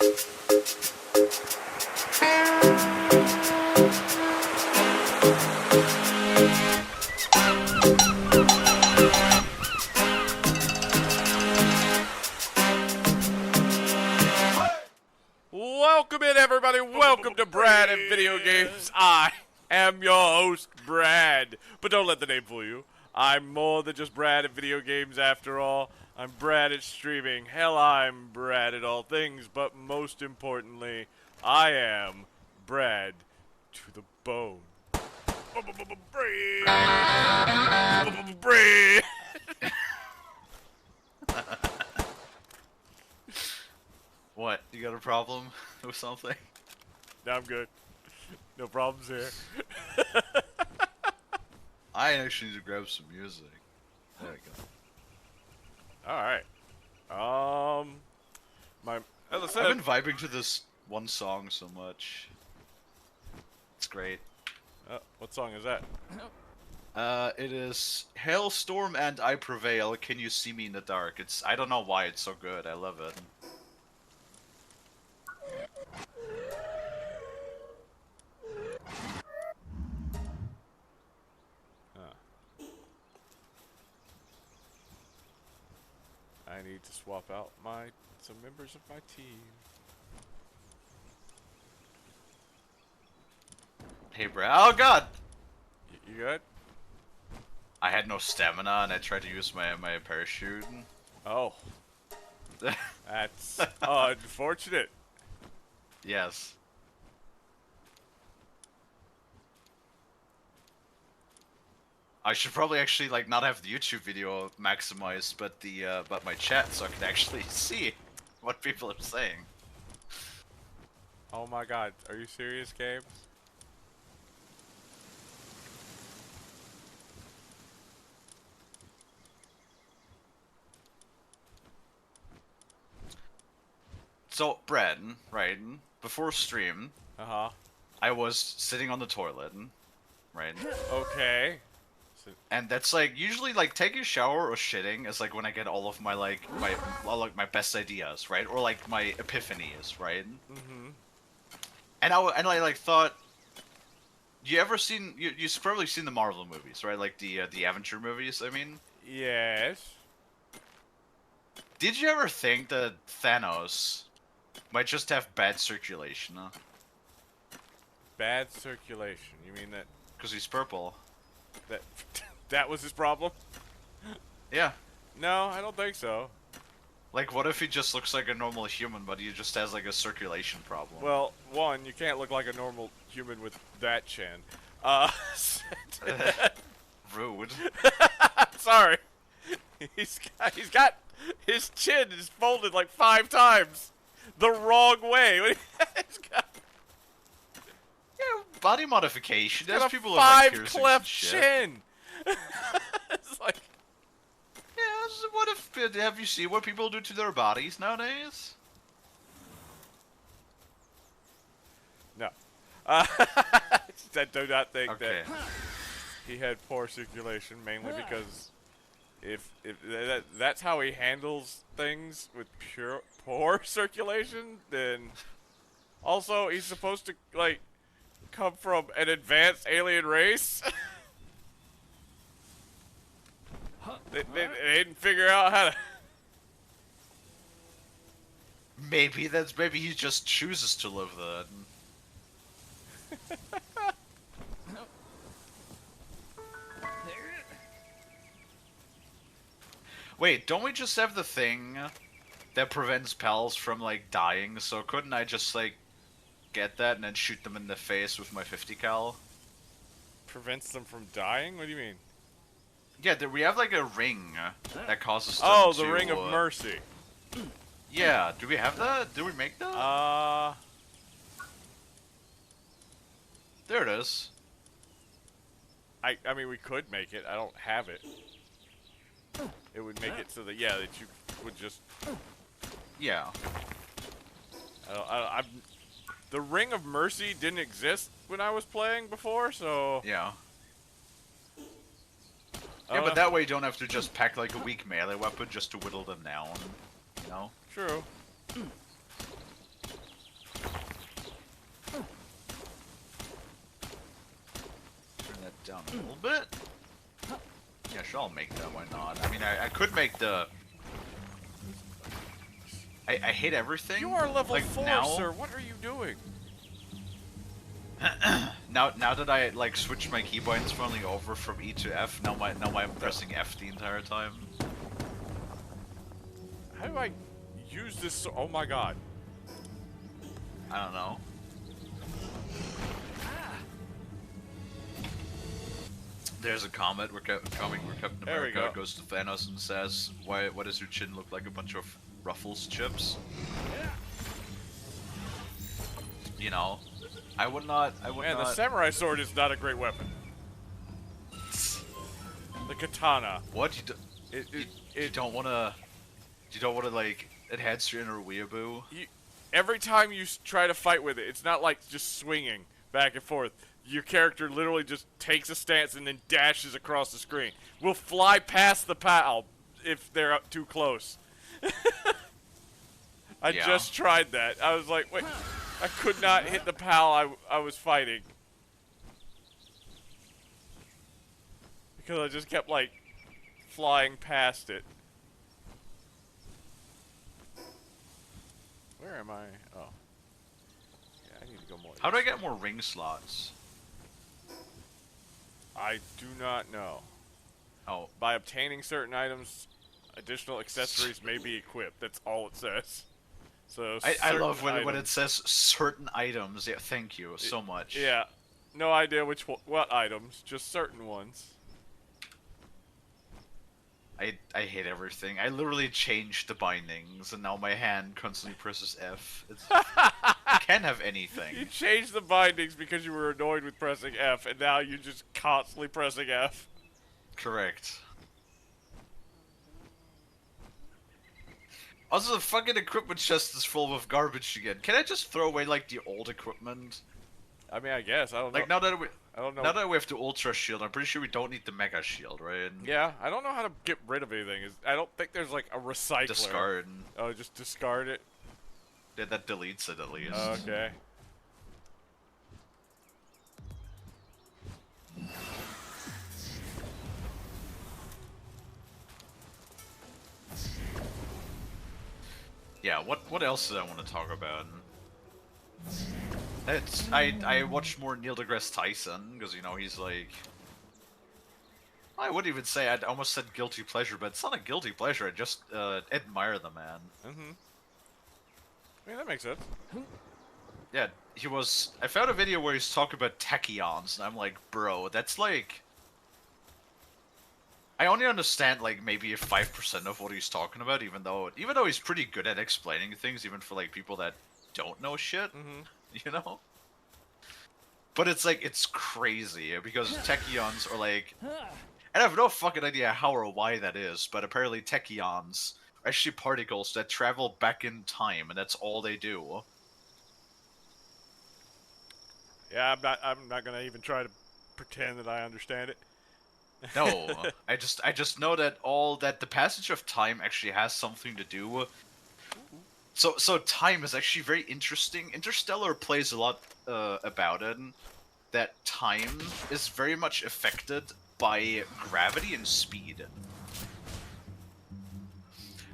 Welcome in, everybody. Welcome to Brad and Video Games. I am your host, Brad. But don't let the name fool you. I'm more than just Brad at Video Games after all. I'm Brad at streaming. Hell, I'm Brad at all things. But most importantly, I am Brad to the bone. Brad. What? You got a problem with something? No, I'm good. No problems here. I actually need to grab some music. There we go. Alright. As I said, I've been vibing to this one song so much. It's great. what song is that? It is Hailstorm and I Prevail, Can You See Me in the Dark? I don't know why it's so good, I love it. I need to swap out some members of my team. Hey, Brad. Oh, God! You good? I had no stamina and I tried to use my parachute. Oh. That's unfortunate. Yes. I should probably actually not have the YouTube video maximized, but but my chat, so I can actually see what people are saying. Oh my god, are you serious, Gabe? So, Brad, right, before stream, I was sitting on the toilet, right? Okay. And that's usually taking a shower or shitting is when I get all of my my best ideas, right? Or my epiphanies, right? Mm-hmm. And I thought, you've probably seen the Marvel movies, right? The Avenger movies, I mean? Yes. Did you ever think that Thanos might just have bad circulation? Bad circulation, you mean that... Because he's purple. That was his problem? Yeah. No, I don't think so. What if he just looks like a normal human, but he just has a circulation problem? Well, one, you can't look like a normal human with that chin. Rude. Sorry. He's got his chin is folded 5 times the wrong way. Yeah, body modification. There's people who 5 cleft chin. It's yeah, what if... Have you seen what people do to their bodies nowadays? No. I do not think that he had poor circulation, mainly because if that's how he handles things with poor circulation, then also he's supposed to come from an advanced alien race. They didn't figure out how to... Maybe he just chooses to live then. Wait, don't we just have the thing that prevents pals from dying? So couldn't I just get that and then shoot them in the face with my 50 cal? Prevents them from dying? What do you mean? Yeah, we have a ring that causes them to... the Ring of Mercy. Yeah, do we have that? Did we make that? There it is. I mean, we could make it. I don't have it. It would make it so that, yeah, that you would just... Yeah. The Ring of Mercy didn't exist when I was playing before, so... Yeah. Yeah, but that way you don't have to just pack a weak melee weapon just to whittle them down, you know? True. a little bit. Yeah, sure, I'll make that. Why not? I mean, I could make the. I hate everything. You are level like, 4, now, sir. What are you doing? now that I like switched my keybinds finally over from E to F, now I'm pressing F the entire time. How do I use this? Oh my god. I don't know. There's a comment where Captain America goes to Thanos and says, "Why does your chin look like a bunch of Ruffles chips?" You know, I would not. Man, the samurai sword is not a great weapon. The katana. What you don't want to? You don't want to like enhance your inner weeaboo. Every time you try to fight with it, it's not like just swinging back and forth. Your character literally just takes a stance and then dashes across the screen. Will fly past the pal if they're up too close. I just tried that. I was like, wait, I could not hit the pal I was fighting. Because I just kept, like, flying past it. Where am I? Oh. Yeah, I need to go more. How do I get more ring slots? I do not know. Oh. By obtaining certain items, additional accessories may be equipped. That's all it says. So I love when it says certain items. Yeah, thank you so much. Yeah. No idea what items, just certain ones. I hate everything. I literally changed the bindings, and now my hand constantly presses F. I can't have anything. You changed the bindings because you were annoyed with pressing F, and now you're just constantly pressing F. Correct. Also, the fucking equipment chest is full of garbage again. Can I just throw away, like, the old equipment? I mean, I guess. I don't know. Like, now that I don't know. Now that we have the Ultra Shield, I'm pretty sure we don't need the Mega Shield, right? Yeah, I don't know how to get rid of anything. I don't think there's, like, a recycler. Discard. Oh, just discard it? Yeah, that deletes it at least. Okay. Yeah, what else did I want to talk about? I watched more Neil deGrasse Tyson, because, you know, he's like... I wouldn't even say, I almost said guilty pleasure, but it's not a guilty pleasure, I just admire the man. Mm-hmm. I mean, that makes sense. Yeah, I found a video where he's talking about tachyons, and I'm like, bro, that's like... I only understand, like, maybe 5% of what he's talking about, even though he's pretty good at explaining things, even for, like, people that don't know shit, you know? But it's, like, it's crazy, because tachyons are, like... And I have no fucking idea how or why that is, but apparently tachyons are actually particles that travel back in time, and that's all they do. Yeah, I'm not gonna even try to pretend that I understand it. No, I just know that the passage of time actually has something to do. So time is actually very interesting. Interstellar plays a lot about it. That time is very much affected by gravity and speed.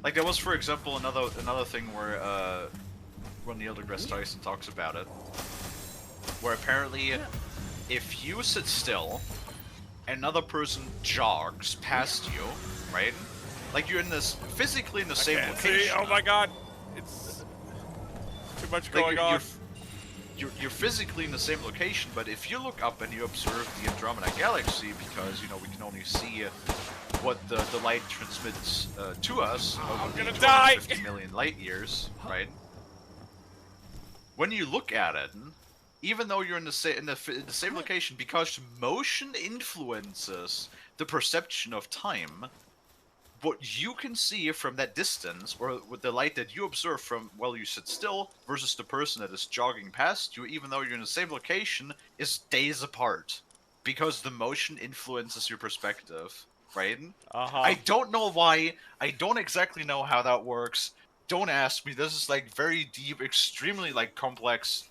Like there was, for example, another thing where when Neil deGrasse Tyson talks about it, where apparently if you sit still, another person jogs past you, right? Like you're physically in the same location. See? Oh my god, it's too much going on. You're physically in the same location, but if you look up and you observe the Andromeda Galaxy, because, you know, we can only see what the light transmits to us over 250 million light years, right? When you look at it, even though you're in the same location, because motion influences the perception of time, what you can see from that distance, or with the light that you observe from while you sit still, versus the person that is jogging past you, even though you're in the same location, is days apart. Because the motion influences your perspective, right? I don't know why, I don't exactly know how that works. Don't ask me, this is like very deep, extremely like complex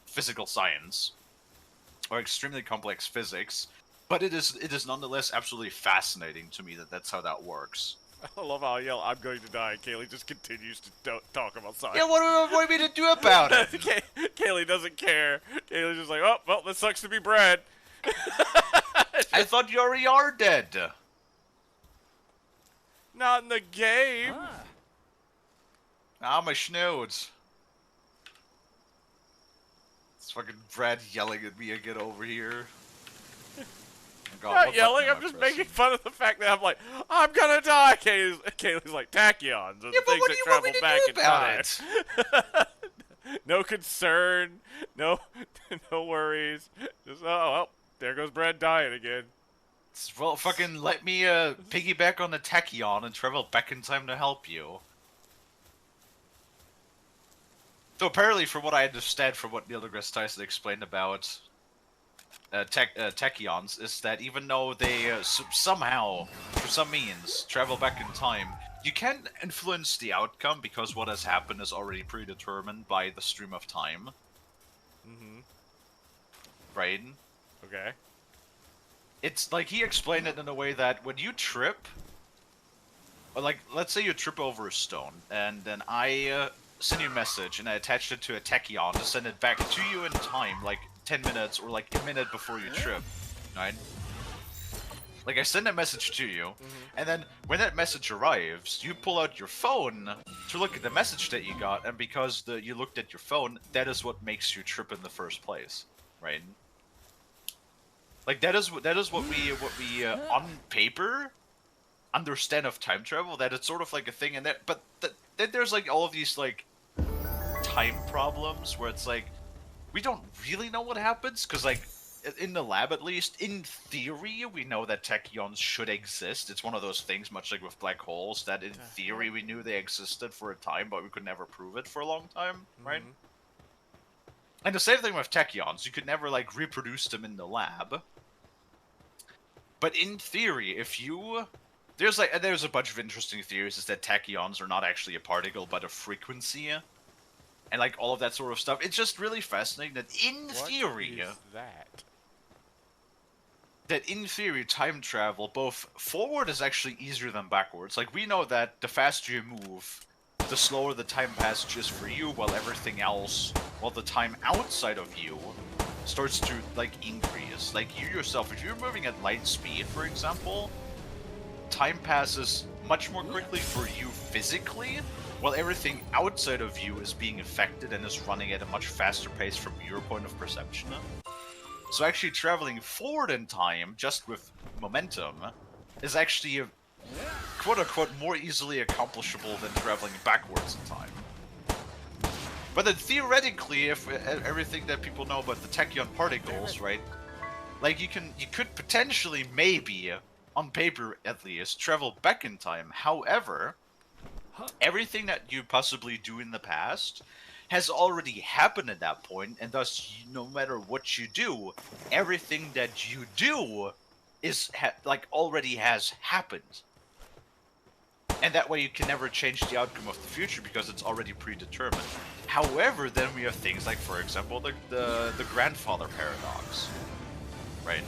physical science. Or extremely complex physics. But it is nonetheless absolutely fascinating to me that that's how that works. I love how I yell, "I'm going to die." Kaylee just continues to talk about science. Yeah, what do you mean to do about it? Kaylee doesn't care. Kaylee's just like, "Oh, well, this sucks to be Brad." I thought you already are dead. Not in the game. Ah, my snoods. It's fucking Brad yelling at me to get over here. Oh, God, Not yelling, I'm just making fun of the fact that I'm like, I'm gonna die. Kaylee's like, tachyons are the things that travel back in time. No concern, no worries. Just, oh, well, there goes Brad dying again. Well, fucking let me piggyback on the tachyon and travel back in time to help you. So apparently, from what I understand from what Neil deGrasse Tyson explained about tachyons, is that even though they somehow, for some means, travel back in time, you can't influence the outcome because what has happened is already predetermined by the stream of time. Mm-hmm. Right? Okay. It's like he explained it in a way that when you trip, or like, let's say you trip over a stone, and then I send you a message and I attached it to a tachyon to send it back to you in time, like 10 minutes or like a minute before you trip, right? Like I send a message to you, and then when that message arrives, you pull out your phone to look at the message that you got, and because you looked at your phone, that is what makes you trip in the first place, right? Like that is what we on paper understand of time travel. That it's sort of like a thing, and that, but then there's like all of these like time problems where it's like we don't really know what happens because like in the lab at least, in theory, we know that tachyons should exist. It's one of those things, much like with black holes, that in theory we knew they existed for a time, but we could never prove it for a long time, right? And the same thing with tachyons. You could never like reproduce them in the lab. But in theory, if you... There's a bunch of interesting theories is that tachyons are not actually a particle, but a frequency. And like all of that sort of stuff. It's just really fascinating that in theory... What is that? That in theory, time travel, both forward is actually easier than backwards. Like, we know that the faster you move, the slower the time passes is for you, while everything else, while the time outside of you starts to, like, increase. Like, you yourself, if you're moving at light speed, for example, time passes much more quickly for you physically, while everything outside of you is being affected and is running at a much faster pace from your point of perception. So actually traveling forward in time, just with momentum, is actually a quote-unquote more easily accomplishable than traveling backwards in time. But then theoretically, if everything that people know about the tachyon particles, right? Like you could potentially, maybe, on paper at least, travel back in time. However, everything that you possibly do in the past has already happened at that point, and thus, no matter what you do, everything that you do is already has happened. And that way you can never change the outcome of the future because it's already predetermined. However, then we have things like, for example, the grandfather paradox, right?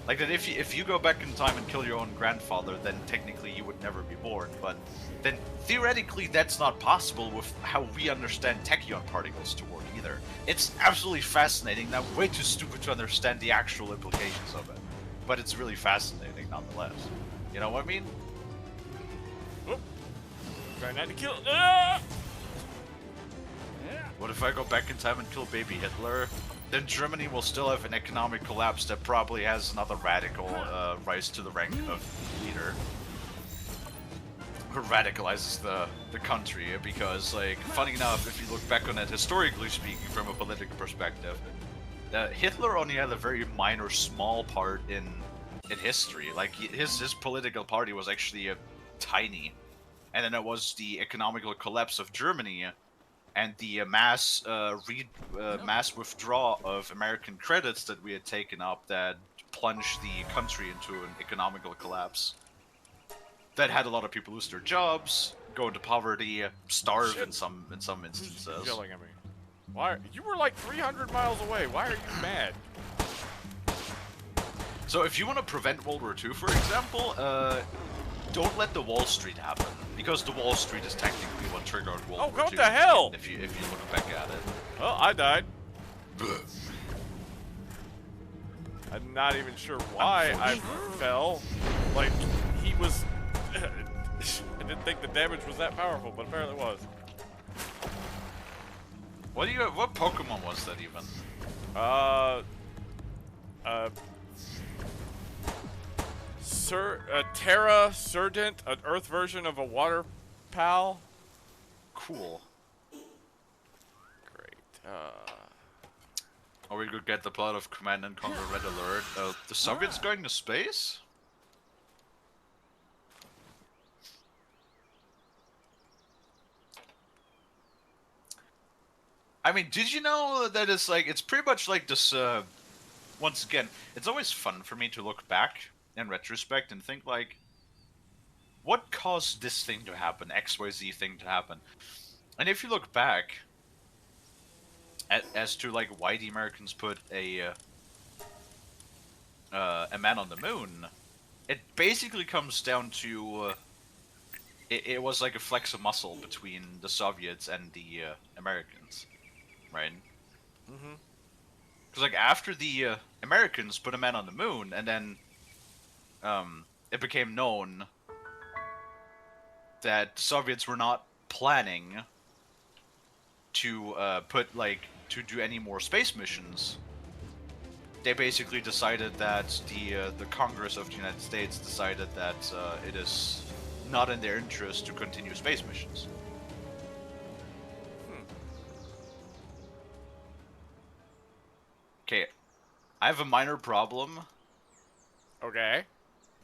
Like that if you go back in time and kill your own grandfather, then technically you would never be born, but then theoretically that's not possible with how we understand tachyon particles to work either. It's absolutely fascinating. I'm way too stupid to understand the actual implications of it, but it's really fascinating nonetheless. You know what I mean? Whoop. Try not to kill. What if I go back in time and kill baby Hitler? Then Germany will still have an economic collapse that probably has another radical rise to the rank of leader. Who radicalizes the country, because, like, funny enough, if you look back on it historically speaking from a political perspective, Hitler only had a very minor, small part in history. Like, his political party was actually tiny. And then it was the economical collapse of Germany and the mass withdrawal of American credits that we had taken up that plunged the country into an economical collapse. That had a lot of people lose their jobs, go into poverty, starve in some instances. Who's yelling at me? Why? You were like 300 miles away. Why are you mad? So if you want to prevent World War II, for example, don't let the Wall Street happen, because the Wall Street is technically what triggered World War II. Oh, what the hell? If you look back at it. Oh, I died. I'm not even sure why I fell. Like, he was... I didn't think the damage was that powerful, but apparently it was. What Pokemon was that even? Terra Surdent, an Earth version of a water pal. Cool. Great. Or we could get the plot of Command and Conquer Red Alert. The Soviets going to space? I mean, did you know that it's pretty much like this, once again, it's always fun for me to look back in retrospect and think, like, what caused this thing to happen, XYZ thing to happen? And if you look back as to, like, why the Americans put a man on the moon, it basically comes down to, it was like a flex of muscle between the Soviets and the Americans, right? Mm-hmm. Because, like, after the Americans put a man on the moon, and then it became known that the Soviets were not planning to to do any more space missions, they basically decided that the Congress of the United States decided that it is not in their interest to continue space missions. Okay, I have a minor problem. Okay.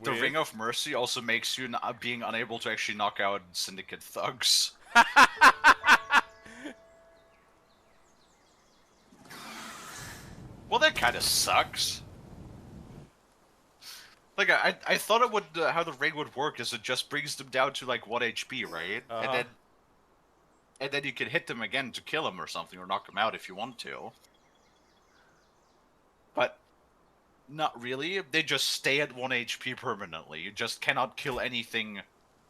The Ring of Mercy also makes you being unable to actually knock out Syndicate thugs. Well, that kind of sucks. Like, I thought it would, how the ring would work is it just brings them down to, like, 1 HP, right? Uh-huh. And then you can hit them again to kill them or something, or knock them out if you want to. But not really. They just stay at 1 HP permanently. You just cannot kill anything,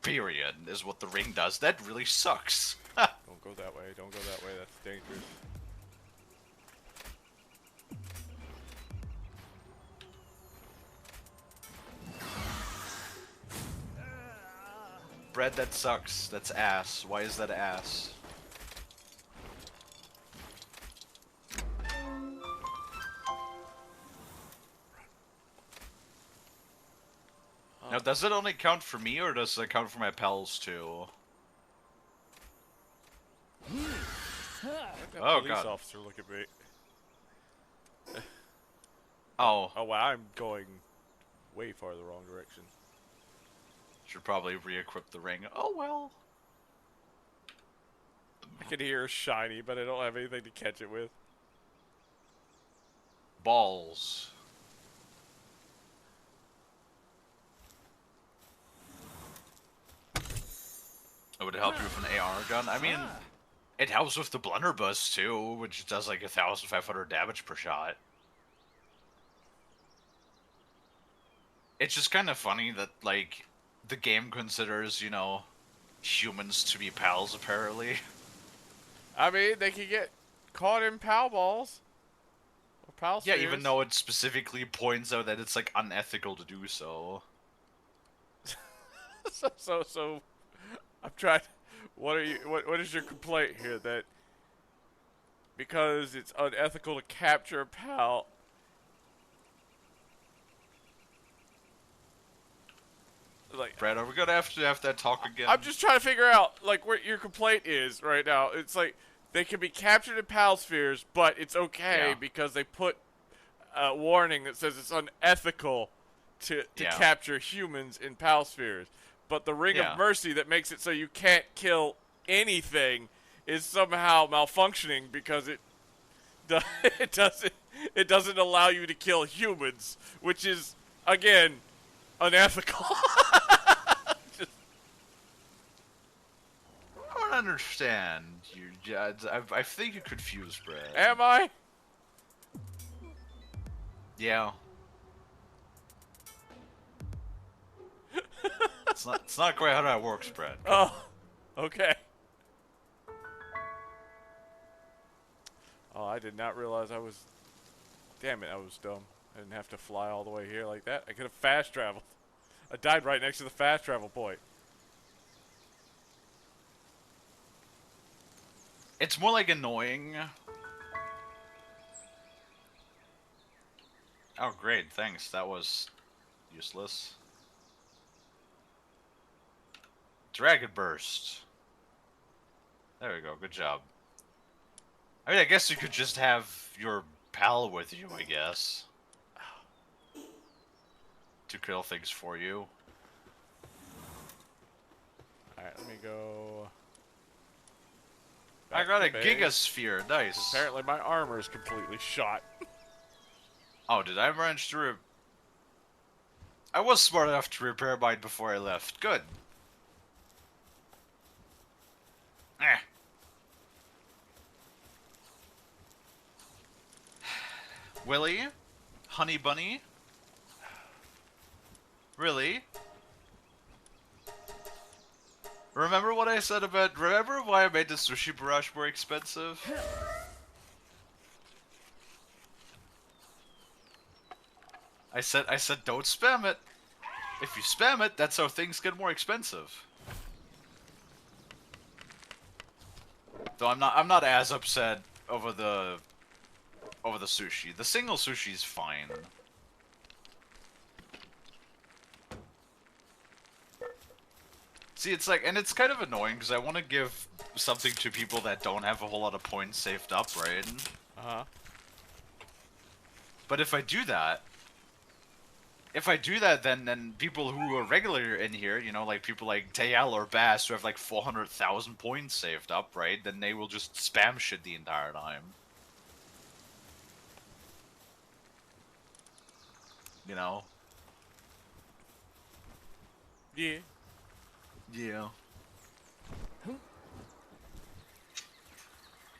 period, is what the ring does. That really sucks. Don't go that way. Don't go that way. That's dangerous. Bread, that sucks. That's ass. Why is that ass? Now, does it only count for me, or does it count for my pals, too? Oh, police God. officer, look at me. Oh. Oh, wow, I'm going way far the wrong direction. Should probably re-equip the ring. Oh, well. I can hear shiny, but I don't have anything to catch it with. Balls. It would help you with an AR gun. I mean, it helps with the blunderbuss too, which does like 1,500 damage per shot. It's just kind of funny that, like, the game considers, you know, humans to be pals, apparently. I mean, they could get caught in pal balls. Or pal Yeah, spheres. even though it specifically points out that it's, like, unethical to do so. So, I'm trying. What is your complaint here? That because it's unethical to capture a pal. Like, Brad, are we gonna have to have that talk again? I'm just trying to figure out, like, what your complaint is right now. It's like, they can be captured in pal spheres, but it's okay because they put a warning that says it's unethical to capture humans in pal spheres. But the Ring of Mercy that makes it so you can't kill anything is somehow malfunctioning because it doesn't allow you to kill humans, which is, again, unethical. I don't understand. I think you're confused, Brad. Am I? Yeah. It's not quite how that works, Brad. Oh, okay. Oh, I did not realize I was... Damn it, I was dumb. I didn't have to fly all the way here like that. I could have fast traveled. I died right next to the fast travel point. It's more like annoying. Oh, great, thanks. That was useless. Dragon Burst. There we go, good job. I mean, I guess you could just have your pal with you, I guess. To kill things for you. Alright, let me go... I got a Gigasphere, nice. Apparently my armor is completely shot. Oh, did I manage to I was smart enough to repair mine before I left. Good. Eh. Willy? Honey Bunny? Really? Remember what I said about... Remember why I made the sushi barrage more expensive? I said don't spam it. If you spam it, that's how things get more expensive. Though I'm not as upset over the sushi. The single sushi is fine. See, it's like, and it's kind of annoying because I want to give something to people that don't have a whole lot of points saved up, right? Uh-huh. But if I do that, then people who are regular in here, you know, like people like Tayal or Bass who have like 400,000 points saved up, right? Then they will just spam shit the entire time. You know? Yeah. Yeah.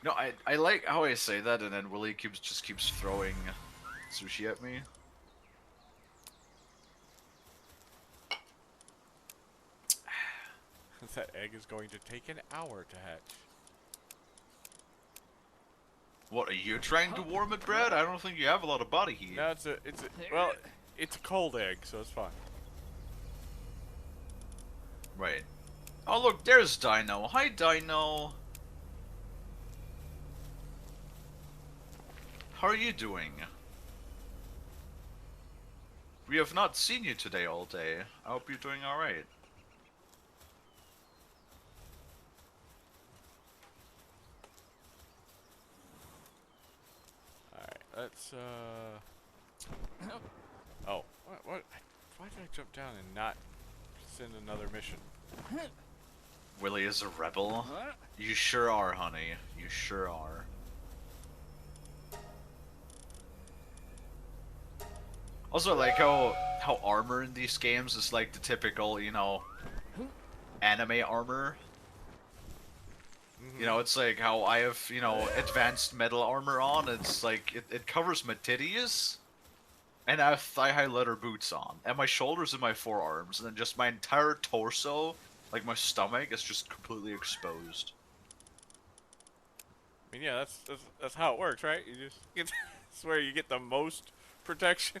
No, I like how I say that, and then Willie just keeps throwing sushi at me. That egg is going to take an hour to hatch. What, are you trying to warm it, Brad? I don't think you have a lot of body heat. No, well, it's a cold egg, so it's fine. Right. Oh, look, there's Dino. Hi, Dino. How are you doing? We have not seen you today all day. I hope you're doing alright. Alright, let's, Oh, what? Why did I jump down and not send another mission? Willie is a rebel? You sure are, honey. You sure are. Also, I like how armor in these games is like the typical, you know, anime armor. You know, it's like how I have, you know, advanced metal armor on. It's like, it covers my titties, and I have thigh-high leather boots on, and my shoulders and my forearms, and then just my entire torso, like my stomach, is just completely exposed. I mean, yeah, that's how it works, right? You just get, that's where you get the most protection.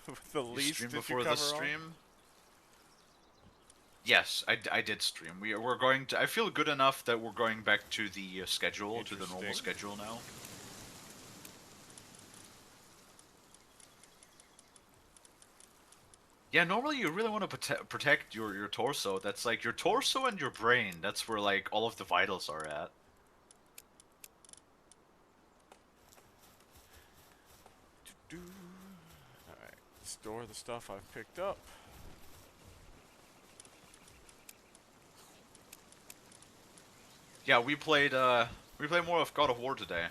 With the least Stream that before you cover this on. stream? Yes, I did stream. We're going to. I feel good enough that we're going back to the schedule, to the normal schedule now. Yeah, normally you really want to protect your torso. That's like your torso and your brain. That's where like all of the vitals are at. Alright, store the stuff I've picked up. Yeah, we played more of God of War today.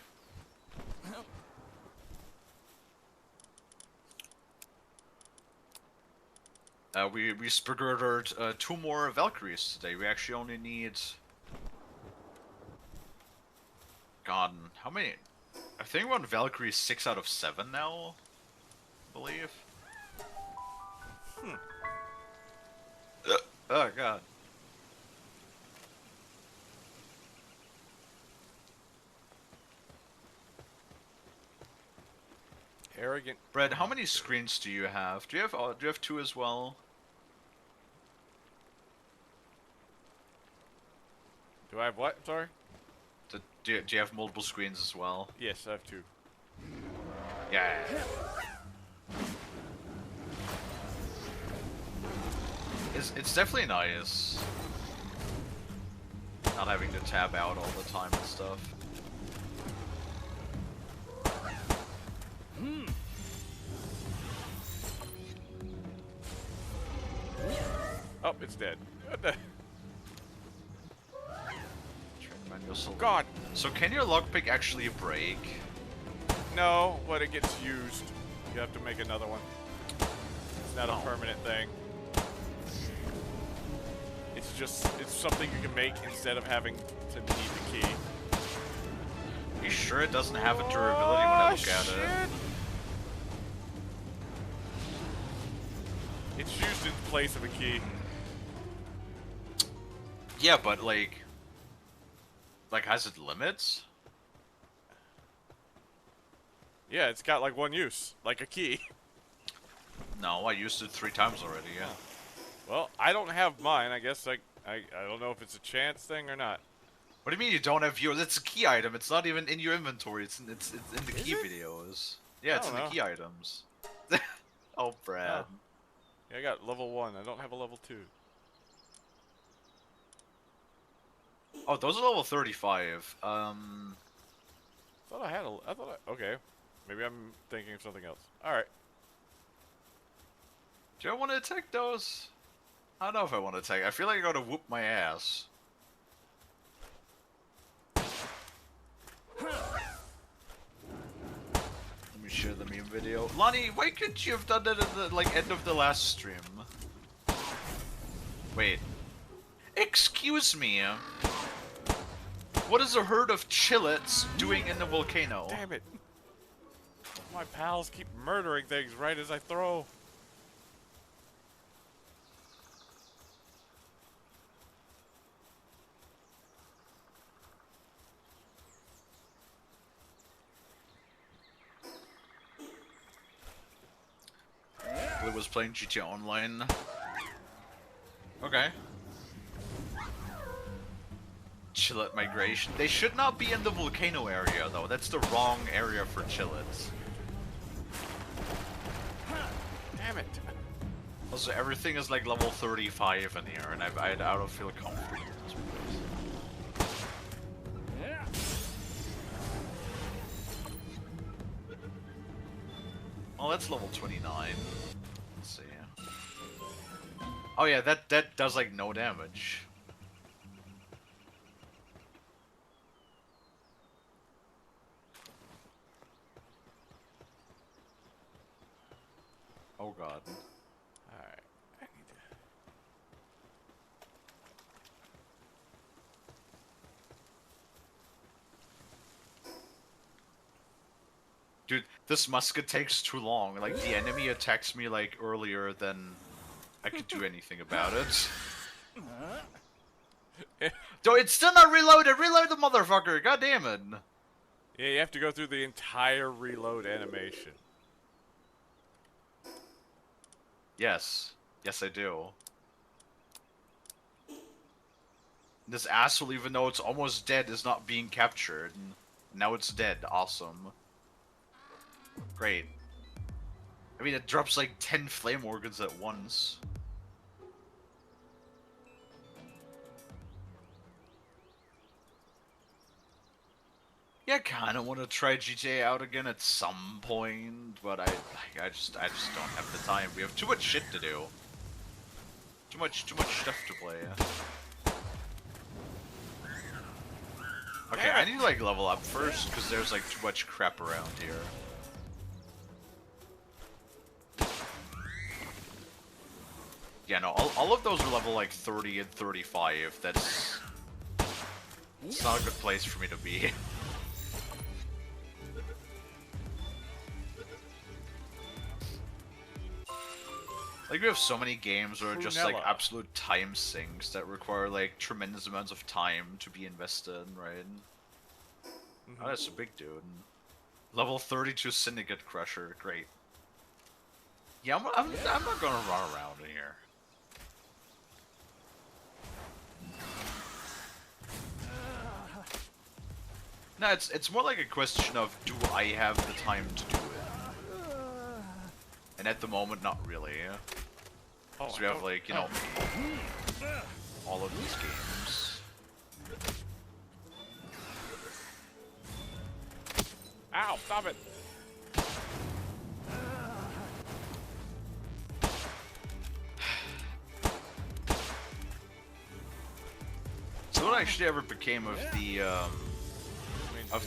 We spurgered 2 more Valkyries today. We actually only need... God, how many? I think we're on Valkyrie 6 out of 7 now, I believe. Oh god. Arrogant. Brad, how many screens do you have? Do you have two as well? Do I have what? Sorry? Do you have multiple screens as well? Yes, I have 2. Yeah. It's definitely nice. Not having to tab out all the time and stuff. Oh, it's dead. What the? God. So can your lockpick actually break? No, but it gets used. You have to make another one. It's not a permanent thing. It's something you can make instead of having to need the key. You sure it doesn't have a durability when I look at it? It's used in place of a key. Yeah, but like has it limits? Yeah, it's got like one use, like a key. No, I used it 3 times already, yeah. Well, I don't have mine. I guess I don't know if it's a chance thing or not. What do you mean you don't have yours? It's a key item. It's not even in your inventory. It's in the key videos. Yeah, it's in the key items. Oh, Brad. Oh. Yeah, I got level 1. I don't have a level 2. Oh, those are level 35. I thought I had okay. Maybe I'm thinking of something else. Alright. Do I want to attack those? I don't know if I want to attack. I feel like I gotta whoop my ass. Let me share the meme video. Lonnie, why couldn't you have done that at the end of the last stream? Wait. Excuse me. What is a herd of chillets doing in the volcano? Damn it. My pals keep murdering things right as I throw. Blue was playing GTA Online. Okay. Chillet migration. They should not be in the volcano area, though. That's the wrong area for chillets. Damn it. Also, everything is like level 35 in here, and I don't feel comfortable in this place. Oh, that's level 29. Let's see. Oh yeah, that does like no damage. Oh god. Alright. I need to... Dude, this musket takes too long. Like, the enemy attacks me, like, earlier than I could do anything about it. Dude, it's still not reloaded! Reload the motherfucker! God damn it! Yeah, you have to go through the entire reload animation. Yes. Yes, I do. This asshole, even though it's almost dead, is not being captured. Now it's dead. Awesome. Great. I mean, it drops like 10 flame organs at once. Yeah, I kind of want to try GTA out again at some point, but I just don't have the time. We have too much shit to do. Too much stuff to play. Okay, I need to like level up first because there's like too much crap around here. Yeah, no, all of those are level like 30 and 35. It's not a good place for me to be. Like, we have so many games that are just, like, Prunella. absolute time sinks that require, like, tremendous amounts of time to be invested in, right? Oh, that's a big dude. Level 32 Syndicate Crusher, great. Yeah, I'm not gonna run around in here. No, it's more like a question of, do I have the time to do it? And at the moment, not really. Oh, So we have, like, you know, all of these games. Ow, stop it. So what actually ever became of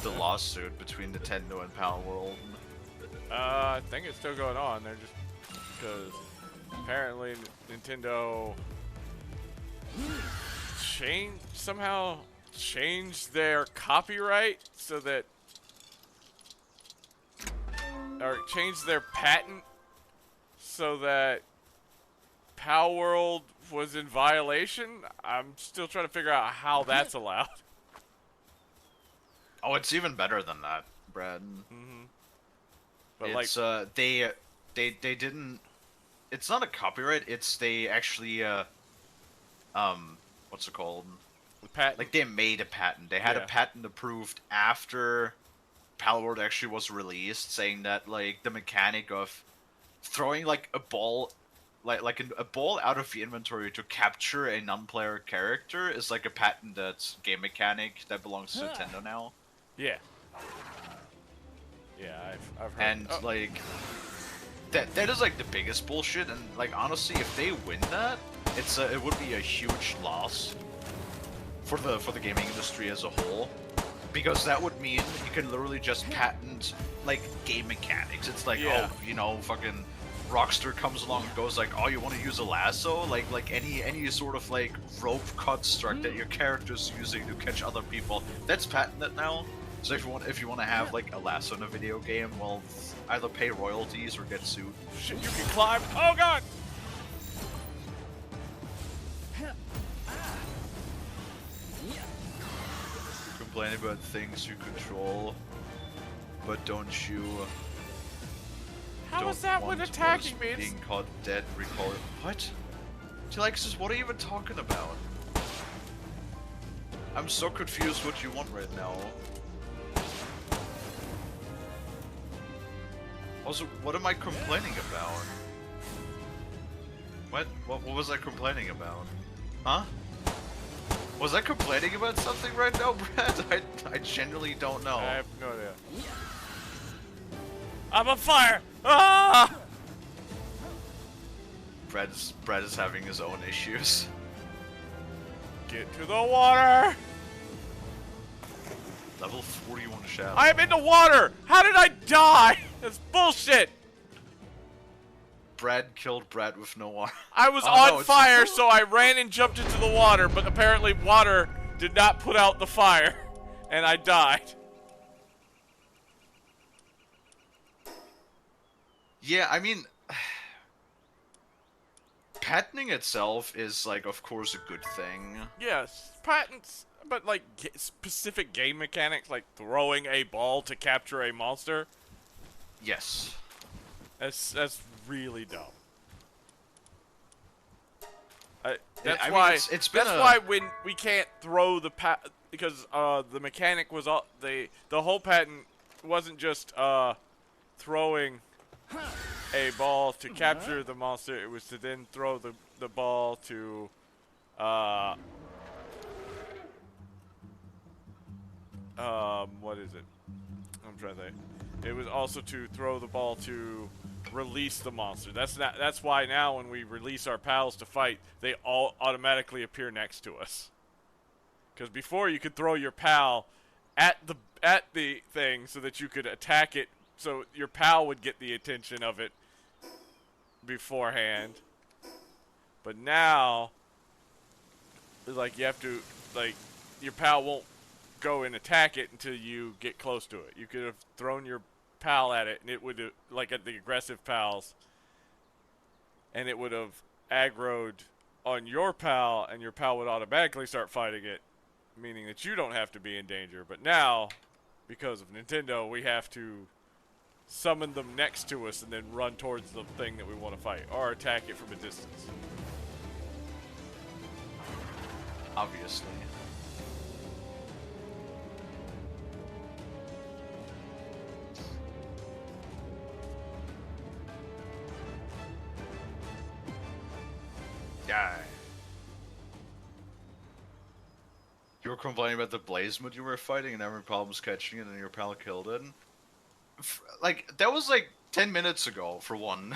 the lawsuit between Nintendo and Palworld? I think it's still going on. They're just because apparently Nintendo somehow changed their copyright so that, or changed their patent so that Palworld was in violation. I'm still trying to figure out how that's allowed. Oh, it's even better than that, Brad. But It's like, they didn't. It's not a copyright. It's they actually what's it called? the patent. Like, they made a patent. They had a Yeah. patent approved after Palworld actually was released, saying that, like, the mechanic of throwing, like, a ball, a ball out of the inventory to capture a non-player character is like a patented game mechanic that belongs to Nintendo now. Yeah. Yeah, I've heard. And Oh, like that is like the biggest bullshit. And like, honestly, if they win that, it would be a huge loss for the gaming industry as a whole, because that would mean you can literally just patent like game mechanics. It's like, Yeah. oh, you know, fucking Rockstar comes along and goes like, oh, you want to use a lasso, like any sort of like rope construct that your character's using to catch other people, that's patented now. So if you want to have like a lasso in a video game, well, either pay royalties or get sued. shit, you can climb. Oh god. You complain about things you control, but don't you? How don't is that want one attacking what me? is It's- being caught dead, recall it. What? Alexis, what are you even talking about? I'm so confused what you want right now. Also, what am I complaining about? What was I complaining about? Huh? Was I complaining about something right now, Brad? I genuinely don't know. I have no idea. I'm on fire! Ah! Brad is having his own issues. Get to the water! Level 41 shadow. I am in the water! How did I die? That's bullshit! Brad killed Brad with no water. I was Oh, on no, it's- fire, so I ran and jumped into the water, but apparently water did not put out the fire, and I died. Yeah, I mean, patenting itself is, like, of course, a good thing. Yes, patents, but like specific game mechanics, like throwing a ball to capture a monster, Yes. that's really dumb. I That's mean, why. it's been that's a- why when we can't throw the because the mechanic was all the whole patent wasn't just throwing a ball to capture the monster. It was to then throw the ball to what is it? I'm trying to think. It was also to throw the ball to release the monster. That's why now when we release our pals to fight, they all automatically appear next to us. Because before you could throw your pal at the thing so that you could attack it, so your pal would get the attention of it beforehand. But now, like, you have to, like, your pal won't go and attack it until you get close to it. You could have thrown your pal at it, and it would, like, at the aggressive pals, and it would have aggroed on your pal, and your pal would automatically start fighting it, meaning that you don't have to be in danger. But now, because of Nintendo, we have to summon them next to us and then run towards the thing that we want to fight, or attack it from a distance. Obviously. Yeah. You were complaining about the blaze mood you were fighting and having problems catching it, and your pal killed it. Like, that was like 10 minutes ago, for one.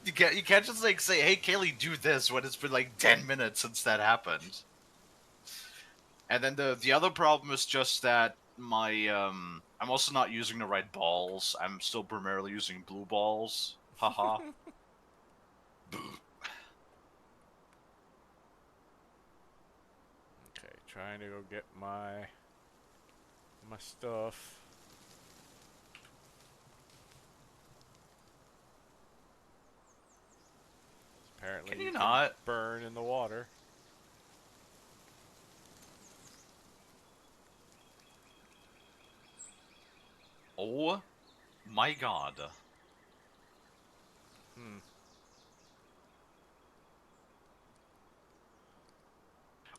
You can't just like say, hey Kaylee, do this, when it's been like 10 minutes since that happened. And then the other problem is just that I'm also not using the right balls. I'm still primarily using blue balls. Haha. Okay, trying to go get my stuff. Apparently, Can you can not burn in the water. Oh my god.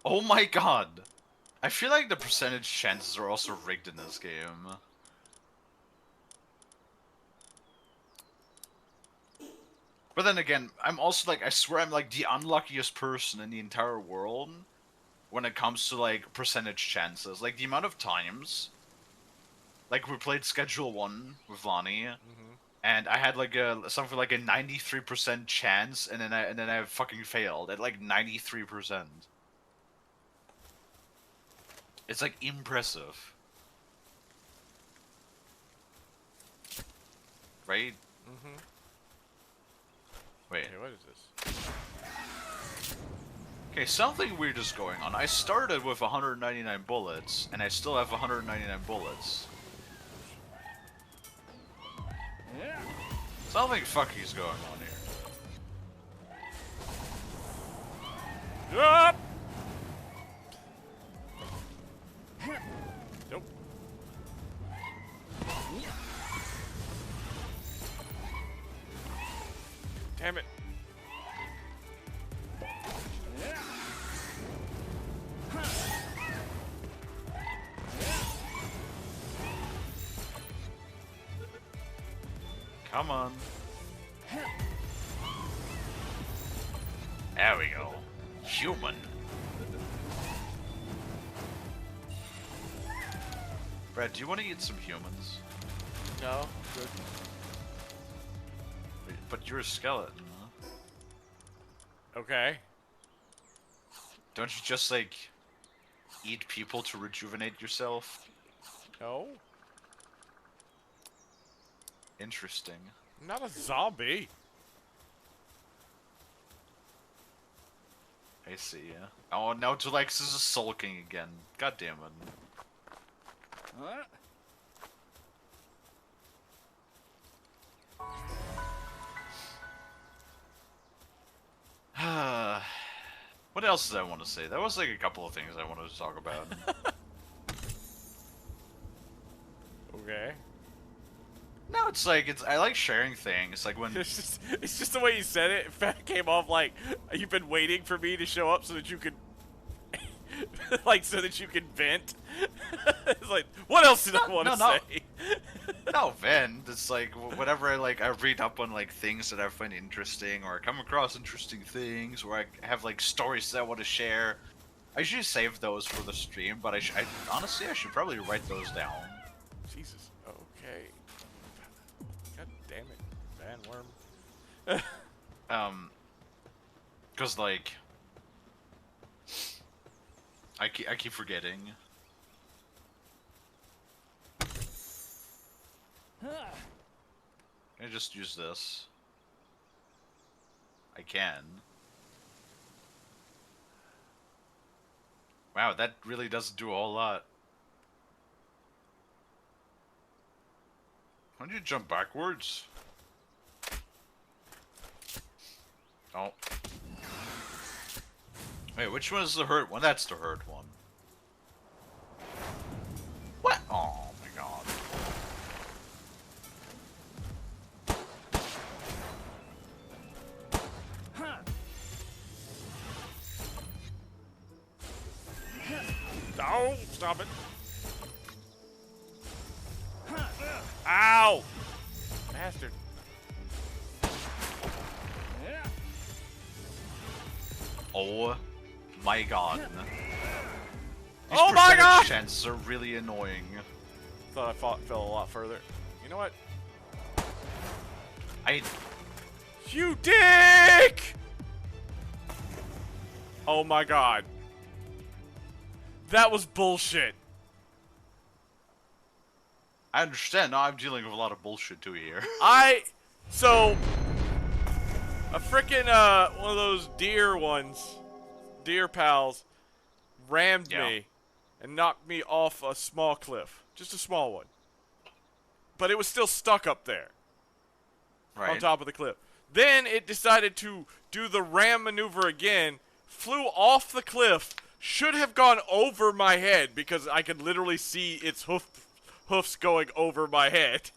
Oh my god. I feel like the percentage chances are also rigged in this game. But then again, I'm also like, I swear I'm like the unluckiest person in the entire world when it comes to like percentage chances. Like the amount of times, like we played Schedule 1 with Lonnie, and I had like something like a 93% chance, and then I fucking failed at like 93%. It's like impressive. Right? Wait. Okay, what is this? Okay, something weird is going on. I started with 199 bullets, and I still have 199 bullets. Something fucky is going on here. Yup! Nope. Damn it. Come on. There we go. Human. Brad, do you want to eat some humans? No, good. But you're a skeleton, huh? Okay. Don't you just, like, eat people to rejuvenate yourself? No, Interesting. I'm not a zombie. I see, yeah. Oh, now Telex is sulking again. God damn it. What else did I want to say? That was like a couple of things I wanted to talk about. Okay. No, it's like I like sharing things. Like when It's just the way you said it. It came off like you've been waiting for me to show up so that you could, like, so that you can vent. It's like, what else did I want to say? no, Vin. It's like whenever I read up on like things that I find interesting, or I come across interesting things, or I have like stories that I want to share. I usually save those for the stream, but I honestly I should probably write those down. Jesus. Okay. God damn it, bandworm. Cause like I keep forgetting. Can I just use this? I can. Wow, that really doesn't do a whole lot. Why don't you jump backwards? Oh. Wait, which one is the hurt one? That's the hurt one. What? Oh my god. Oh, stop it. Ow! Bastard. Oh my god. These Oh my god! chances are really annoying. Thought I fell a lot further. You know what? You dick! Oh my god. That was bullshit. I understand. Now I'm dealing with a lot of bullshit too here. So, a frickin' one of those deer pals, rammed me and knocked me off a small cliff. Just a small one. But it was still stuck up there. Right. On top of the cliff. Then it decided to do the ram maneuver again, flew off the cliff, should have gone over my head because I could literally see its hoofs going over my head.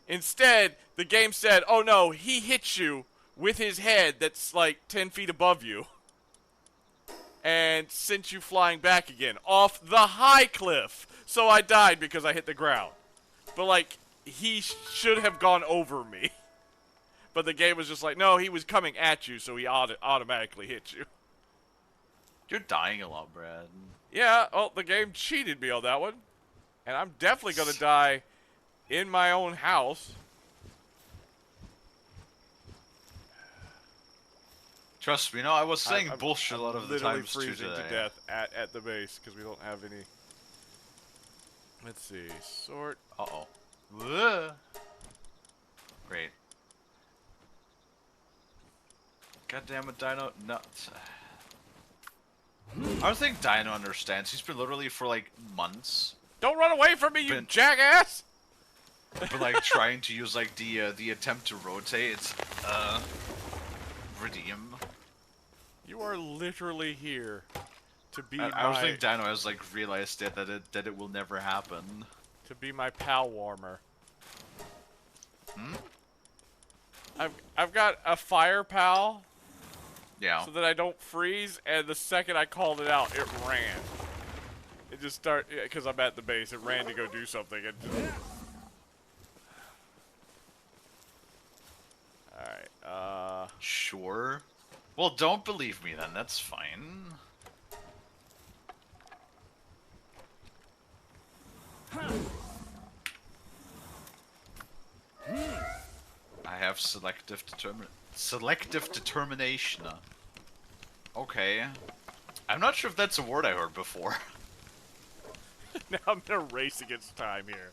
Instead, the game said, oh no, he hit you with his head that's like 10 feet above you. And sent you flying back again off the high cliff. So I died because I hit the ground. But like, he should have gone over me. But the game was just like, no, he was coming at you, so he automatically hit you. You're dying a lot, Brad. Yeah, well, the game cheated me on that one. And I'm definitely going to die in my own house. Trust me, no, I was saying bullshit a lot of the times too today. Literally freezing to death at the base because we don't have any. Let's see, sort. Uh-oh. Great. God damn it, Dino. No. I don't think Dino understands. He's been literally for like months. Don't run away from me, you jackass! But like trying to use like the attempt to rotate. Redeem. You are literally here to be I don't think Dino has like realized yet that it will never happen. To be my pal warmer. Hmm? I've got a fire pal. Yeah. So that I don't freeze, and the second I called it out, it ran. It just started, because I'm at the base, it ran to go do something. And just... Alright, Sure. Well, don't believe me then, that's fine. I have selective determination. Okay. I'm not sure if that's a word I heard before. Now I'm gonna race against time here.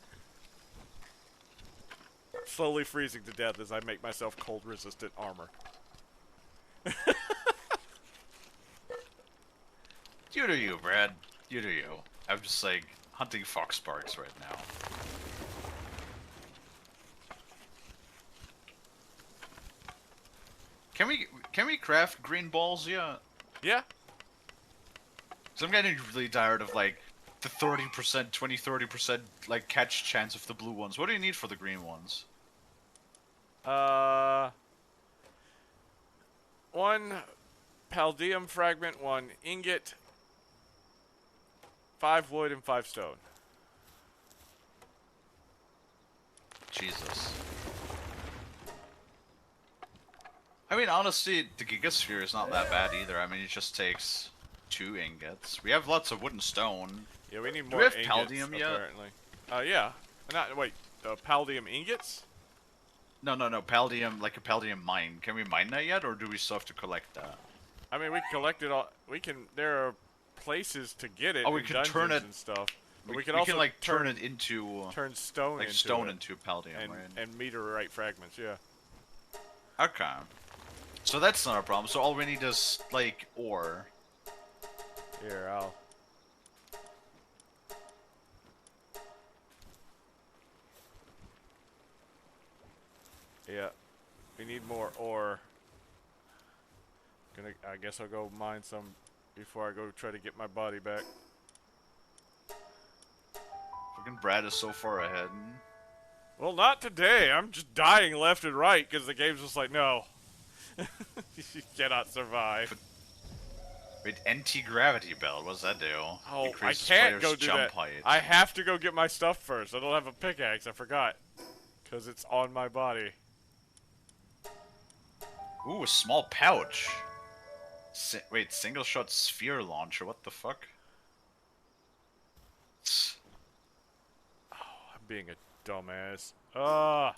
Slowly freezing to death as I make myself cold-resistant armor. You do you, Brad. You do you. I'm just like hunting fox sparks right now. Can we craft green balls yet? Yeah. So I'm getting really tired of like the 30%, 30% like catch chance of the blue ones. What do you need for the green ones? One Paldium fragment, one ingot, 5 wood, and 5 stone. Jesus. I mean, honestly, the Gigasphere is not that bad either. I mean, it just takes 2 ingots. We have lots of wood and stone. Yeah, we need Do more we have ingots, Paldium yet? Apparently. Yeah. Wait, Paldium ingots? No, Paldium, like a Paldium mine. Can we mine that yet, or do we still have to collect that? I mean, we can collect it all. there are places to get it. Oh, we can turn it and stuff. But we can can also like turn it into stone like into stone it. into Paldium, and, right? And meteorite fragments, yeah. Okay. So that's not a problem. So all we need is like ore. Here, Yeah. We need more ore. I guess I'll go mine some before I go try to get my body back. Fucking Brad is so far ahead. Well, not today. I'm just dying left and right because the game's just like, no. You cannot survive. Wait, anti-gravity belt, what does that do? Oh, Increases I can't players' go do jump that. height. I have to go get my stuff first. I don't have a pickaxe. I forgot. Because it's on my body. Ooh, a small pouch. Wait, single shot sphere launcher, what the fuck? Oh, I'm being a dumbass. Ah.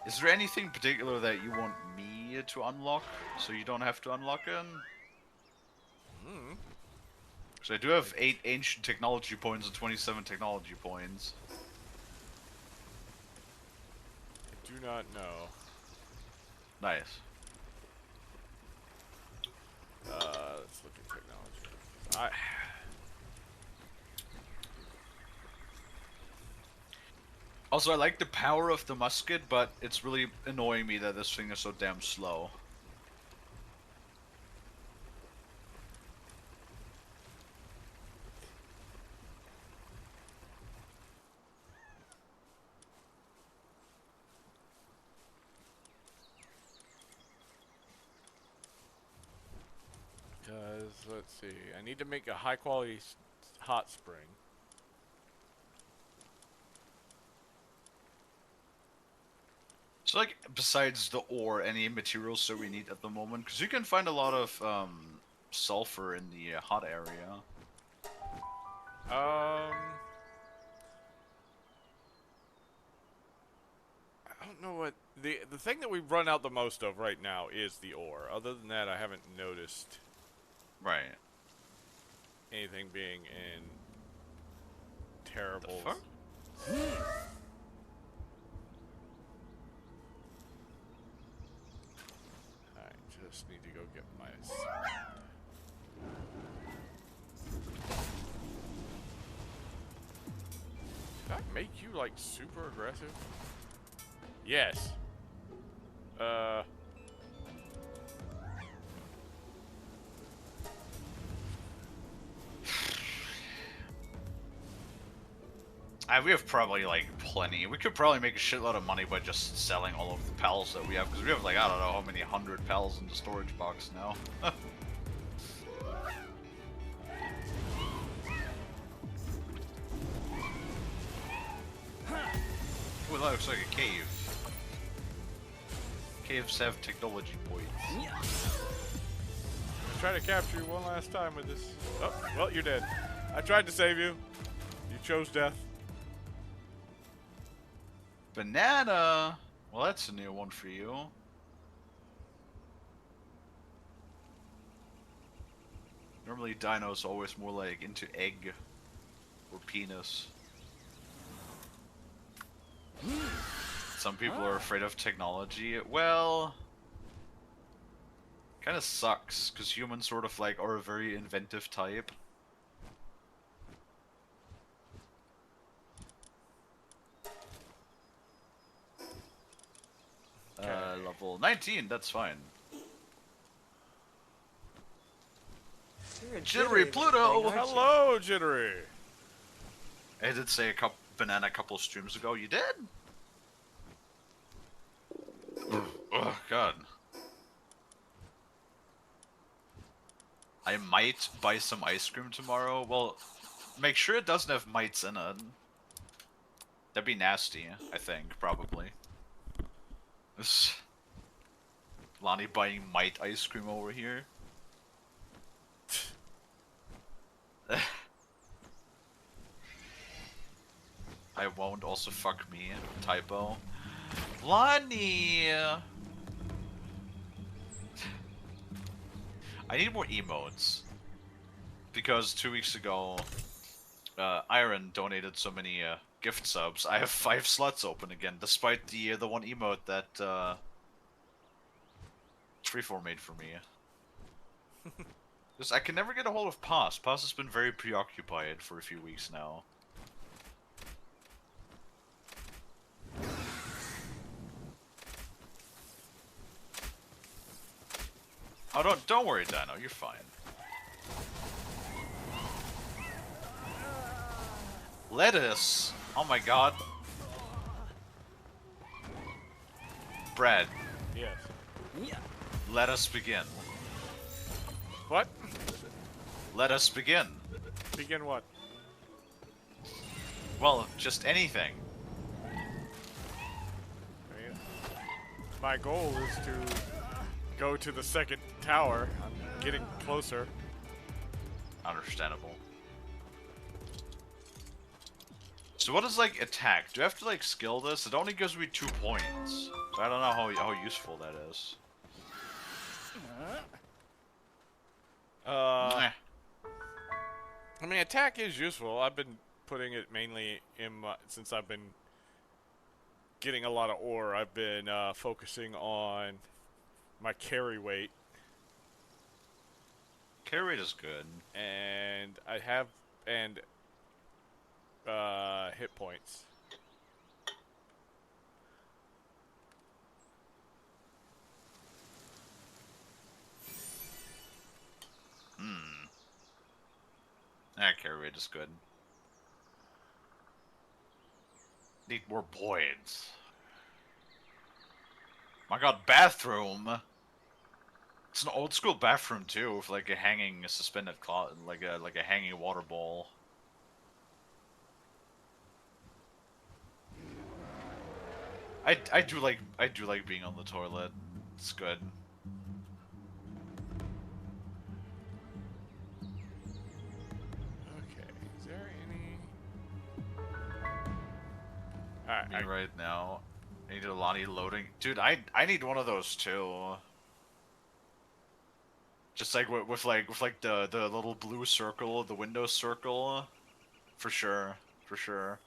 Is there anything particular that you want me to unlock, so you don't have to unlock it? So I do have 8 ancient technology points and 27 technology points. I do not know. Nice. Let's look at technology. Also, I like the power of the musket, but it's really annoying me that this thing is so damn slow. Because, let's see. I need to make a high quality hot spring. So, like, besides the ore, any materials that we need at the moment? Because you can find a lot of sulfur in the hot area. I don't know what the thing that we run out the most of right now is the ore. Other than that, I haven't noticed Right. anything being in terrible. The fuck? I just need to go get my. Did I make you like super aggressive? Yes. We have probably, like, plenty. We could probably make a shitload of money by just selling all of the pals that we have, because we have, like, I don't know how many 100 pals in the storage box now. Ooh, that looks like a cave. Caves have technology points. Try to capture you one last time with this. Oh, well, you're dead. I tried to save you. You chose death. Banana! Well, that's a new one for you. Normally Dino's always more like into egg or penis. Some people are afraid of technology. Well, kind of sucks, because humans sort of like are a very inventive type. Level 19, that's fine. Jittery Pluto! Hello, Jittery! I did say banana a couple streams ago. You did? Oh, God. I might buy some ice cream tomorrow. Well, make sure it doesn't have mites in it. That'd be nasty, I think, probably. This Lonnie buying mite ice cream over here. I won't, also fuck me, typo. Lonnie! I need more emotes. Because 2 weeks ago, Iron donated so many gift subs. I have 5 slots open again, despite the one emote that Freeform made for me. Because I can never get a hold of Paz. Paz has been very preoccupied for a few weeks now. Oh, don't worry, Dino. You're fine. Lettuce. Oh my god. Brad, Yes. let us begin. What? Let us begin. Begin what? Well, just anything. I mean, my goal is to go to the second tower. I'm getting closer. Understandable. So what is, like, attack? Do I have to, like, skill this? It only gives me 2 points. So I don't know how useful that is. Meh. I mean, attack is useful. I've been putting it mainly in my, since I've been getting a lot of ore. I've been focusing on my carry weight, Carry rate is good. and hit points. Carry rate is good. Need more points. My god, bathroom! It's an old school bathroom too, with like a hanging suspended cloth, like a hanging water bowl. I do like being on the toilet. It's good. Okay, is there any? Alright, Right now, I need a lot of loading. Dude, I need one of those too. Just like with the little blue circle, the Windows circle, for sure, for sure.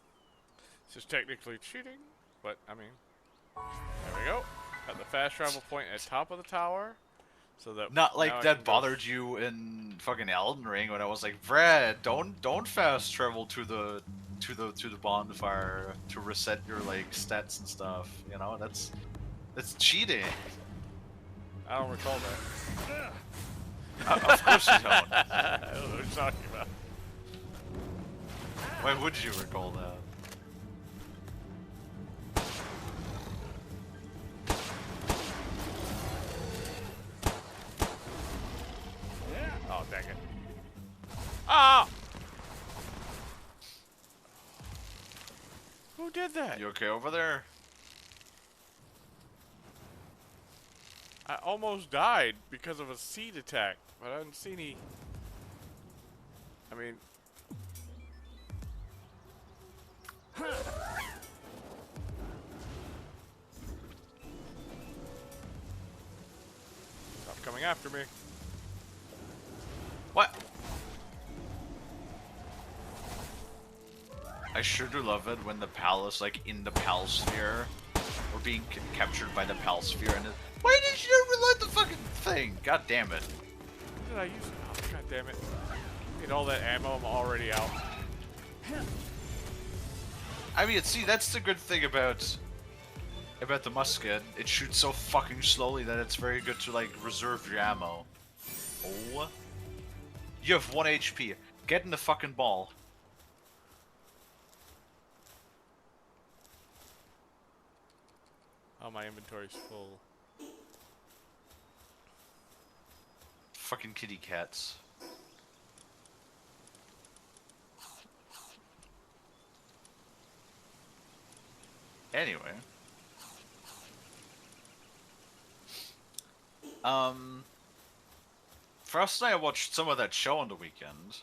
this is technically cheating, but I mean, there we go. Got the fast travel point at top of the tower, so that Not now like I that can go bothered you in fucking Elden Ring when I was like, Brad, don't fast travel to the bonfire to reset your like stats and stuff. You know, that's cheating. I don't recall that. Of course you don't. I don't know what you're talking about. Why would you recall that? Oh, dang it. Ah! Who did that? You okay over there? I almost died because of a seed attack, but I didn't see any. I mean. Stop coming after me. What? I sure do love it when the palace, like in the Palsphere, or being captured by the Palsphere, and why did you never reload the fucking thing? God damn it! What did I use? Oh, god damn it! Need all that ammo. I'm already out. I mean, see, that's the good thing about the musket. It shoots so fucking slowly that it's very good to like reserve your ammo. Oh, you have 1 HP. Get in the fucking ball. Oh, my inventory's full. Fucking kitty cats. Anyway. First night I watched some of that show on the weekend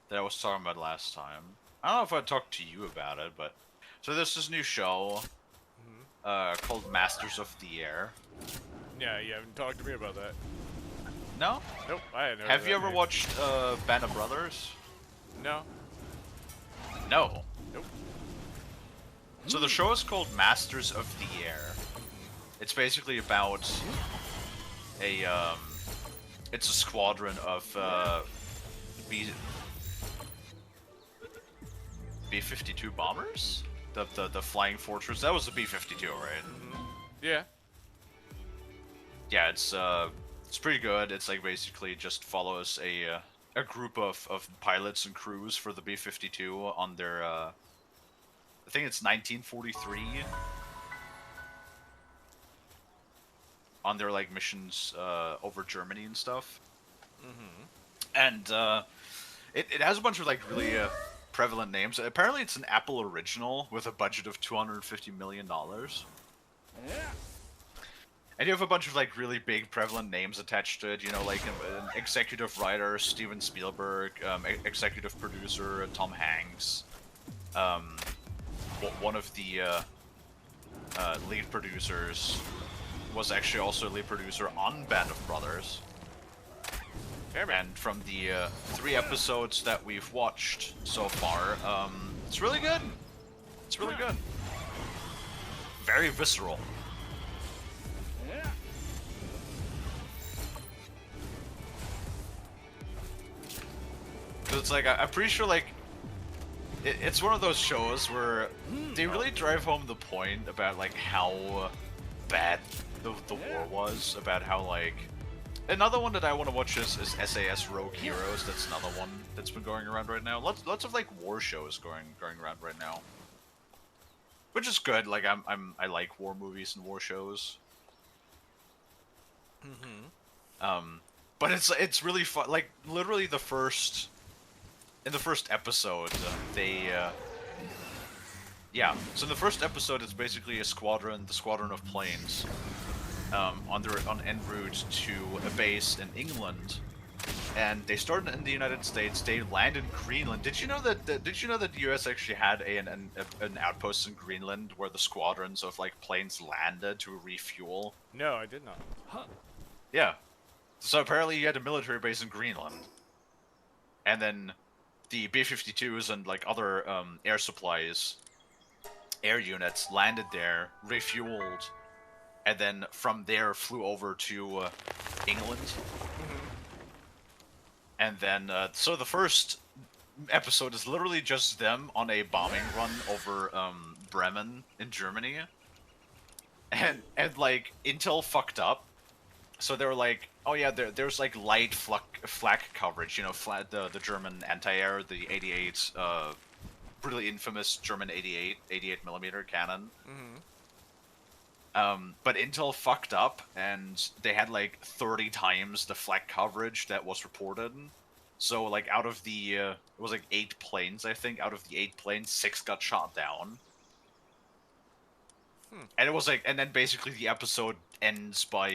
that I was talking about last time. I don't know if I talked to you about it, but so there's this new show called Masters of the Air. Yeah, you haven't talked to me about that. No? Nope, I hadn't heard Have of you that ever name. watched Band of Brothers? No. No. Nope. So the show is called Masters of the Air. It's basically about it's a squadron of B-52 bombers? The Flying Fortress. That was the B-52, right? Yeah. yeah, it's pretty good. It's like basically just follows a group of pilots and crews for the B-52 on their I think it's 1943 on their like missions over Germany and stuff. Mm-hmm. And it has a bunch of like really prevalent names. Apparently, it's an Apple original with a budget of $250 million. And you have a bunch of like really big prevalent names attached to it. You know, like an executive writer, Steven Spielberg, executive producer, Tom Hanks. Um, one of the lead producers was actually also a lead producer on Band of Brothers. And from the 3 episodes that we've watched so far, it's really good. It's really good. Very visceral. It's like, I'm pretty sure, like, it's one of those shows where they really drive home the point about, like, how bad the war was, about how, like... Another one that I want to watch is SAS Rogue Heroes. That's another one that's been going around right now. Lots of, like, war shows going around right now. Which is good, like, I like war movies and war shows. Mm-hmm. But it's really fun, like, literally in the first episode, yeah. So in the first episode, it's basically the squadron of planes, on en route to a base in England, and they started in the United States. They land in Greenland. Did you know that? Did you know that the U.S. actually had an outpost in Greenland where the squadrons of like planes landed to refuel? No, I did not. Huh. Yeah. So apparently, you had a military base in Greenland, and then the B-52s and like other air supplies, air units landed there, refueled, and then from there flew over to England. Mm-hmm. And then, so the first episode is literally just them on a bombing run over Bremen in Germany. And like, Intel fucked up. So they were like, oh yeah, there's like light flak coverage, you know, the German anti-air, the 88, really infamous German 88 millimeter cannon. Mm-hmm. But Intel fucked up, and they had like 30 times the flak coverage that was reported. So like out of the, it was like 8 planes, I think. Out of the 8 planes, 6 got shot down. And it was like, and then basically the episode ends by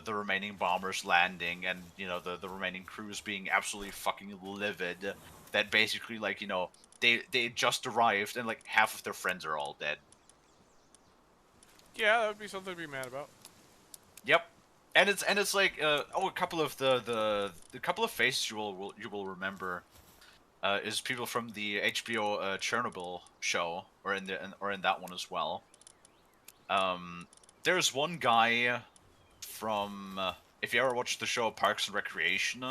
the remaining bombers landing, and you know the remaining crews being absolutely fucking livid. That basically, like, you know, they just arrived and like half of their friends are all dead. Yeah, that would be something to be mad about. Yep, and it's like a couple of the couple of faces you will remember is people from the HBO Chernobyl show, or in that one as well. There's one guy from if you ever watched the show Parks and Recreation.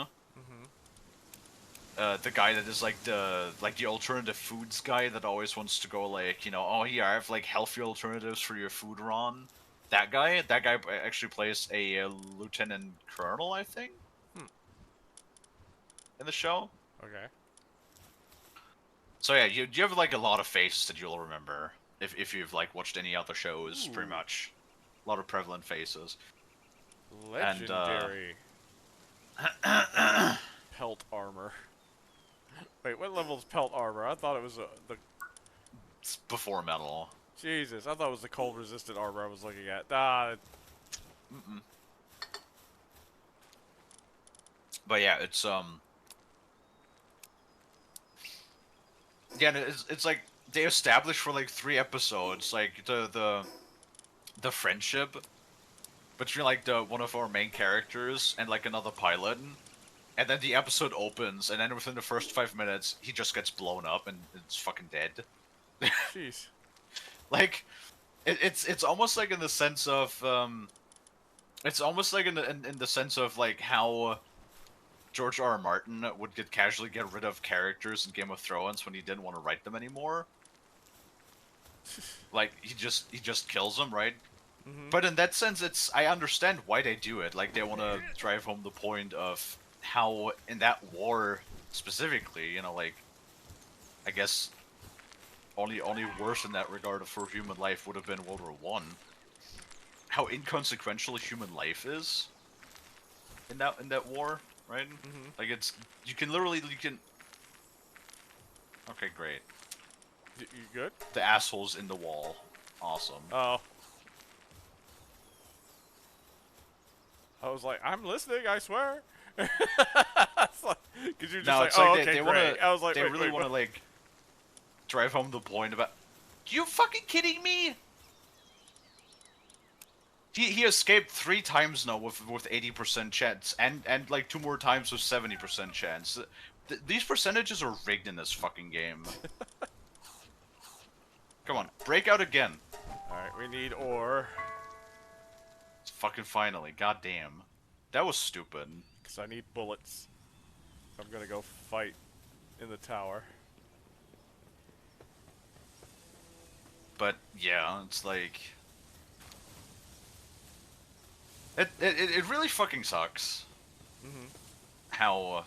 The guy that is like the alternative foods guy that always wants to go like, you know, oh yeah, I have like healthy alternatives for your food, Ron. That guy actually plays a lieutenant colonel, I think, in the show. Okay. So yeah, you have like a lot of faces that you'll remember if you've like watched any other shows. Ooh. Pretty much, a lot of prevalent faces. Legendary. Pelt armor. Wait, what level is pelt armor? I thought it was It's before metal. Jesus, I thought it was the cold resistant armor I was looking at. But yeah, it's yeah, it's like they established for like 3 episodes like the friendship between like one of our main characters and like another pilot. And then the episode opens, and then within the first 5 minutes, he just gets blown up and it's fucking dead. Jeez. Like, it's almost like in the sense of it's almost like in the sense of like how George R. R. Martin would casually get rid of characters in Game of Thrones when he didn't want to write them anymore. Like he just kills them, right? But in that sense, I understand why they do it. Like, they want to drive home the point of how, in that war specifically, you know, like, I guess only worse in that regard for human life would have been World War One. How inconsequential human life is in that war, right? Like, it's you can. Okay, great. You good? The assholes in the wall, awesome. Oh. I was like, I'm listening, I swear. It's like, cause you're just No, like, it's oh, like okay, they great. want to. I was like, They wait, really wait, want to like drive home the point about. You fucking kidding me? He escaped 3 times now with 80% chance, and like 2 more times with 70% chance. These percentages are rigged in this fucking game. Come on, break out again. All right, we need ore. Fucking finally, goddamn. That was stupid. Cause I need bullets. I'm gonna go fight in the tower. But yeah, it's like it really fucking sucks. How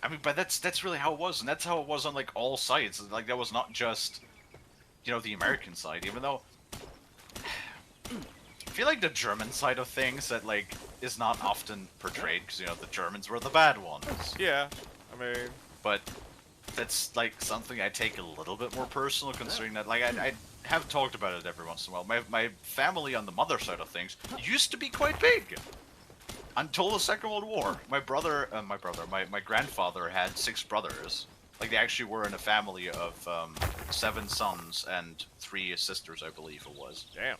I mean, but that's really how it was, and that's how it was on like all sides. Like, that was not just, you know, the American side, even though I feel like the German side of things that like is not often portrayed, because, you know, the Germans were the bad ones. Yeah, I mean, But that's like something I take a little bit more personal, considering that like I have talked about it every once in a while. My family on the mother side of things used to be quite big until the Second World War. My grandfather had 6 brothers. Like, they actually were in a family of 7 sons and 3 sisters, I believe it was. damn.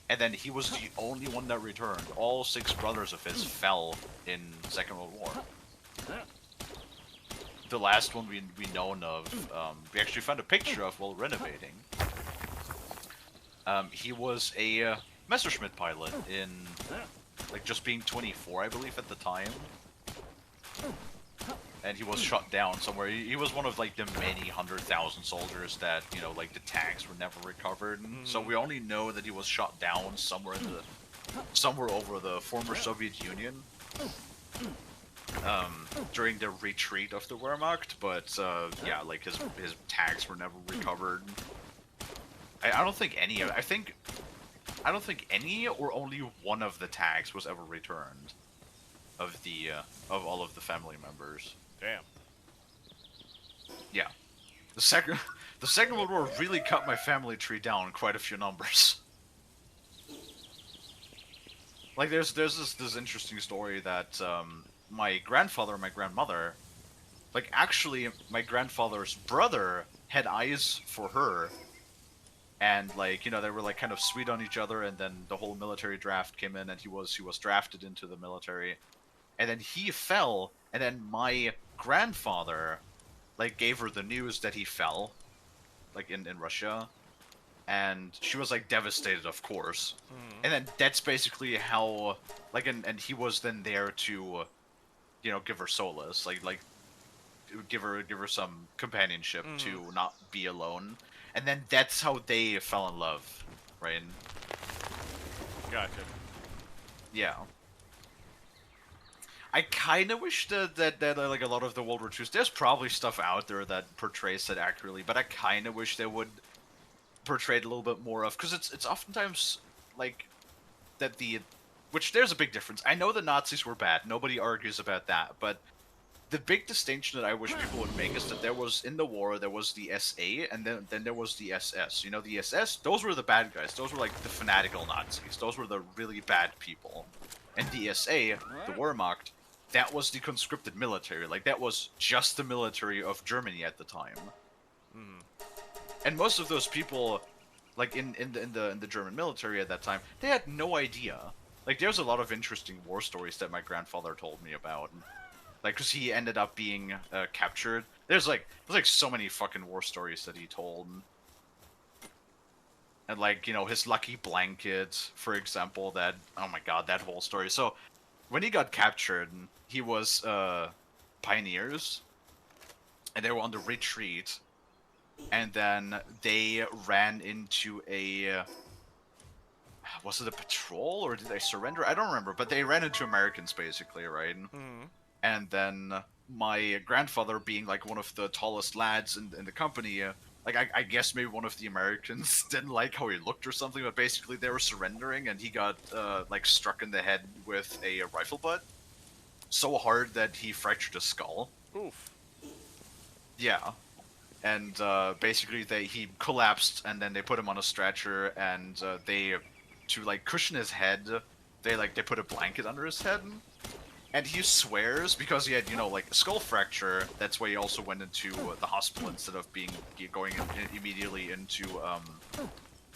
And then he was the only one that returned. All 6 brothers of his fell in Second World War. The last one we known of, we actually found a picture of while renovating. He was a Messerschmitt pilot in, like, just being 24, I believe, at the time. And he was shot down somewhere. He was one of, like, the many 100,000 soldiers that, you know, like, the tanks were never recovered. So we only know that he was shot down somewhere over the former Soviet Union. During the retreat of the Wehrmacht, but yeah, like, his tags were never recovered. I don't think any or only one of the tags was ever returned of all of the family members. Damn. Yeah, the Second World War really cut my family tree down quite a few numbers. Like, there's this interesting story that my grandfather and my grandmother, like, actually my grandfather's brother had eyes for her, and, like, you know, they were like kind of sweet on each other, and then the whole military draft came in, and he was drafted into the military, and then he fell, and then my grandfather, like, gave her the news that he fell, like, in Russia, and she was, like, devastated, of course. And then that's basically how, like, and he was then there to, you know, give her solace, like give her some companionship to not be alone. And then that's how they fell in love, right? Gotcha. Yeah. I kind of wish that like, a lot of the World War IIs, there's probably stuff out there that portrays it accurately, but I kind of wish they would portray it a little bit more of, because it's oftentimes like that which there's a big difference. I know the Nazis were bad, nobody argues about that, but the big distinction that I wish people would make is that there was, in the war, there was the SA, and then there was the SS. You know, the SS, those were the bad guys. Those were, like, the fanatical Nazis. Those were the really bad people. And the SA, the Wehrmacht, that was the conscripted military. Like, that was just the military of Germany at the time. And most of those people, like, in the German military at that time, they had no idea. Like, there's a lot of interesting war stories that my grandfather told me about. Like, because he ended up being captured. There's so many fucking war stories that he told. And, like, you know, his lucky blanket, for example, that, oh my god, that whole story. So, when he got captured, he was pioneers, and they were on the retreat, and then they ran into was it a patrol or did they surrender? I don't remember, but they ran into Americans basically, right? Mm-hmm. And then my grandfather, being like one of the tallest lads in the company, like I guess maybe one of the Americans didn't like how he looked or something, but basically they were surrendering, and he got like struck in the head with a rifle butt so hard that he fractured his skull. Oof. Yeah. And basically he collapsed, and then they put him on a stretcher, and they, to like cushion his head, they put a blanket under his head, and he swears because he had, you know, like a skull fracture. That's why he also went into the hospital instead of going immediately into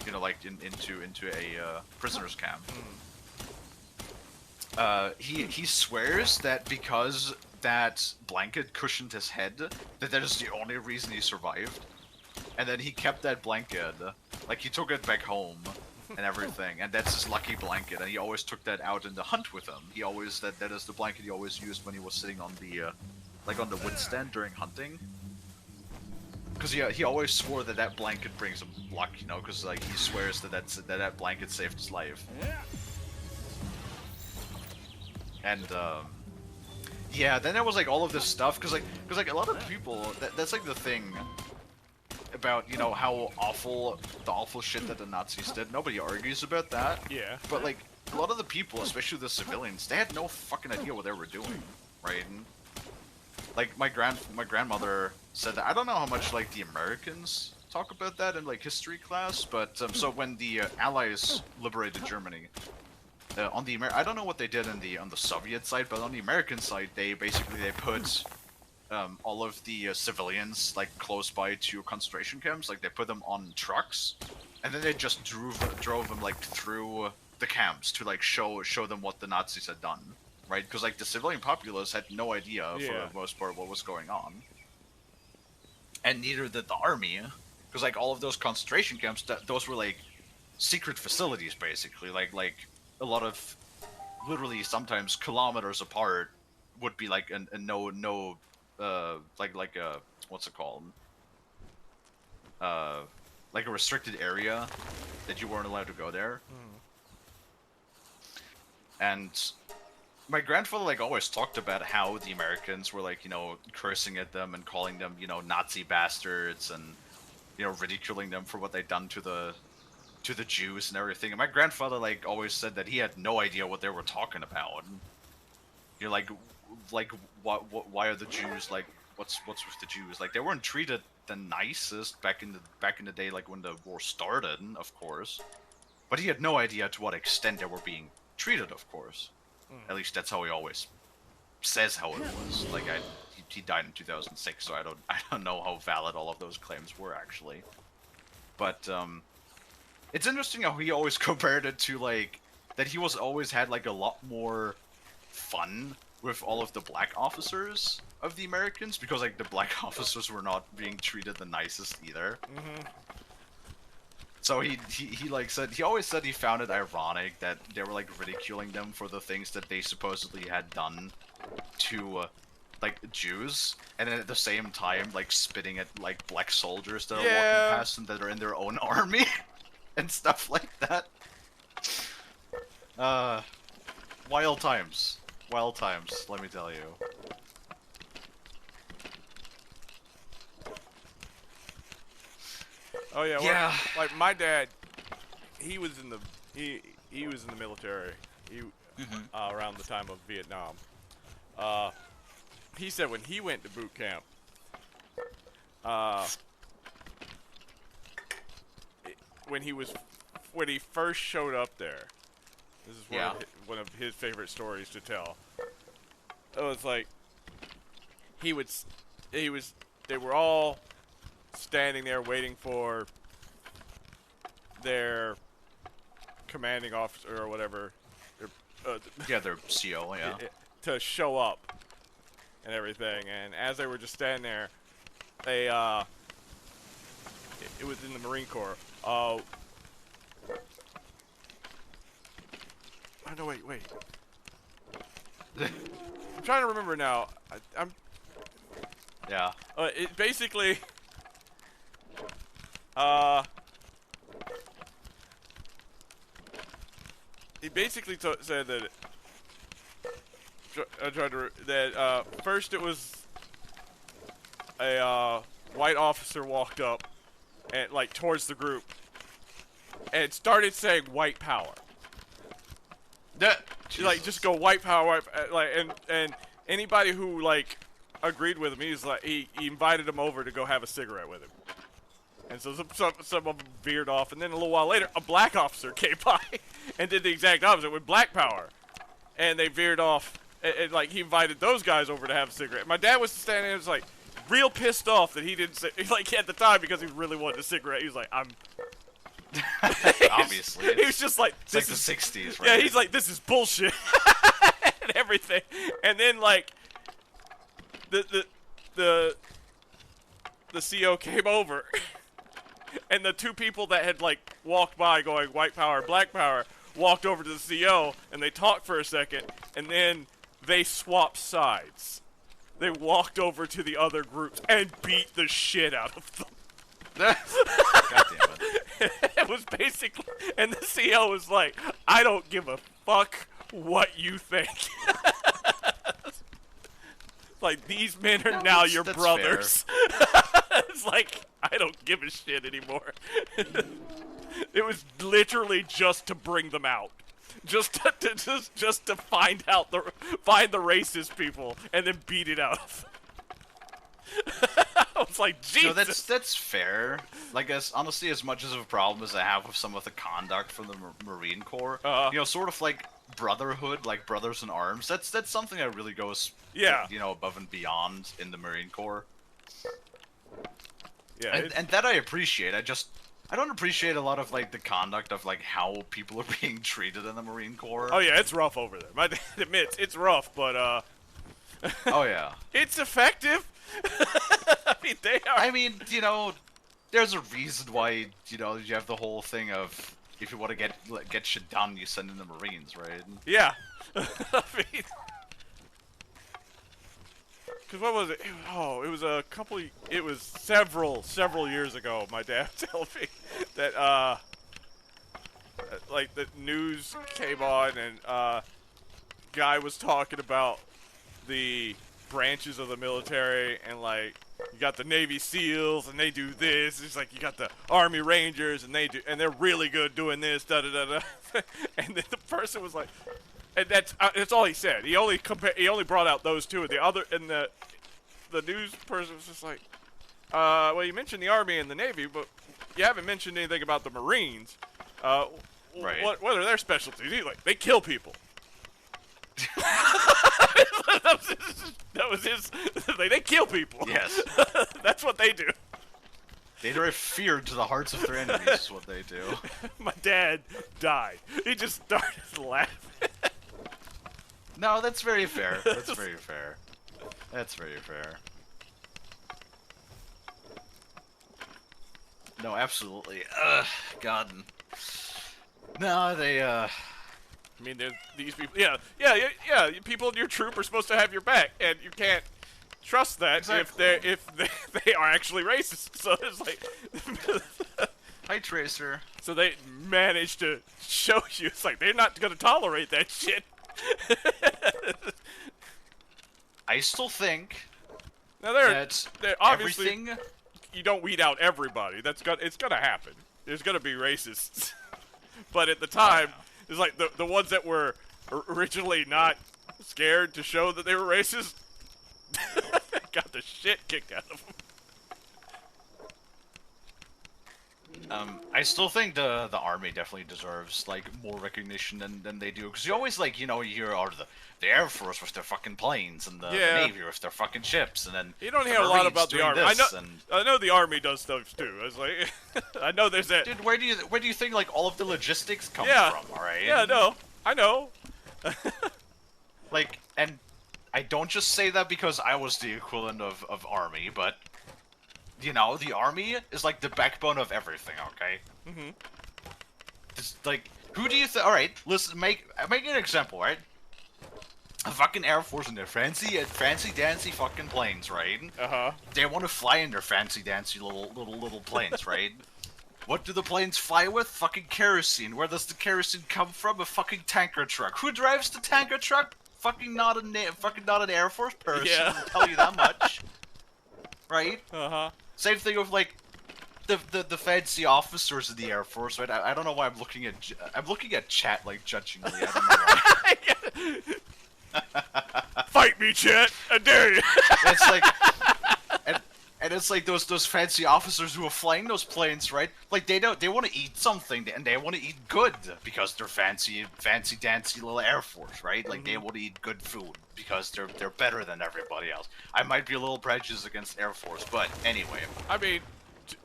you know, like into a prisoner's camp. He swears that because that blanket cushioned his head, that is the only reason he survived. And then he kept that blanket, like he took it back home and everything, and that's his lucky blanket, and he always took that out in the hunt with him. He always, that is the blanket he always used when he was sitting on the, like on the wood stand during hunting. Because he always swore that that blanket brings him luck, you know, because like he swears that that blanket saved his life. And yeah, then there was like all of this stuff, because like a lot of people, that's like the thing about, you know, how awful the awful shit that the Nazis did. Nobody argues about that. Yeah. But like a lot of the people, especially the civilians, they had no fucking idea what they were doing, right? And, like my grandmother said that, I don't know how much like the Americans talk about that in like history class, but so when the Allies liberated Germany, on the I don't know what they did on the Soviet side, but on the American side, they put all of the civilians like close by to concentration camps. Like they put them on trucks, and then they just drove them like through the camps to like show them what the Nazis had done, right? Because like the civilian populace had no idea for the most part what was going on, and neither did the army, because like all of those concentration camps, those were like secret facilities basically, like a lot of, literally sometimes kilometers apart, would be like a no like a, what's it called, like a restricted area that you weren't allowed to go there. And my grandfather like always talked about how the Americans were like, you know, cursing at them and calling them, you know, Nazi bastards, and, you know, ridiculing them for what they'd done to the Jews and everything. And my grandfather like always said that he had no idea what they were talking about. And you're like why are the Jews like, what's with the Jews? Like they weren't treated the nicest back in the day, like when the war started, of course. But he had no idea to what extent they were being treated, of course. At least that's how he always says how it was. Like he died in 2006, so I don't know how valid all of those claims were actually. But it's interesting how he always compared it to like that he was always had like a lot more fun with all of the black officers of the Americans, because like the black officers were not being treated the nicest either. So he like said, he always said he found it ironic that they were like ridiculing them for the things that they supposedly had done to like Jews, and then at the same time like spitting at like black soldiers that are walking past them that are in their own army and stuff like that. Wild times, let me tell you. Oh yeah, yeah. Well, like my dad, he was in the military. He around the time of Vietnam. He said when he went to boot camp, when he first showed up there, this is one of his favorite stories to tell. It was like they were all standing there waiting for their commanding officer or whatever, their CO, to show up and everything. And as they were just standing there, they it was in the Marine Corps. Oh no, wait. I'm trying to remember now. It basically. he basically said that I tried to that first it was a white officer walked up and like towards the group and started saying white power. Like just go white power, like and anybody who like agreed with him, he's like he invited him over to go have a cigarette with him. And so some of them veered off, and then a little while later, a black officer came by and did the exact opposite with black power, and they veered off. And like he invited those guys over to have a cigarette. My dad was standing there, was like real pissed off that he didn't say like at the time because he really wanted a cigarette. He was like, I'm. Obviously, he was just like, it's like the '60s, right? Yeah, he's like, this is bullshit and everything. And then like the CO came over. And the two people that had like walked by going white power, black power, walked over to the CO and they talked for a second and then they swapped sides. They walked over to the other groups and beat the shit out of them. God damn it. It was basically, and the CO was like, I don't give a fuck what you think. Like, these men are now your brothers. It's like, I don't give a shit anymore. It was literally just to bring them out. Just to find the racist people and then beat it out of them. I was like, Jesus. No, that's fair. Like, honestly, as much as of a problem as I have with some of the conduct from the Marine Corps, you know, sort of like brotherhood, like brothers in arms. That's something that really goes, you know, above and beyond in the Marine Corps. Yeah, and that I appreciate. I don't appreciate a lot of like the conduct of like how people are being treated in the Marine Corps. Oh yeah, it's rough over there. My dad admits it's rough, but oh yeah, it's effective. I mean, they are. I mean, you know, there's a reason why, you know, you have the whole thing of if you want to get shit done, you send in the Marines, right? Yeah. I mean, because what was it? It was a couple. It was several years ago. My dad told me that like the news came on and guy was talking about the branches of the military and like you got the Navy SEALs and they do this. It's like you got the Army Rangers and they're really good doing this. Da da da da. And then the person was like, and that's all he said. He only brought out those two. The other and the news person was just like, well, you mentioned the Army and the Navy, but you haven't mentioned anything about the Marines. Right. What are their specialties? He's like, they kill people. that was his. They kill people. Yes. That's what they do. They drive fear to the hearts of their enemies. Is what they do. My dad died. He just started laughing. No, that's very fair. That's very fair. That's very fair. No, absolutely. God. No, they. I mean, these people. Yeah. People in your troop are supposed to have your back, and you can't trust that exactly. if they are actually racist. So it's like. Hi, Tracer. So they managed to show you. It's like they're not going to tolerate that shit. I still think. Now they're obviously everything. You don't weed out everybody. It's gonna happen. There's gonna be racists, but at the time, it's like the ones that were originally not scared to show that they were racist got the shit kicked out of them. I still think the Army definitely deserves like more recognition than they do, because you always like, you know, you hear the Air Force with their fucking planes and the Navy with their fucking ships, and then you don't hear a lot about the Army. I know the Army does stuff too. I was like, I know there's that. Dude, where do you think like all of the logistics come from? All right. Yeah, no, I know. Like, and I don't just say that because I was the equivalent of Army, but. You know, the Army is like the backbone of everything, okay? Mm-hmm. Just, like, who do you think... Alright, listen, make an example, right? A fucking Air Force in their fancy-dancy fucking planes, right? Uh-huh. They want to fly in their fancy-dancy little planes, right? What do the planes fly with? Fucking kerosene. Where does the kerosene come from? A fucking tanker truck. Who drives the tanker truck? Fucking not an Air Force person. Yeah. I'll tell you that much. Right? Uh-huh. Same thing with like the fancy officers of the Air Force, right? I don't know why I'm looking at chat like judgingly. I don't know why. Fight me, Chet! I dare you! It's like, and it's like those fancy officers who are flying those planes, right? Like they want to eat something, and they want to eat good because they're fancy dancy little Air Force, right? Like they want to eat good food because they're better than everybody else. I might be a little prejudiced against Air Force, but anyway. I mean,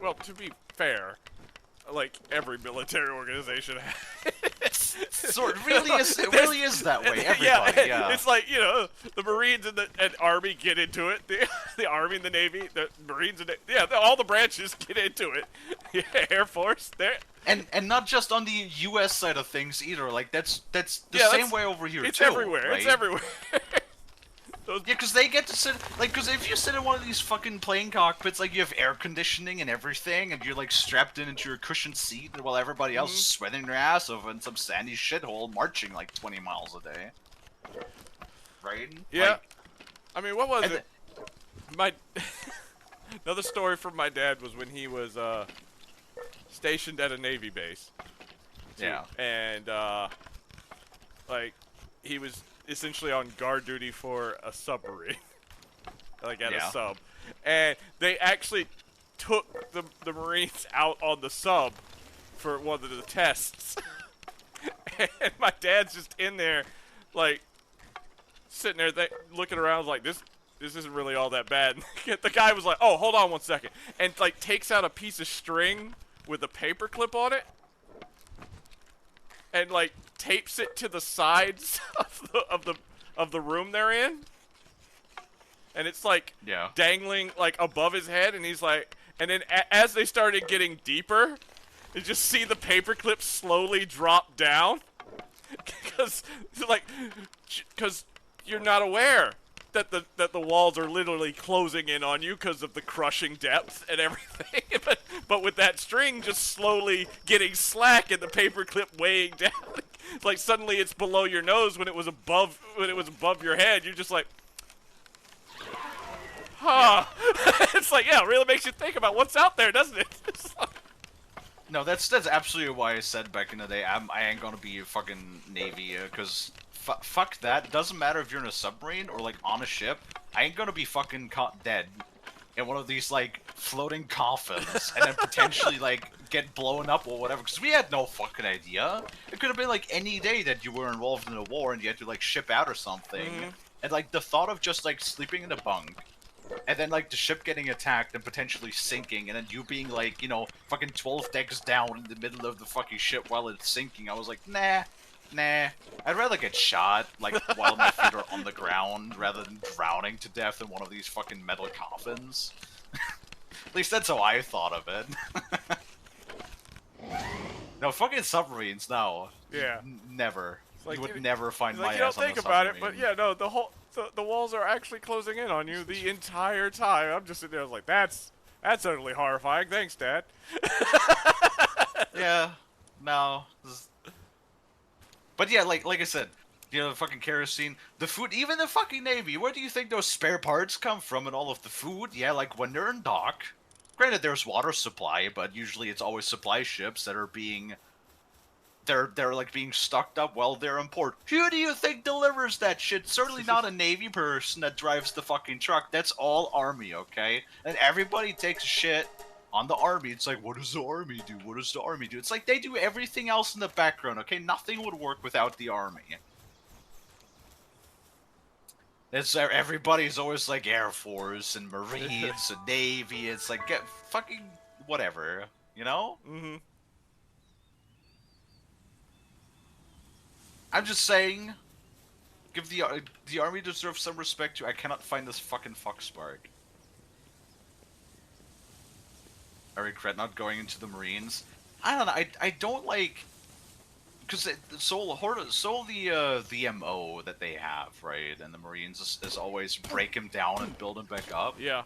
well, to be fair, like every military organization So it really is that way. Everybody, yeah. It's like, you know, the Marines and the Army get into it. The Army and the Navy, the Marines and all the branches get into it. Yeah, Air Force, there. And not just on the U.S. side of things either. Like that's the same way over here it's too. Everywhere. Right? It's everywhere. Yeah, because they get to sit, like, because if you sit in one of these fucking plane cockpits, like, you have air conditioning and everything, and you're, like, strapped into your cushioned seat, while everybody else is sweating their ass off in some sandy shithole, marching, like, 20 miles a day. Right? Yeah. Like, I mean, what was it? My another story from my dad was when he was, stationed at a Navy base. Yeah. And, like, he was essentially on guard duty for a submarine, like at a sub, and they actually took the Marines out on the sub for one of the tests, and my dad's just in there, like, sitting there looking around like, this isn't really all that bad. The guy was like, oh, hold on one second, and like takes out a piece of string with a paper clip on it, and like tapes it to the sides of the room they're in, and it's like dangling like above his head, and he's like, and then as they started getting deeper, you just see the paper clip slowly drop down, because you're not aware that the walls are literally closing in on you because of the crushing depth and everything. but with that string just slowly getting slack and the paper clip weighing down, like suddenly it's below your nose when it was above your head. You're just like, huh. Yeah. It's like, yeah, it really makes you think about what's out there, doesn't it? No, that's absolutely why I said back in the day I ain't gonna be a fucking Navy, because fuck that. Doesn't matter if you're in a submarine or like on a ship. I ain't gonna be fucking caught dead in one of these like floating coffins and then potentially like get blown up or whatever. Because we had no fucking idea. It could have been like any day that you were involved in a war and you had to like ship out or something. And like the thought of just like sleeping in a bunk and then like the ship getting attacked and potentially sinking, and then you being like, you know, fucking 12 decks down in the middle of the fucking ship while it's sinking. I was like, nah. I'd rather get shot, like, while my feet are on the ground, rather than drowning to death in one of these fucking metal coffins. At least that's how I thought of it. No, fucking submarines, no. Yeah. Never. Like, you would never find my like, you ass don't on a think about it, submarine. but yeah, no, the walls are actually closing in on you the entire time. I'm just sitting there, I was like, that's utterly horrifying. Thanks, Dad. Yeah. No. But yeah, like I said, you know, the fucking kerosene, the food, even the fucking Navy, where do you think those spare parts come from and all of the food? Yeah, like when they're in dock, granted there's water supply, but usually it's always supply ships that are being, they're like being stocked up while they're in port. Who do you think delivers that shit? Certainly not a Navy person that drives the fucking truck. That's all Army, okay? And everybody takes shit on the Army. It's like, what does the Army do? What does the Army do? It's like they do everything else in the background, okay? Nothing would work without the Army. It's everybody's always like Air Force and Marines and Navy. It's like, get fucking whatever, you know? Mm-hmm. I'm just saying, give the Army deserves some respect too. I cannot find this fucking Foxspark. I regret not going into the Marines. I don't know. I don't like, because the MO that they have, right? And the Marines is always break him down and build him back up. Yeah.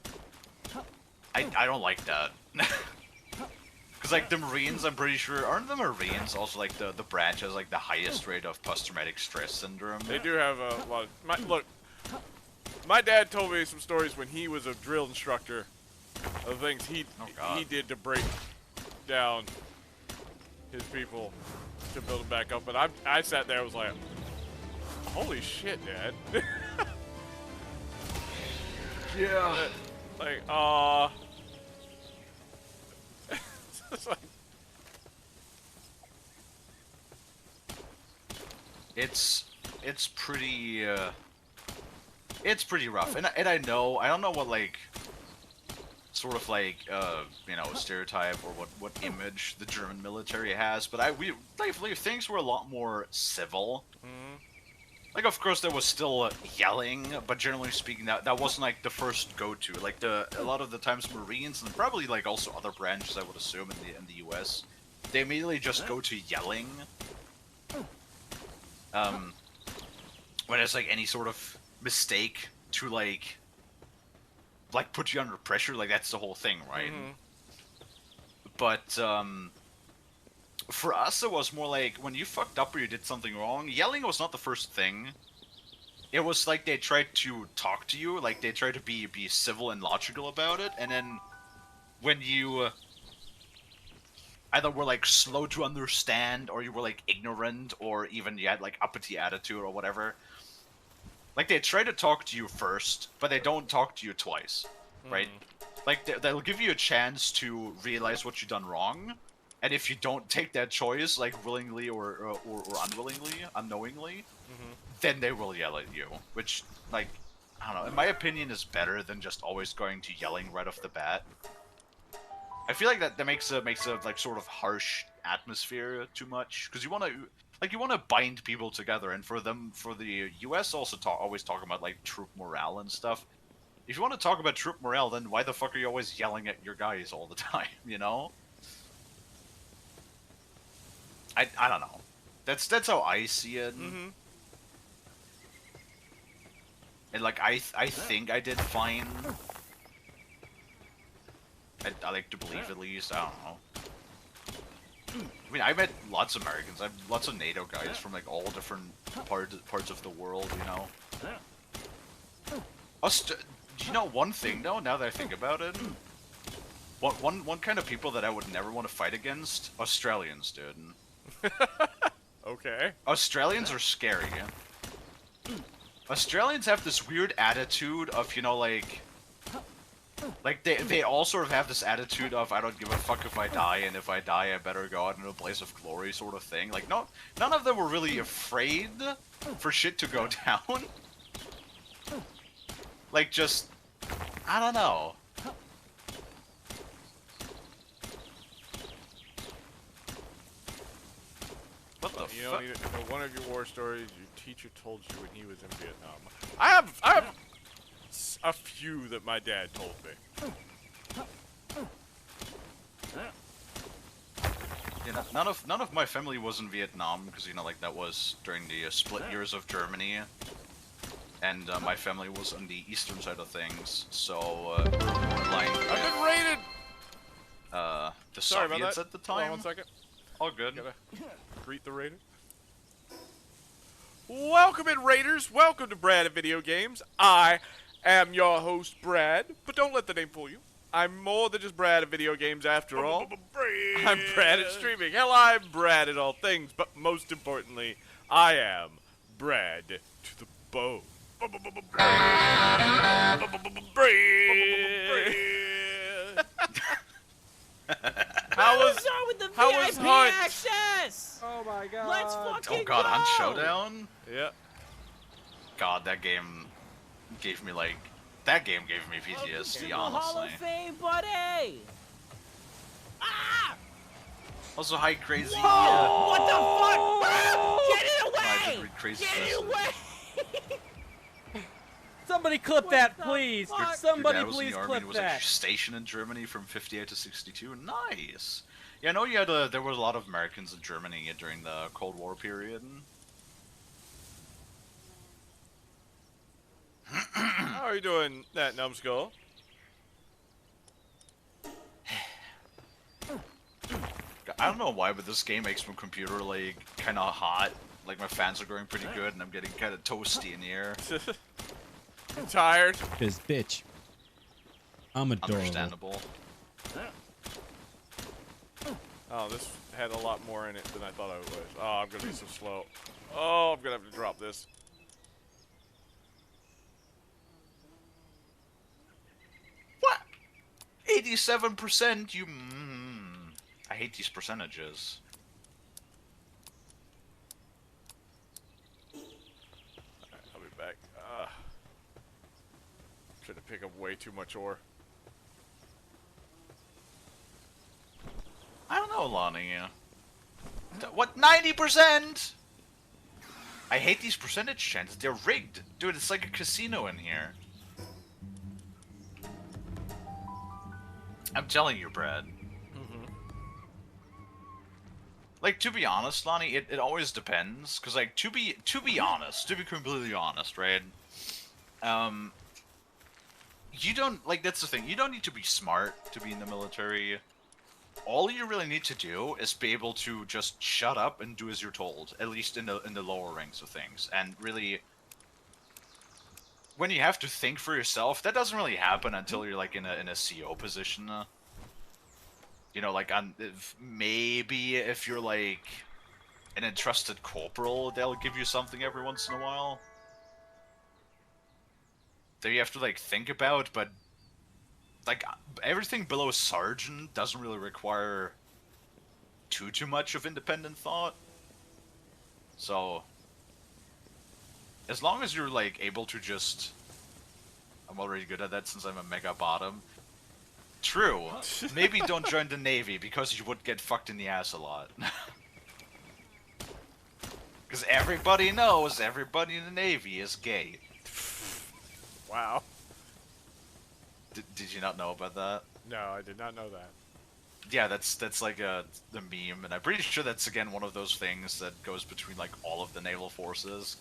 I don't like that. Because like the Marines, I'm pretty sure, aren't the Marines also like the branch has like the highest rate of post-traumatic stress syndrome? They do have a lot of, look, my dad told me some stories when he was a drill instructor of things he did to break down his people to build them back up. But I sat there and was like, holy shit, Dad. Yeah. Like, it's like, it's pretty rough, and I know I don't know what like sort of like you know, stereotype or what image the German military has, but I believe things were a lot more civil. Like, of course, there was still yelling, but generally speaking, that wasn't like the first go-to. Like a lot of the times, Marines and probably like also other branches, I would assume in the U.S., they immediately just go to yelling. When it's like any sort of mistake to like put you under pressure, like that's the whole thing, right? But for us, it was more like when you fucked up or you did something wrong, yelling was not the first thing. It was like they tried to talk to you, like they tried to be civil and logical about it, and then when you either were like slow to understand, or you were like ignorant, or even you had like uppity attitude or whatever, like they try to talk to you first, but they don't talk to you twice, right? Like they'll give you a chance to realize what you've done wrong. And if you don't take that choice, like willingly or unwillingly, unknowingly, then they will yell at you. Which, like, I don't know, in my opinion, is better than just always going to yelling right off the bat. I feel like that makes a like sort of harsh atmosphere too much, because you want to bind people together, and for the U.S. also always talk about like troop morale and stuff. If you want to talk about troop morale, then why the fuck are you always yelling at your guys all the time? You know? I don't know. That's how I see it. And like I think I did fine. I like to believe at least. I don't know. I mean, I met lots of Americans. I have lots of NATO guys from like all different parts of the world. You know. Do you know one thing though? Now that I think about it, one kind of people that I would never want to fight against: Australians, dude. okay. Australians are scary. Australians have this weird attitude of, you know, like they all sort of have this attitude of, I don't give a fuck if I die, and if I die I better go out into a blaze of glory sort of thing. Like, no, none of them were really afraid for shit to go down. Like, just, I don't know. What the You fuck? don't need to know one of your war stories your teacher told you when he was in Vietnam. I have a few that my dad told me. Yeah, none of my family was in Vietnam, because, you know, like, that was during the split years of Germany, and my family was on the eastern side of things, so we were more aligned with, I've been raided. The Sorry about Soviets that. at the time. Hold on 1 second. All good. Gotta greet the raiders. Welcome in, Raiders. Welcome to Brad at Video Games. I am your host, Brad, but don't let the name fool you. I'm more than just Brad at Video Games after all. I'm Brad at streaming. Hell, I'm Brad at all things, but most importantly, I am Brad to the bone. How was Hunt? access? Oh my god. Let's fucking Oh god, go! Hunt Showdown? Yeah. God, that game gave me like... That game gave me PTSD, Hall honestly. of Fame, buddy! Ah! Also, hi, Crazy. Whoa! What the fuck? Get it I away! did Crazy Get it Festival. away! Somebody clip What that, the please. fuck? Your Somebody dad was in please the army clip and was like that. stationed in Germany from 58 to 62. Nice. Yeah, I know you had there was a lot of Americans in Germany during the Cold War period. How are you doing, that numbskull? I don't know why, but this game makes my computer like kind of hot. Like my fans are going pretty good, and I'm getting kind of toasty in here. You tired? Cause bitch, I'm adorable. Understandable. Oh, this had a lot more in it than I thought it would. Oh, I'm gonna be so slow. Oh, I'm gonna have to drop this. What? 87%? You. I hate these percentages. Alright, I'll be back. Trying to pick up way too much ore. I don't know, Lonnie. What? 90%? I hate these percentage chances. They're rigged. Dude, it's like a casino in here. I'm telling you, Brad. Like, to be honest, Lonnie, it always depends. Because, like, to be honest, to be completely honest, right? You don't, like, that's the thing. You don't need to be smart to be in the military. All you really need to do is be able to just shut up and do as you're told, at least in the lower ranks of things. And really, when you have to think for yourself, that doesn't really happen until you're like in a CO position. You know, like maybe if you're like an entrusted corporal, they'll give you something every once in a while that you have to like think about, but like everything below sergeant doesn't really require too much of independent thought. So as long as you're like able to just, I'm already good at that since I'm a mega bottom. True. Maybe don't join the Navy because you would get fucked in the ass a lot. Because everybody knows everybody in the Navy is gay. Wow. Did you not know about that? No, I did not know that. Yeah, that's like the meme, and I'm pretty sure that's again one of those things that goes between like all of the naval forces.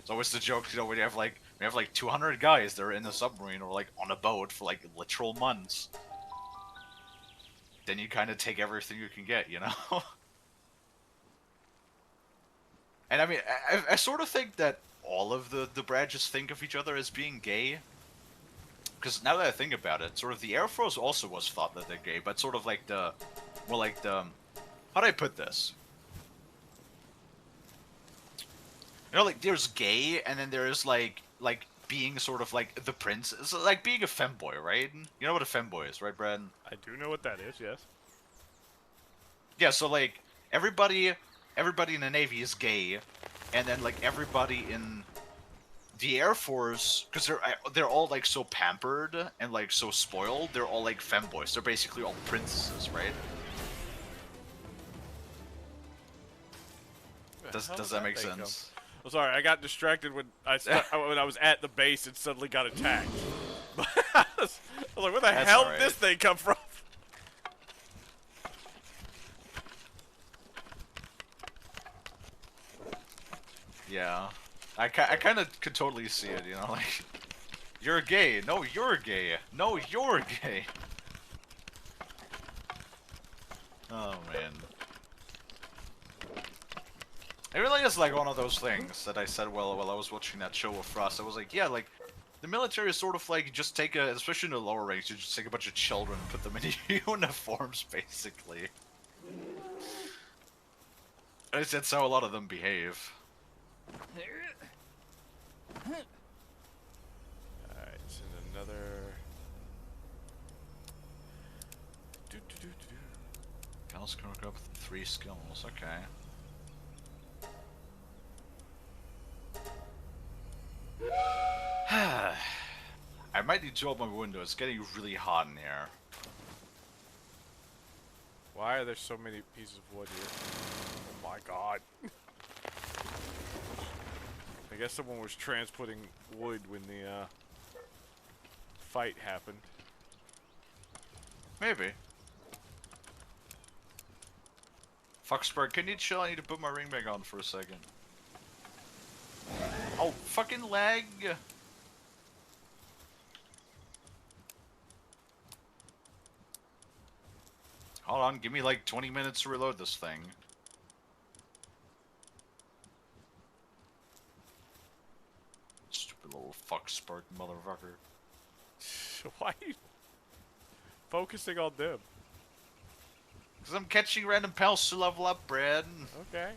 It's always the joke, you know, when you have like 200 guys that are in a submarine or like on a boat for like literal months. Then you kind of take everything you can get, you know. And I mean, I sort of think that all of the branches think of each other as being gay. Because now that I think about it, sort of the Air Force also was thought that they're gay, but sort of like the, more like the, how do I put this? You know, like there's gay, and then there's like being sort of like the prince, it's like being a femboy, right? You know what a femboy is, right, Brad? I do know what that is, yes. Yeah, so like everybody in the Navy is gay, and then like everybody in the Air Force, because they're all like so pampered and like so spoiled, they're all like femboys. They're basically all princesses, right? Does that make sense? Oh, sorry, I got distracted when when I was at the base and suddenly got attacked. I was like, where the hell did this thing come from? Yeah. I kind of could totally see it, you know, like, you're gay, no, you're gay, no, you're gay. Oh, man. It really is like one of those things that I said while I was watching that show with Frost. I was like, yeah, like, the military is sort of like, you just take especially in the lower ranks, you just take a bunch of children and put them in uniforms, basically. At least that's how a lot of them behave. Alright, send another... Gals can work up 3 skills, okay. I might need to open my window, it's getting really hot in here. Why are there so many pieces of wood here? Oh my god. I guess someone was transporting wood when the fight happened. Maybe. Foxburg, can you chill? I need to put my ring back on for a second. Oh, fucking lag! Hold on, give me like 20 minutes to reload this thing. Stupid little fuck spark motherfucker. Why are you focusing on them? Because I'm catching random pals to level up, Brad. Okay.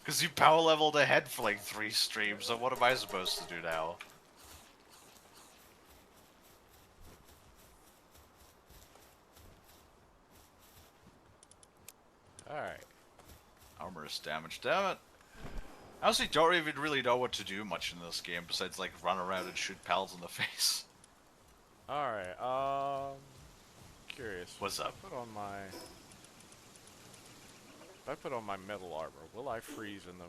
Because you power leveled ahead for like 3 streams, so what am I supposed to do now? Alright. Armor is damaged, damn it. I honestly don't even really know what to do much in this game besides like run around and shoot pals in the face. Alright, curious. What's up? If I put on my metal armor, will I freeze in the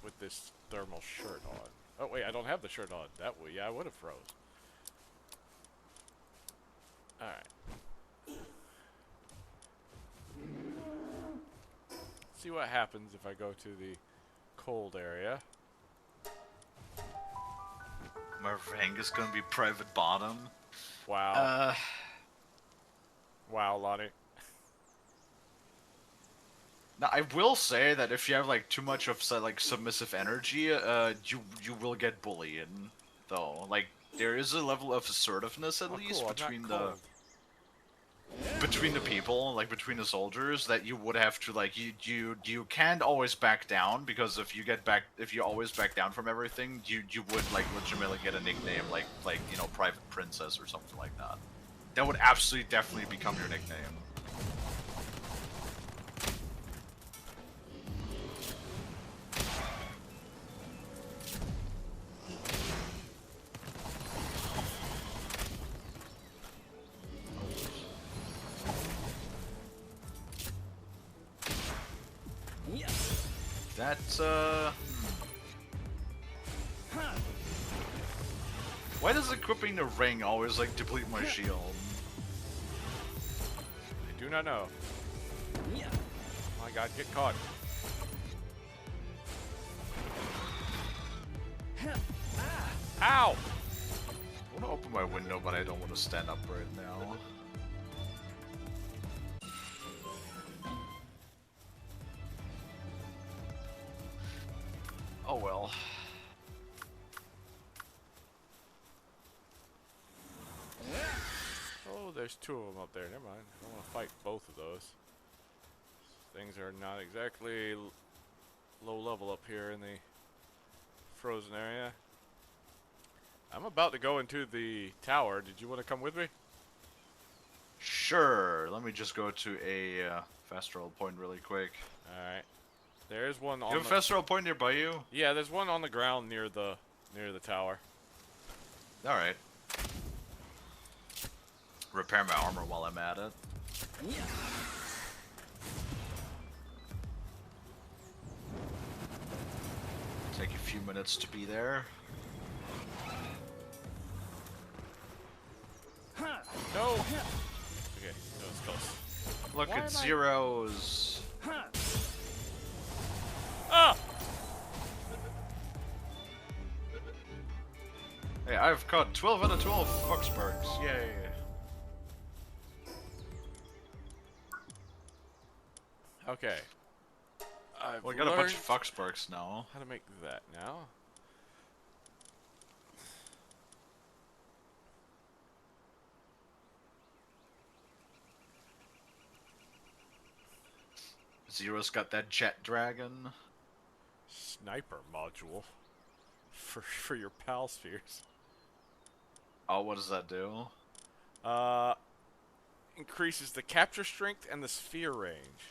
with this thermal shirt on? Oh wait, I don't have the shirt on. That way, yeah, I would have froze. Alright. See what happens if I go to the cold area. My rank is gonna be private bottom. Wow. Wow, Lonnie. Now I will say that if you have like too much of like submissive energy, you will get bullied. Though, like there is a level of assertiveness at least Cool, between the people, like between the soldiers, that you would have to like you can't always back down, because if you always back down from everything, you would like legitimately get a nickname like you know, Private Princess or something like that. That would absolutely definitely become your nickname. That's Why does equipping the ring always like deplete my shield? I do not know. Oh my god, get caught. Ow! I want to open my window, but I don't want to stand up right now. Oh well. Oh, there's 2 of them up there. Never mind. I don't want to fight both of those. Things are not exactly low level up here in the frozen area. I'm about to go into the tower. Did you want to come with me? Sure. Let me just go to a fast travel point really quick. Alright. There's one on You have a fast travel point nearby you? Yeah, there's one on the ground near the tower. Alright. Repair my armor while I'm at it. Take a few minutes to be there. No! Okay, that was close. Look Why at am I- zeros. Ah! Hey, I've caught 12 out of 12 Foxburgs. Yay. Okay. I've Well, I got a bunch of learned Foxburgs now. how to make that now. Zero's got that jet dragon. Sniper module for your pal spheres. Oh, what does that do? Increases the capture strength and the sphere range.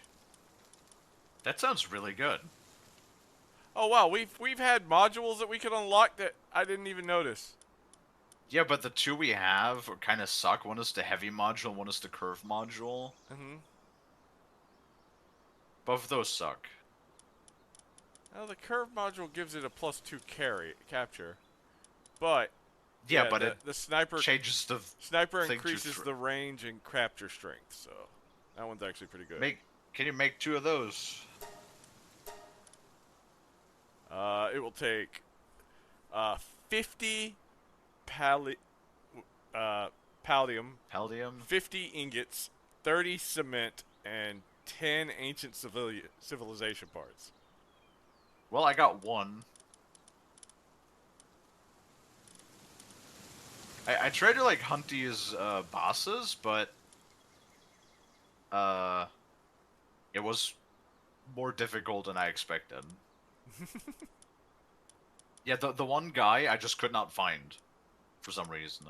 That sounds really good. Oh wow, we've had modules that we could unlock that I didn't even notice. Yeah, but the 2 we have kind of suck. One is the heavy module, one is the curve module. Mm-hmm. Both of those suck. Well, the curve module gives it a +2 capture, but Yeah, but the sniper changes the sniper thing to increases the range and capture strength, so that one's actually pretty good. Can you make 2 of those? It will take 50 pallet palladium, Palladium. 50 ingots, 30 cement, and 10 ancient civilization parts. Well, I got one. I tried to like hunt these bosses, but it was more difficult than I expected. Yeah, the one guy I just could not find for some reason.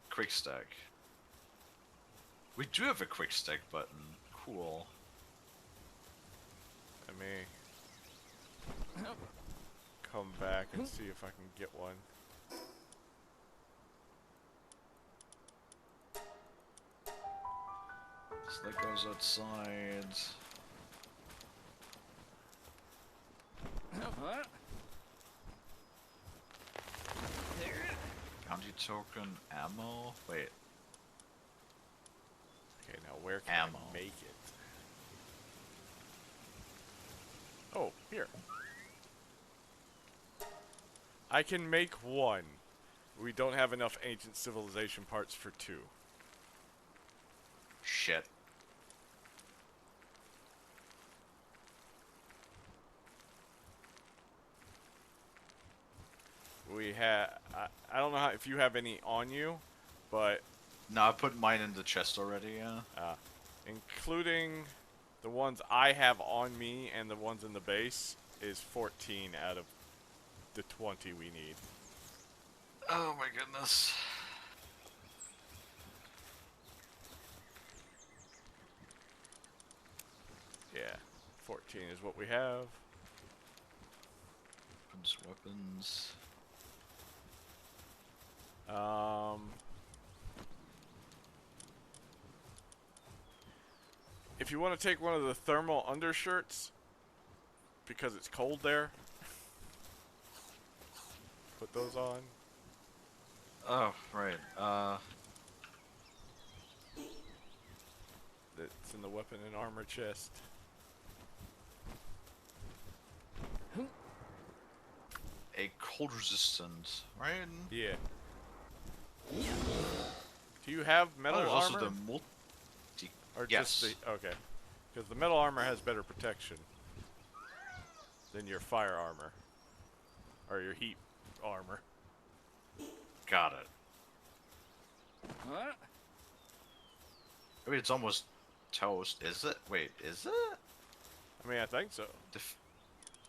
Quick stack. We do have a quick stack button. Cool. Let me come back and see if I can get one. So that goes outside. Bounty token, ammo. Wait. Okay, now where can Ammo. I make it? Oh, here. I can make one. We don't have enough ancient civilization parts for 2. Shit. We have. I don't know how, if you have any on you, but No, I put mine in the chest already, yeah. including the ones I have on me and the ones in the base, is 14 out of the 20 we need. Oh my goodness. Yeah, 14 is what we have. Weapons. If you want to take one of the thermal undershirts, because it's cold there, put those on. Oh, right. It's in the weapon and armor chest. A cold resistant, right? Yeah. Do you have metal there's armor? also the multi. Or Yes. just the, okay. Because the metal armor has better protection than your fire armor. Or your heat armor. Got it. What? I mean, it's almost toast. Is it? Wait, is it? I mean, I think so.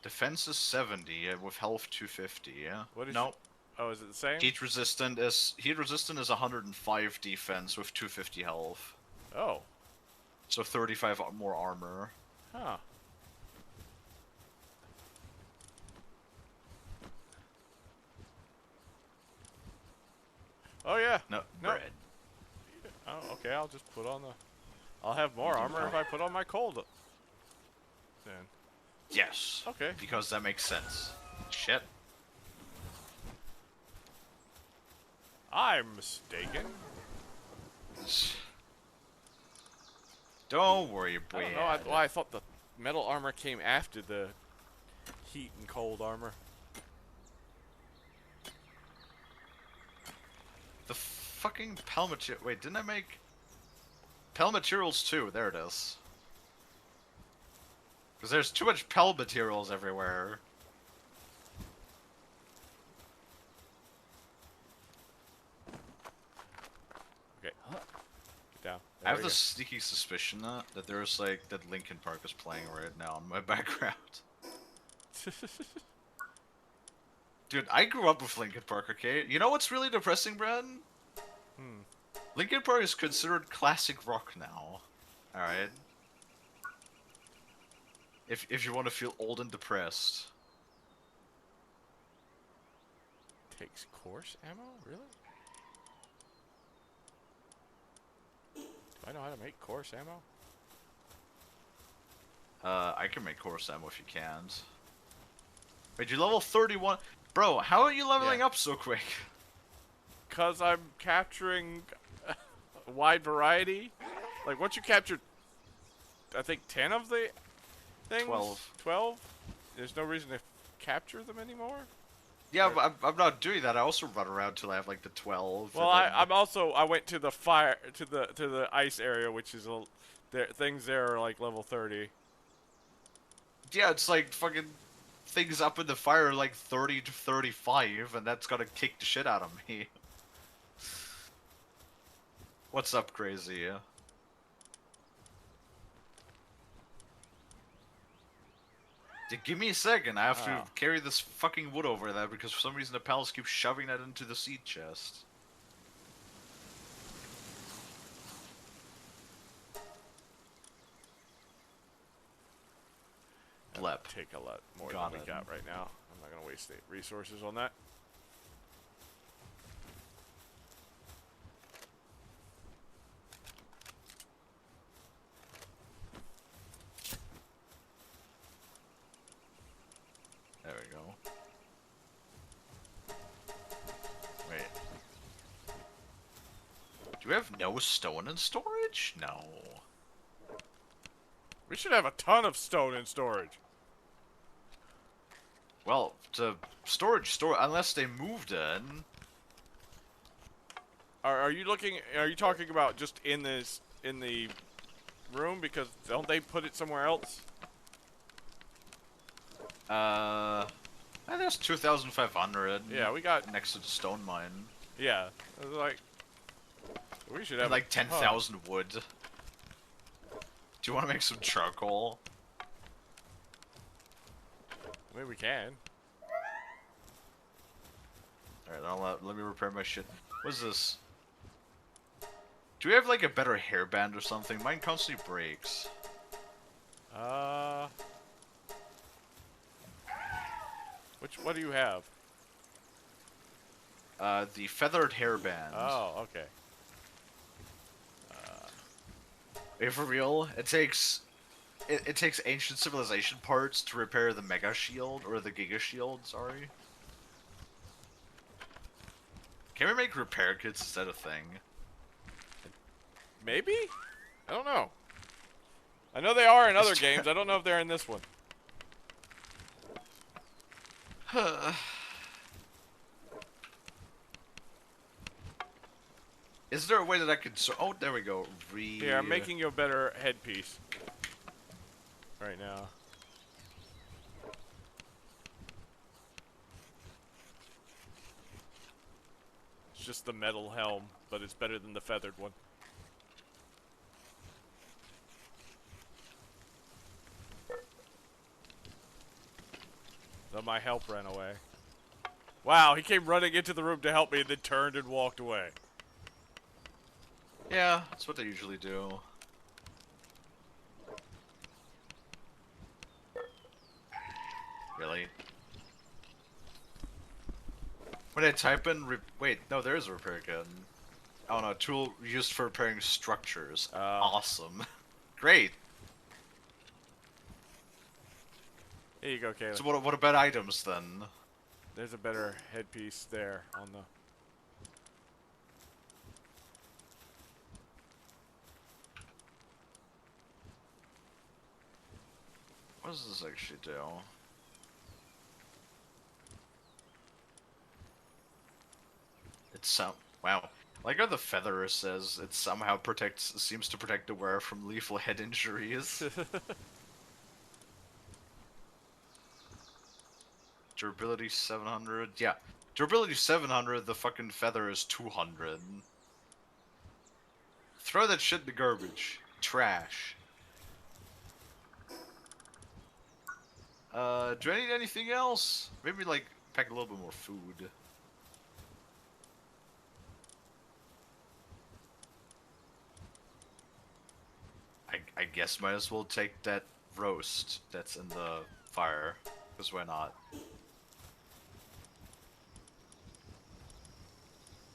Defense is 70 with health 250. Yeah. What is Nope. Oh, is it the same? Heat resistant is 105 defense with 250 health. Oh. So 35 more armor. Huh. Oh yeah. No, No. bread. Oh, okay. I'll just put on the. I'll have more armor if I put on my cold. Then. Yes. Okay. Because that makes sense. Shit. I'm mistaken. Don't worry, I boy. don't know. Well, I thought the metal armor came after the heat and cold armor. The fucking Pal material. Wait, didn't I make Pal materials too? There it is. Because there's too much Pal materials everywhere. Okay. Get down. I have There we this sneaky suspicion that there's like that Linkin Park is playing right now in my background. go. Dude, I grew up with Linkin Park, okay? You know what's really depressing, Brad? Linkin Park is considered classic rock now. Alright? If you want to feel old and depressed. Takes course ammo? Really? Do I know how to make course ammo? I can make course ammo if you can't. Wait, you're level 31? Bro, how are you leveling Yeah. up so quick? Because I'm capturing a wide variety. Like, once you capture, I think, 10 of the things? 12. 12? There's no reason to capture them anymore? Yeah, but I'm not doing that. I also run around till I have like the 12. Well, and then- I went to the fire to the ice area, which is things there are like level 30. Yeah, it's like fucking things up in the fire are like 30 to 35, and that's gonna kick the shit out of me. What's up, crazy? Give me a second. I have to Oh. carry this fucking wood over there because for some reason the palace keeps shoving that into the seed chest. Blep. Take a lot more Got than it. we got right now. I'm not gonna waste the resources on that. There we go. Wait. Do we have no stone in storage? No. We should have a ton of stone in storage. Well, to storage store unless they moved in. Are you looking? Are you talking about just in the room? Because don't they put it somewhere else? There's 2,500. Yeah, we got. Next to the stone mine. Yeah, it was like we should have And like a ton. 10,000 wood. Do you want to make some charcoal? I mean, we can. Alright, let me repair my shit. What is this? Do we have like a better hairband or something? Mine constantly breaks. What do you have? The feathered hairband. Oh, okay. Hey, for real? It takes ancient civilization parts to repair the mega shield or the giga shield. Sorry. Can we make repair kits instead of thing? Maybe? I don't know. I know they are in other games. I don't know if they're in this one. Is there a way that I could? Oh, there we go. Here, I'm making you a better headpiece. Right now. It's just the metal helm, but it's better than the feathered one. So my help ran away. Wow, he came running into the room to help me and then turned and walked away. Yeah, that's what they usually do. Really? When I type in wait, no, there is a repair kit. Oh no, tool used for repairing structures. Awesome. Great. Here you go, Caleb. So what about items then? There's a better headpiece there on the... What does this actually do? It's wow. Like how the feather says, it somehow seems to protect the wearer from lethal head injuries. Durability 700. Yeah. Durability 700, the fucking feather is 200. Throw that shit in the garbage. Trash. Do I need anything else? Maybe, like, pack a little bit more food. I guess might as well take that roast that's in the fire. Because why not?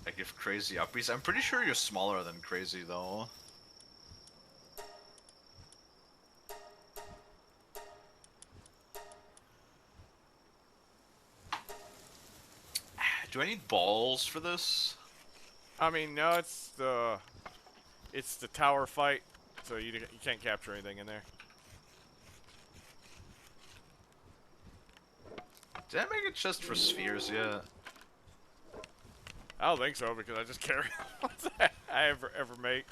I give crazy uppies. I'm pretty sure you're smaller than crazy, though. Do I need balls for this? I mean, no, it's the tower fight, so you can't capture anything in there. Did I make a chest for spheres yet? I don't think so because I just carry ones I ever make.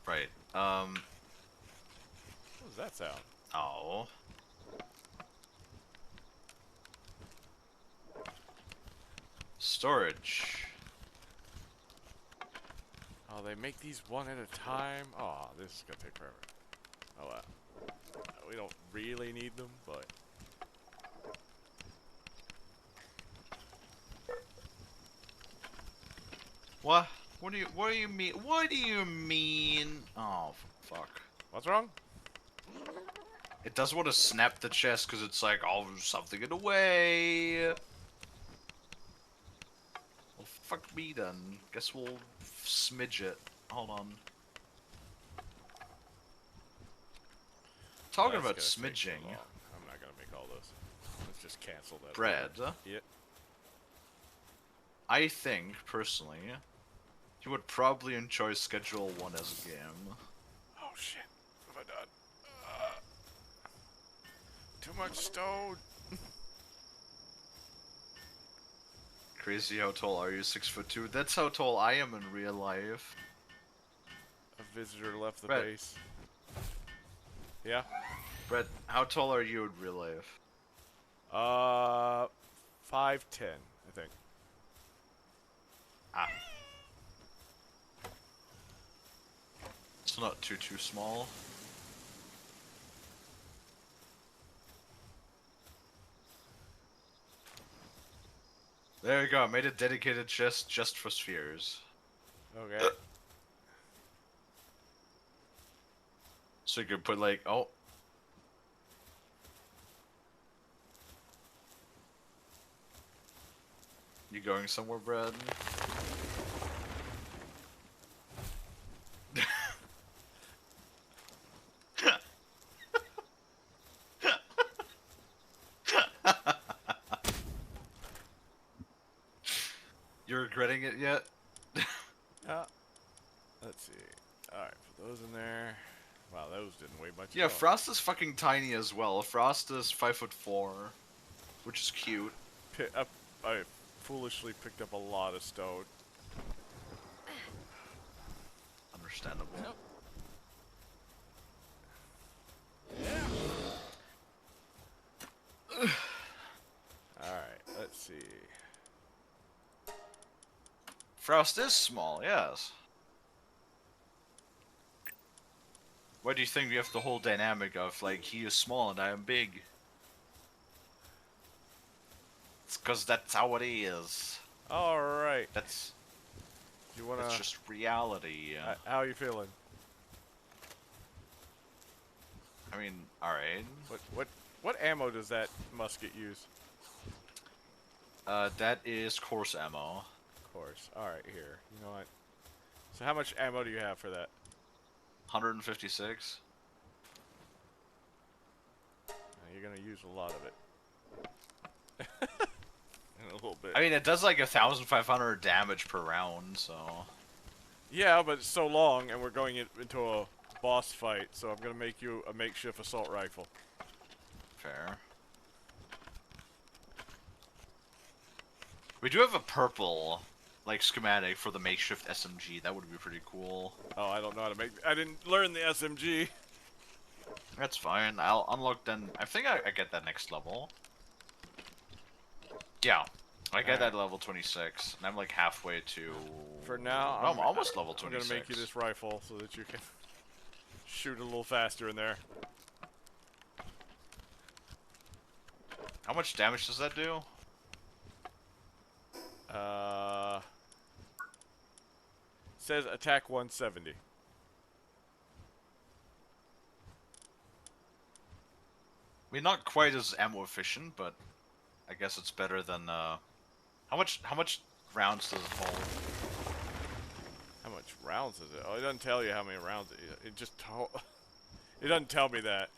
Right. What does that sound? Oh. Storage. Oh, they make these one at a time? Oh, this is gonna take forever. Oh, wow. We don't really need them, but... What? What do you mean? What do you mean? Oh, fuck. What's wrong? It doesn't want to snap the chest because it's like, oh, something in the way. Well, fuck me then. Guess we'll smidge it. Hold on. Talking That's about gonna take so smidging. long. I'm not gonna make all this. Let's just cancel that. Bread. Yep. I think, personally, you would probably enjoy Schedule 1 as a game. Oh shit. What have I done? Too much stone. Crazy, how tall are you? 6'2"? That's how tall I am in real life. A visitor left the Brett. base. Yeah? Brett, how tall are you in real life? 5'10", I think. Ah. It's not too small. There you go, I made a dedicated chest just for spheres. Okay. So you could put like, oh. You going somewhere, Brad? You're regretting it yet? Let's see. Alright, put those in there. Wow, those didn't weigh much. Yeah, at all. Frost is fucking tiny as well. Frost is 5'4", which is cute. I foolishly picked up a lot of stone. Understandable. Alright, let's see. Frost is small, yes. Why do you think we have the whole dynamic of, like, he is small and I am big? It's because that's how it is. Alright. That's You wanna... That's just reality. how are you feeling? I mean, alright. What ammo does that musket use? That is course ammo. Of course. Alright, here. You know what? So how much ammo do you have for that? 156. You're gonna use a lot of it. In a little bit. I mean, it does like 1,500 damage per round, so... Yeah, but it's so long, and we're going into a boss fight, so I'm gonna make you a makeshift assault rifle. Fair. We do have a purple, like, schematic for the makeshift SMG. That would be pretty cool. Oh, I don't know how to make... I didn't learn the SMG. That's fine. I'll unlock then. I think I get that next level. Yeah. I get that level 26. And I'm like halfway to... For now, I'm almost level 26. I'm gonna make you this rifle so that you can shoot a little faster in there. How much damage does that do? Says attack 170. I mean, not quite as ammo efficient, but I guess it's better than, how much rounds does it hold? How much rounds is it? Oh, it doesn't tell you how many rounds. It just it doesn't tell me that.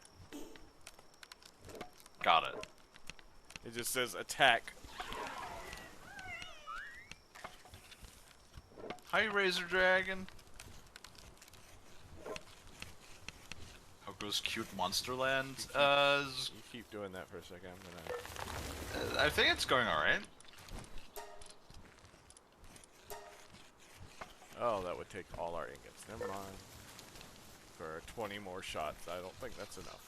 Got it. It just says attack. Hi, Razor Dragon. How goes cute Monsterland? You keep doing that for a second. I'm gonna I think it's going alright. Oh, that would take all our ingots. Never mind. For 20 more shots. I don't think that's enough.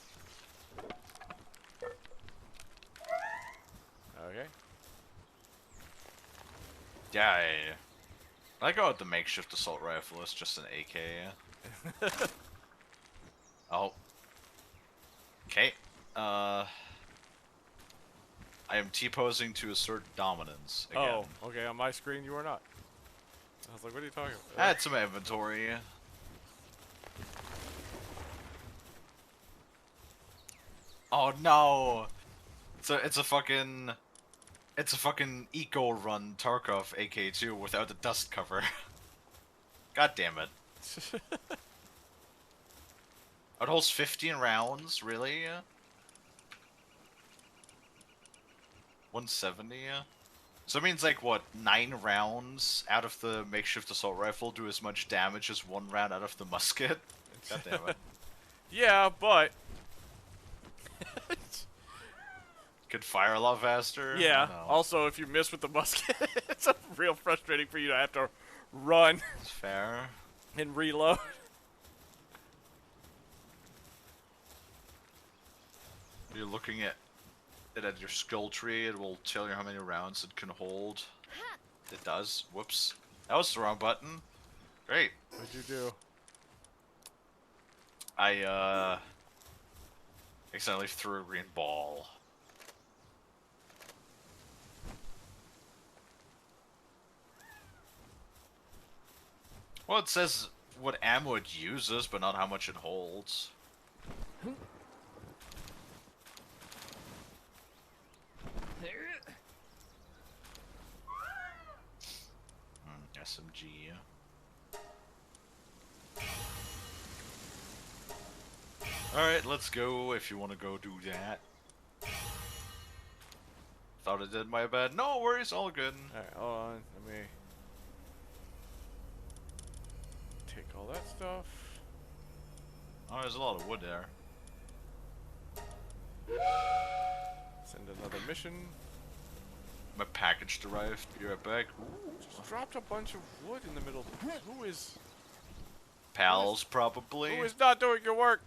Okay. Yeah, I go with the makeshift assault rifle. It's just an AK. Oh. Okay. I am T-posing to assert dominance again. Oh, okay. On my screen, you are not. I was like, what are you talking I about? had some inventory. Oh no! It's a fucking eco run Tarkov AK2 without the dust cover. God damn it! It holds 15 rounds, really? 170? So it means like what, 9 rounds out of the makeshift assault rifle do as much damage as 1 round out of the musket? God damn it. Yeah, but... Could fire a lot faster? Yeah, No. also if you miss with the musket, it's real frustrating for you to have to run It's fair. and reload. You're looking at it at your skill tree, it will tell you how many rounds it can hold. It does. Whoops. That was the wrong button. Great. What'd you do? I accidentally threw a green ball. Well, it says what ammo it uses, but not how much it holds. SMG. Alright, let's go if you want to go do that. Thought I did my bad. No worries, all good. Alright, hold on. Let me take all that stuff. Oh, there's a lot of wood there. Send another mission. My package arrived. Be right back. Ooh. Just dropped a bunch of wood in the middle. Who is Pals, probably. who is not doing your work?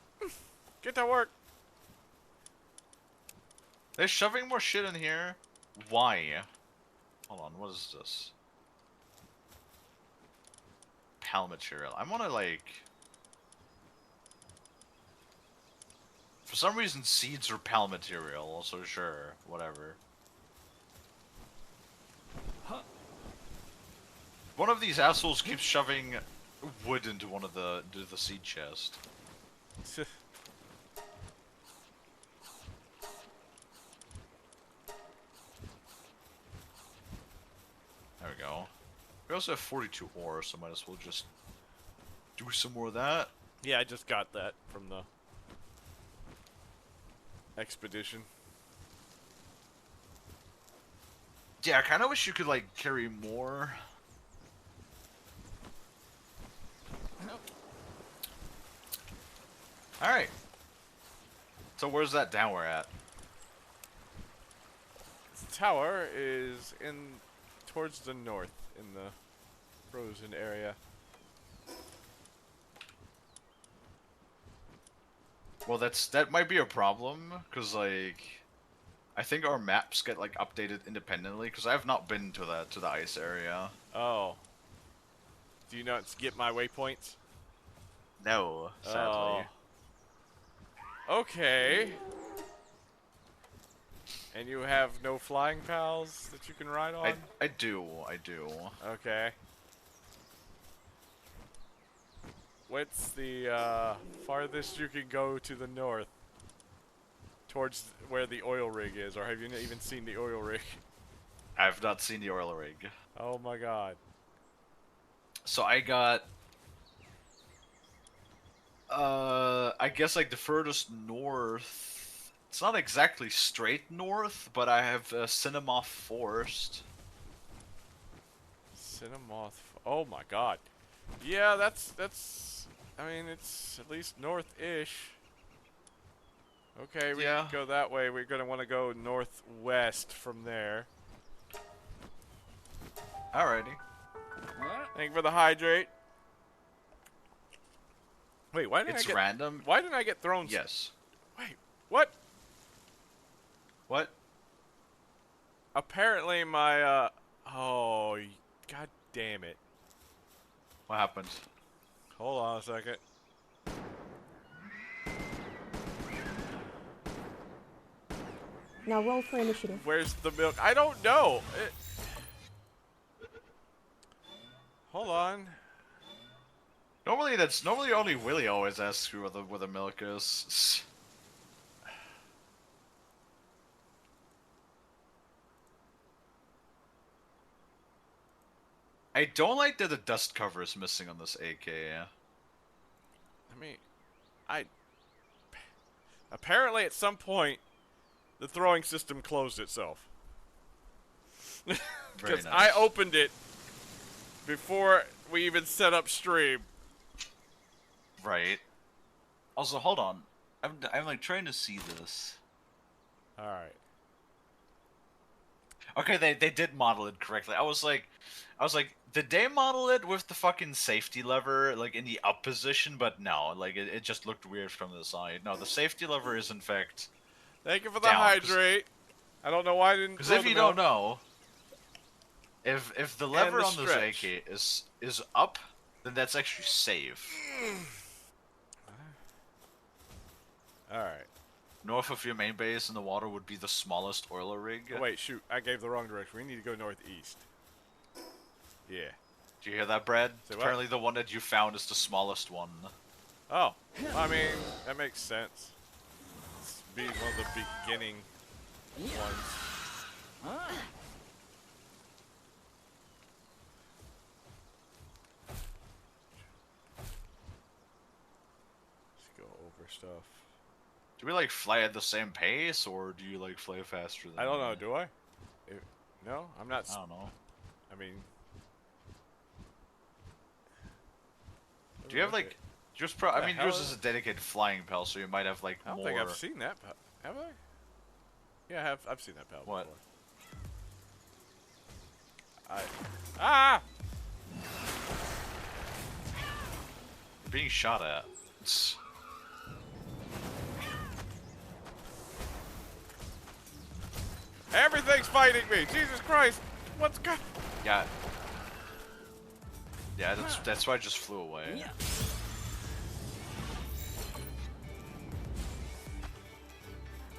Get to work. They're shoving more shit in here. Why? Hold on, what is this? Pal material. I wanna like... For some reason seeds are pal material, so sure, whatever. One of these assholes keeps shoving wood into the seed chest. There we go. We also have 42 ore, so might as well just do some more of that. Yeah, I just got that from the expedition. Yeah, I kind of wish you could like carry more. All right. So where's that tower at? The tower is towards the north in the frozen area. Well, that might be a problem because like I think our maps get like updated independently because I have not been to the ice area. Oh. Do you not get my waypoints? No, sadly. Oh. Okay. And you have no flying pals that you can ride on? I do. Okay. What's the farthest you can go to the north? Towards where the oil rig is, or have you even seen the oil rig? I've not seen the oil rig. Oh my god. So I got I guess like the furthest north. It's not exactly straight north, but I have Cinnamoth Forest. Cinnamoth. Oh my god. Yeah, that's. I mean, it's at least north-ish. Okay, we Yeah. go that way. We're gonna want to go northwest from there. Alrighty. What? Thank you for the hydrate. Wait, why didn't I It's get? random. Why didn't I get thrown? Yes. Wait, what? What? Apparently my oh, god damn it! What happened? Hold on a second. Now roll for initiative. Where's the milk? I don't know. Hold on. Normally only Willie always asks you where the milk is. I don't like that the dust cover is missing on this AK. I mean, apparently at some point the throwing system closed itself. Very Because nice. I opened it before we even set up stream. Right. Also, hold on. I'm like trying to see this. All right. Okay, they did model it correctly. I was like, did they model it with the fucking safety lever like in the up position? But no, like it just looked weird from the side. No, the safety lever is in fact. Thank you for the Down, 'cause- hydrate. I don't know why I didn't. Because throw if the you milk. don't know, if the lever the on this stretch. AK is up, then that's actually safe. All right. North of your main base in the water would be the smallest oiler rig. Oh, wait, shoot! I gave the wrong direction. We need to go northeast. Yeah. Do you hear that, Brad? Say what? Apparently, the one that you found is the smallest one. Oh, I mean that makes sense. It's be one of the beginning ones. Huh? Let's go over stuff. Do we like fly at the same pace, or do you like fly faster than I don't know. me? Do I? No, I'm not. I don't know. I mean, Do you have like yours? I mean, hell yours is- is a dedicated flying pal, so you might have like I don't more. think I've seen that. Have I? Yeah, I have. I've seen that pal What? before. Ah! You're being shot at. It's- Everything's fighting me. Jesus Christ! What's going? Yeah. Yeah, that's why I just flew away. Yeah.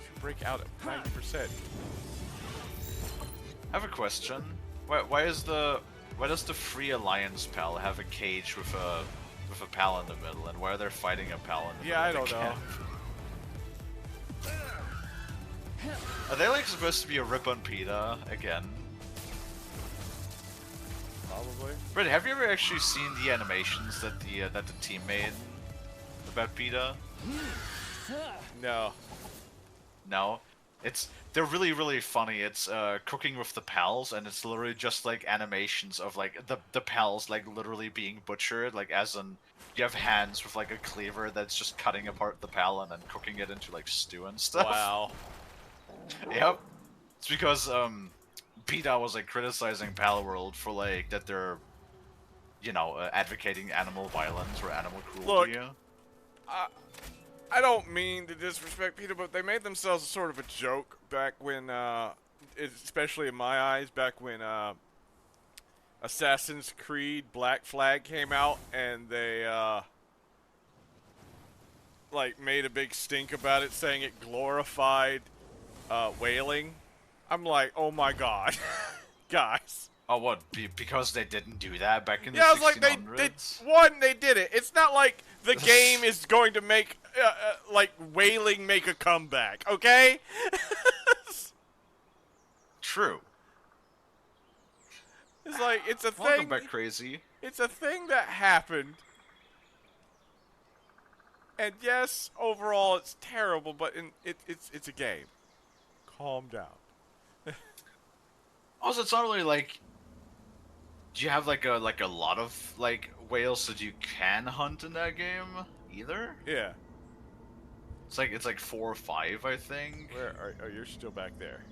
You break out at 90%. I have a question. Why does the Free Alliance pal have a cage with a pal in the middle, and why are they fighting a pal in the Yeah, I middle of don't the know. camp? Are they like supposed to be a rip on PETA again? Probably. Brett, have you ever actually seen the animations that the team made about PETA? No. No, they're really funny. It's cooking with the pals, and it's literally just like animations of like the pals like literally being butchered, like as in you have hands with like a cleaver that's just cutting apart the pal and then cooking it into like stew and stuff. Wow. Yep. It's because PETA was like criticizing Palworld for like that they're, you know, advocating animal violence or animal cruelty. Look, I don't mean to disrespect PETA, but they made themselves sort of a joke back when, especially in my eyes, back when Assassin's Creed Black Flag came out, and they like made a big stink about it, saying it glorified whaling. I'm like, oh my god, guys. Oh, what? Because they didn't do that back in the Yeah, I was like, 1600s? they did it. It's not like the game is going to make, like, whaling make a comeback, okay? True. It's like, it's a Welcome thing. back, crazy. It's a thing that happened. And yes, overall it's terrible, but it's a game. Calm down. Also, it's not really like. Do you have like a lot of like whales that you can hunt in that game either? Yeah. It's like 4 or 5, I think. Where are you're still back there?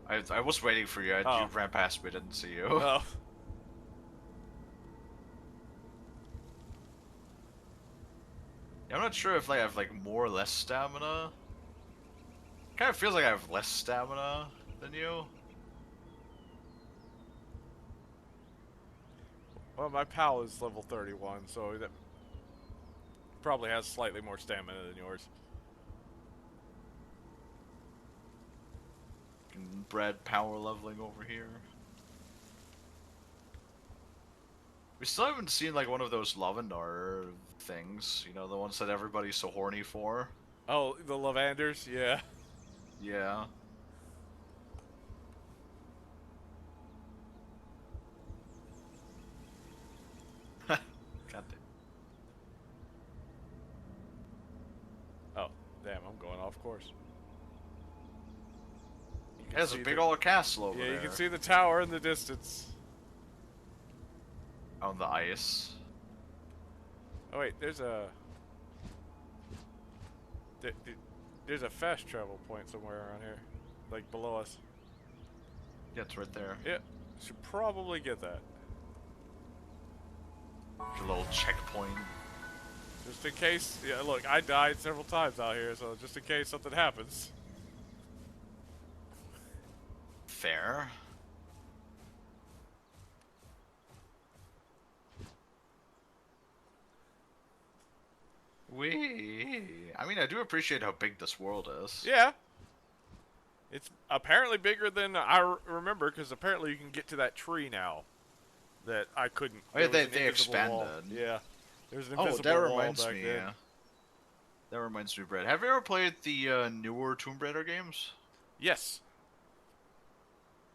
I was waiting for you. You Oh. ran past me, didn't see you. Oh. I'm not sure if like I have like more or less stamina. Kind of feels like I have less stamina than you. Well, my pal is level 31, so that probably has slightly more stamina than yours. Brad power leveling over here. We still haven't seen like one of those Lavendar things, you know, the ones that everybody's so horny for. Oh, the Lavanders? Yeah. Yeah. God damn. Oh, damn, I'm going off course. You can There's a see big the- old castle over Yeah, there. you can see the tower in the distance. On the ice. Oh wait, there's a there's a fast travel point somewhere around here, like below us. Yeah, it's right there. Yeah, should probably get that. A little checkpoint. Just in case. Yeah, look, I died several times out here, so just in case something happens. Fair. I mean, I do appreciate how big this world is. Yeah. It's apparently bigger than I remember, because apparently you can get to that tree now. That I couldn't. Oh yeah, There was they an invisible wall. expanded. Yeah. There's an Oh, invisible that wall reminds back me. then. That reminds me, Brett. Have you ever played the newer Tomb Raider games? Yes.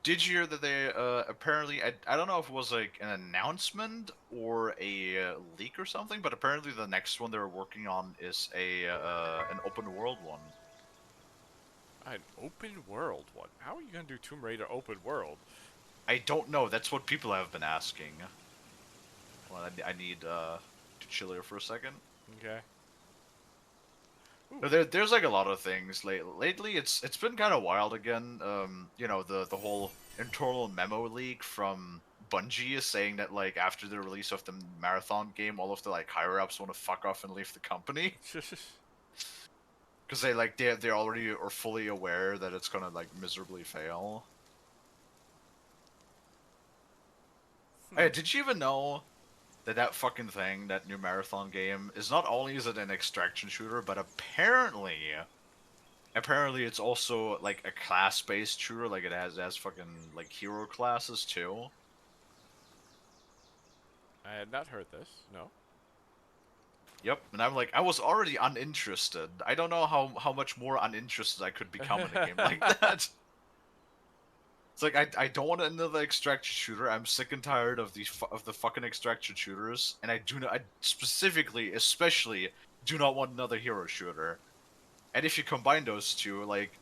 Did you hear that they apparently? I don't know if it was like an announcement or a leak or something, but apparently the next one they're working on is an open world one. An open world one. How are you gonna do Tomb Raider open world? I don't know. That's what people have been asking. Well, I need to chill here for a second. Okay. No, there's like a lot of things lately. It's been kind of wild again. You know, the whole internal memo leak from Bungie is saying that like after the release of the marathon game, all of the like higher ups want to fuck off and leave the company because they already are fully aware that it's gonna like miserably fail. Hey, did you even know that fucking thing, that new marathon game, is not only is it an extraction shooter, but apparently it's also like a class-based shooter. Like it has fucking like hero classes too. I had not heard this. No. Yep, and I'm like, I was already uninterested. I don't know how much more uninterested I could become in a game like that. It's like I don't want another extraction shooter. I'm sick and tired of the fucking extraction shooters, and I especially do not want another hero shooter. And if you combine those two, like,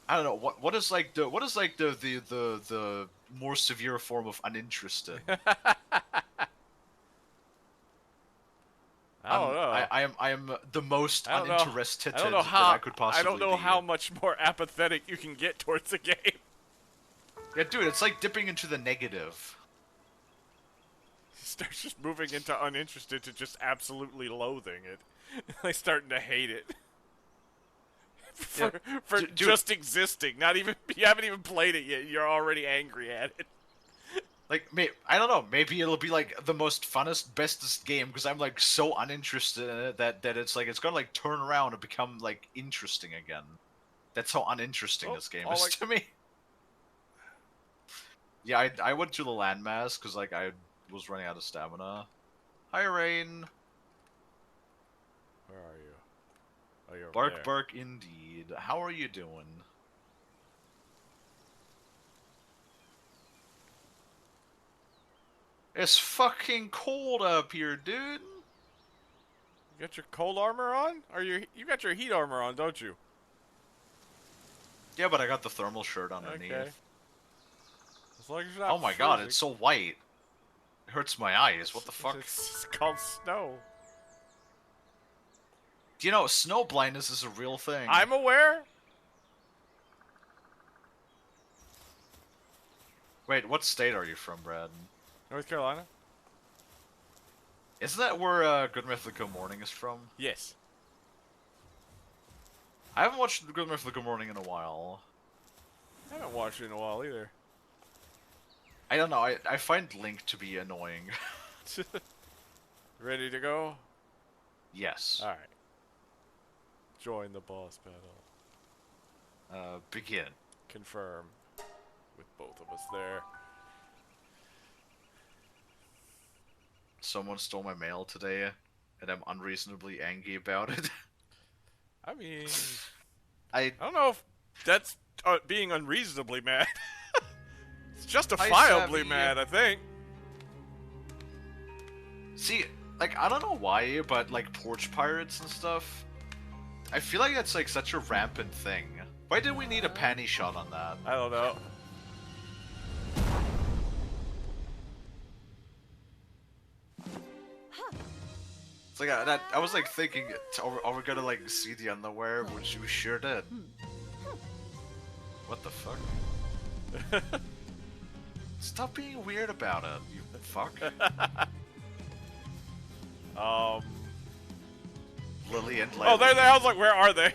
I don't know what is the more severe form of uninterested. I don't know. I am the most I don't know. uninterested I don't know that how I could possibly I don't know be. how much more apathetic you can get towards a game. Yeah, dude, it's like dipping into the negative. He starts just moving into uninterested to just absolutely loathing it. Like starting to hate it. For Dude, just existing. Not even you haven't even played it yet. You're already angry at it. Like, I don't know. Maybe it'll be like the most funnest, bestest game because I'm like so uninterested in it that it's like it's gonna like turn around and become like interesting again. That's how uninteresting this game is to me. Yeah, I went to the landmass because like I was running out of stamina. Hi, Rain. Where are you? Oh, you're over Bark, there. bark, indeed. How are you doing? It's fucking cold up here, dude. You got your cold armor on? Or you got your heat armor on, don't you? Yeah, but I got the thermal shirt underneath. Okay. As long as you're not Oh my god, freezing. it's so white. It hurts my eyes. What the fuck? It's called snow. Do you know snow blindness is a real thing? I'm aware. Wait, what state are you from, Brad? North Carolina? Isn't that where Good Mythical Morning is from? Yes. I haven't watched Good Mythical Morning in a while. I haven't watched it in a while either. I don't know, I find Link to be annoying. Ready to go? Yes. Alright. Join the boss battle. Begin. Confirm. With both of us there. Someone stole my mail today, and I'm unreasonably angry about it. I mean... I don't know if that's being unreasonably mad. It's justifiably mad, I think. See, like, I don't know why, but, like, porch pirates and stuff, I feel like that's, like, such a rampant thing. Why did we need a panty shot on that? I don't know. It's like, I was, like, thinking, are we gonna, like, see the underwear? Which we sure did. What the fuck? Stop being weird about it, you fuck. Lily and Lily. Oh, there they are. I was like, where are they?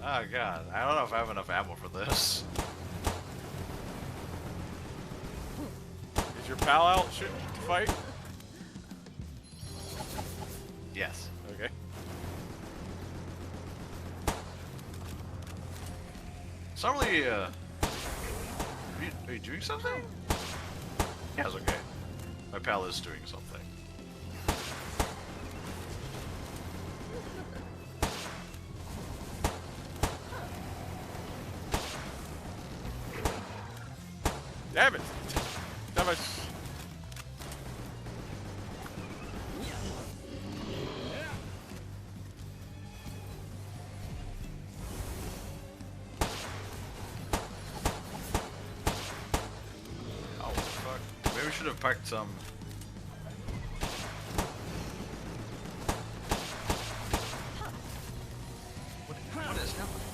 Oh god, I don't know if I have enough ammo for this. Is your pal out shooting to fight? Yes. Okay. It's not really, are you doing something? Yeah, it's okay. My pal is doing something. Damn it! Damn it! Oh, fuck. Maybe we should have packed some. What is happening?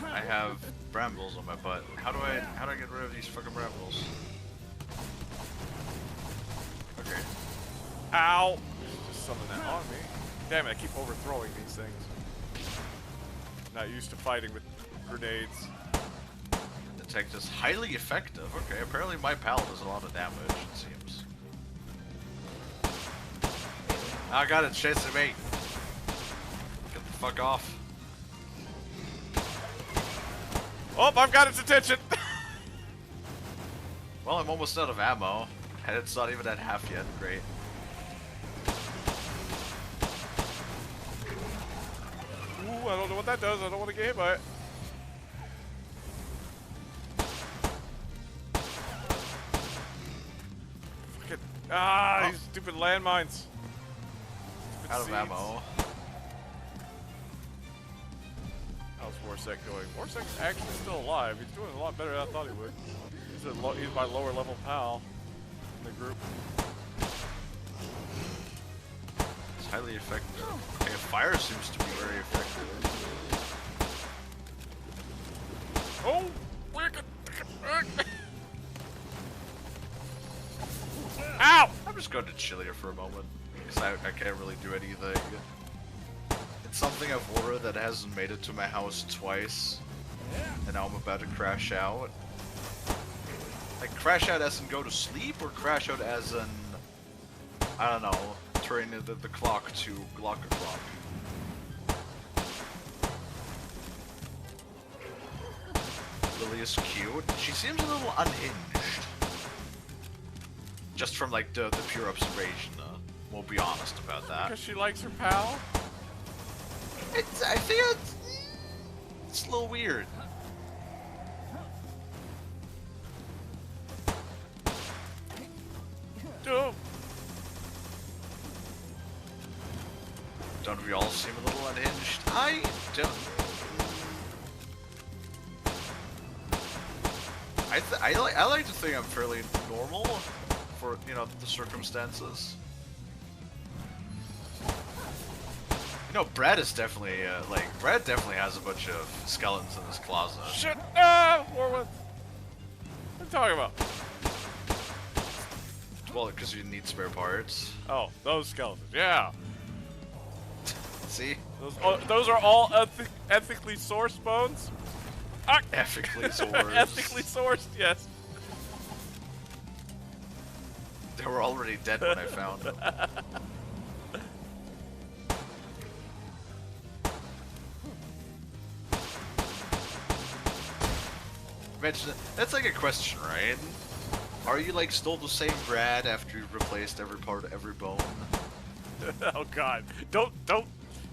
I have brambles on my butt. How do I get rid of these fucking brambles? Okay. Ow! Just something that on me. Damn it! I keep overthrowing these things. Not used to fighting with grenades. Detect is highly effective. Okay, apparently my pal does a lot of damage, it seems. Oh god, it's chasing me. Get the fuck off. Oh, I've got its attention! Well, I'm almost out of ammo, and it's not even at half yet. Great. Ooh, I don't know what that does. I don't want to get hit by it. Fucking, these stupid landmines. Stupid Out of seeds. ammo. How's Warsec doing? Warsec's actually still alive. He's doing a lot better than I thought he would. He's my lower level pal in the group. It's highly effective. Okay, fire seems to be very effective. Oh! Ow! I'm just going to chill here for a moment, because I can't really do anything. It's something I've ordered that hasn't made it to my house twice, and now I'm about to crash out. Like, crash out as in go to sleep, or crash out as in, I don't know, turn the clock to Glock o'clock. Lily is cute. She seems a little unhinged. Just from, like, the pure observation, we'll be honest about that. Because she likes her pal? I think it's a little weird. Oh. Don't we all seem a little unhinged? I don't. I like to think I'm fairly normal for, you know, the circumstances. You know, Brad is definitely, Brad definitely has a bunch of skeletons in his closet. Shit! Ah! More ones! What are you talking about? Well, because you need spare parts. Oh, those skeletons. Yeah. See? Those are all ethically sourced bones? Ah! Ethically sourced. Ethically sourced, yes. They were already dead when I found them. Imagine, that's like a question, right? Are you like still the same Brad after you've replaced every part, every bone? Oh god. Don't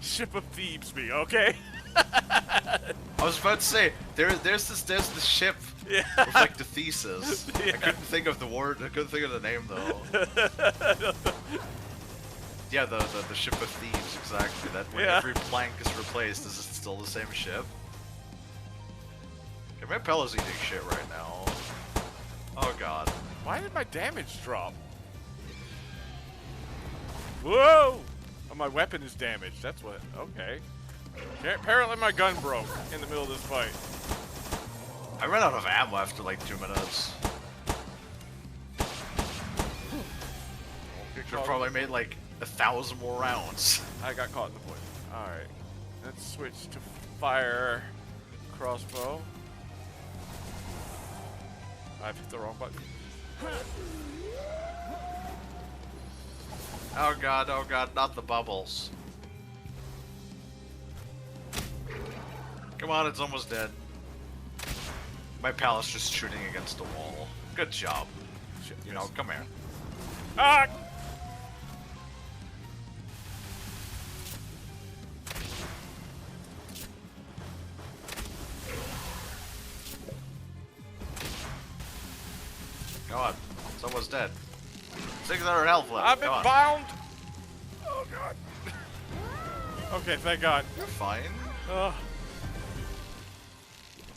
ship of thieves me, okay? I was about to say, there's this ship Yeah. with like the thesis. Yeah. I couldn't think of the word, I couldn't think of the name though. Yeah, the ship of thieves, exactly. That when Yeah. every plank is replaced, is it still the same ship? Okay, my Pella's eating shit right now. Oh god. Why did my damage drop? Whoa! Oh, my weapon is damaged. That's what. Okay. Apparently my gun broke in the middle of this fight. I ran out of ammo after like 2 minutes. Should have probably made like 1,000 more rounds. I got caught in the poison. Alright. Let's switch to fire crossbow. I've hit the wrong button. Oh god, not the bubbles. Come on, it's almost dead. My pal is just shooting against the wall. Good job. Shit, You know, come here. Ah! Come on. Someone's dead. 600 health left. I've been Come on. bound! Oh god. Okay, thank god. You're fine. Ugh.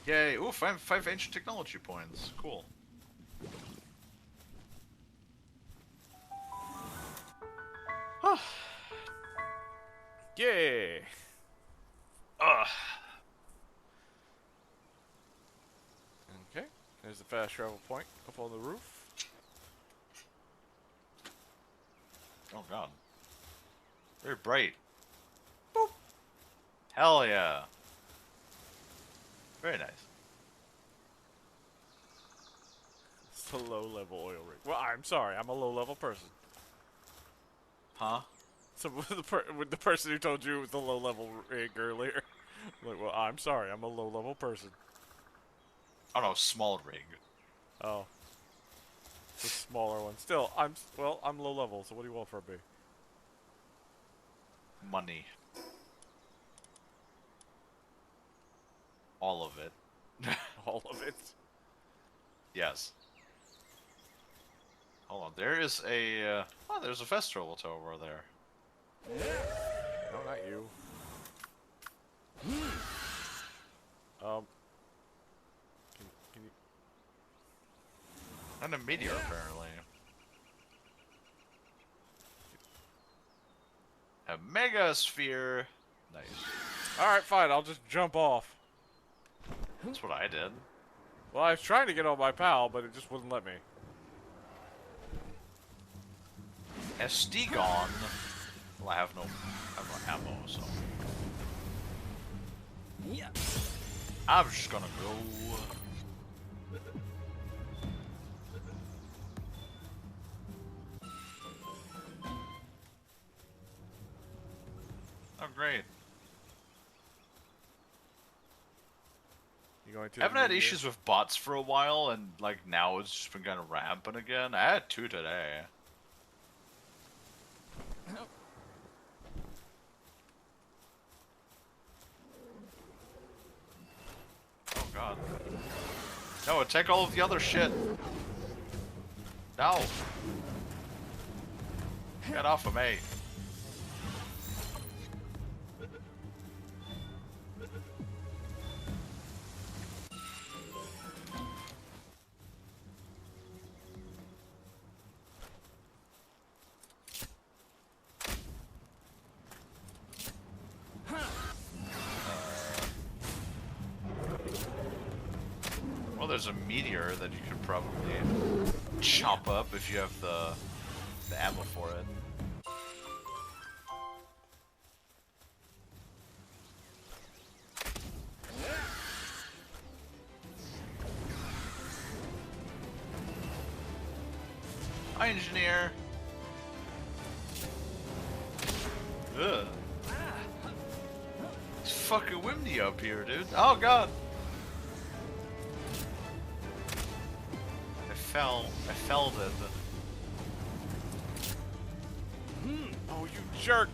Yay. Ooh, five ancient technology points. Cool. Yeah. Ugh. Okay, there's the fast travel point up on the roof. Oh god. Very bright. Boop. Hell yeah. Very nice. It's a low-level oil rig. Well, I'm sorry, I'm a low-level person. Huh? So with the person who told you it was the low-level rig earlier. Like, well, I'm sorry, I'm a low-level person. Oh no, small rig. Oh. The smaller one. Still, I'm low-level, so what do you want from me? Money. All of it. All of it. Yes. Hold on, there is a, oh, there's a festival over there. No, not you. Can you... And a meteor, apparently. A megasphere. Nice. Alright, fine, I'll just jump off. That's what I did. Well, I was trying to get on my pal, but it just wouldn't let me. SD gone. Well, I have no ammo, so Yeah. I'm just gonna go. Oh, great. You going to I haven't the had meteor? issues with bots for a while, and like now it's just been kind of rampant again. I had 2 today. Oh god. No, attack all of the other shit. No. Get off of me. Well, there's a meteor that you could probably chop up if you have the ammo for it. Hi, engineer. Ugh. It's fucking windy up here, dude. Oh god. I fell it. Oh, you jerk!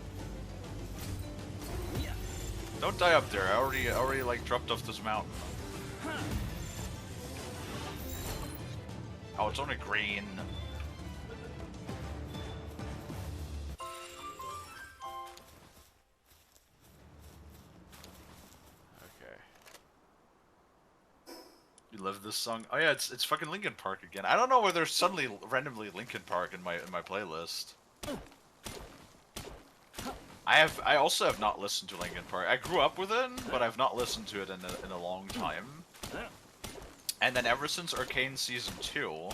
Don't die up there. I already like dropped off this mountain. Oh, it's only green. Okay. You love this song? Oh yeah, it's fucking Linkin Park again. I don't know where there's suddenly randomly Linkin Park in my playlist. I also have not listened to Linkin Park. I grew up with it, but I've not listened to it in a long time. And then ever since Arcane Season 2,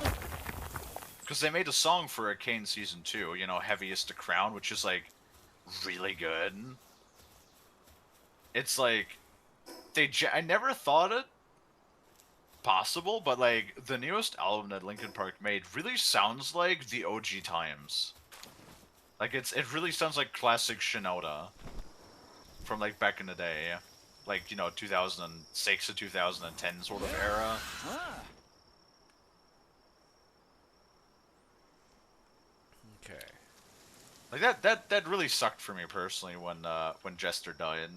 because they made a song for Arcane Season 2, you know, Heaviest to Crown, which is like really good. It's like I never thought it possible, but like the newest album that Linkin Park made really sounds like the OG times. Like it really sounds like classic Shinoda from like back in the day, like, you know, 2006 to 2010 sort of era. Okay. Like that really sucked for me personally when Jester died.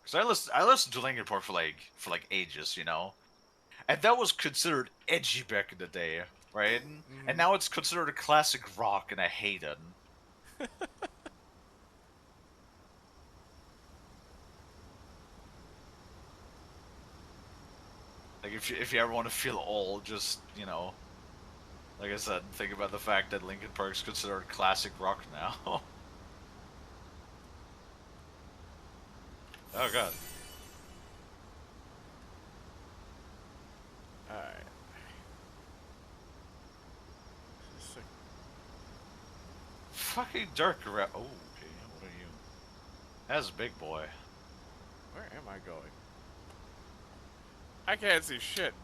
Cause I listened to Linkin Park for like ages, you know, and that was considered edgy back in the day, right? And now it's considered a classic rock, and I hate it. Like if you ever want to feel old, just, you know, like I said, think about the fact that Linkin Park's considered classic rock now. Oh god. Alright. Fucking dark around. Oh, okay. What are you? That's a big boy. Where am I going? I can't see shit.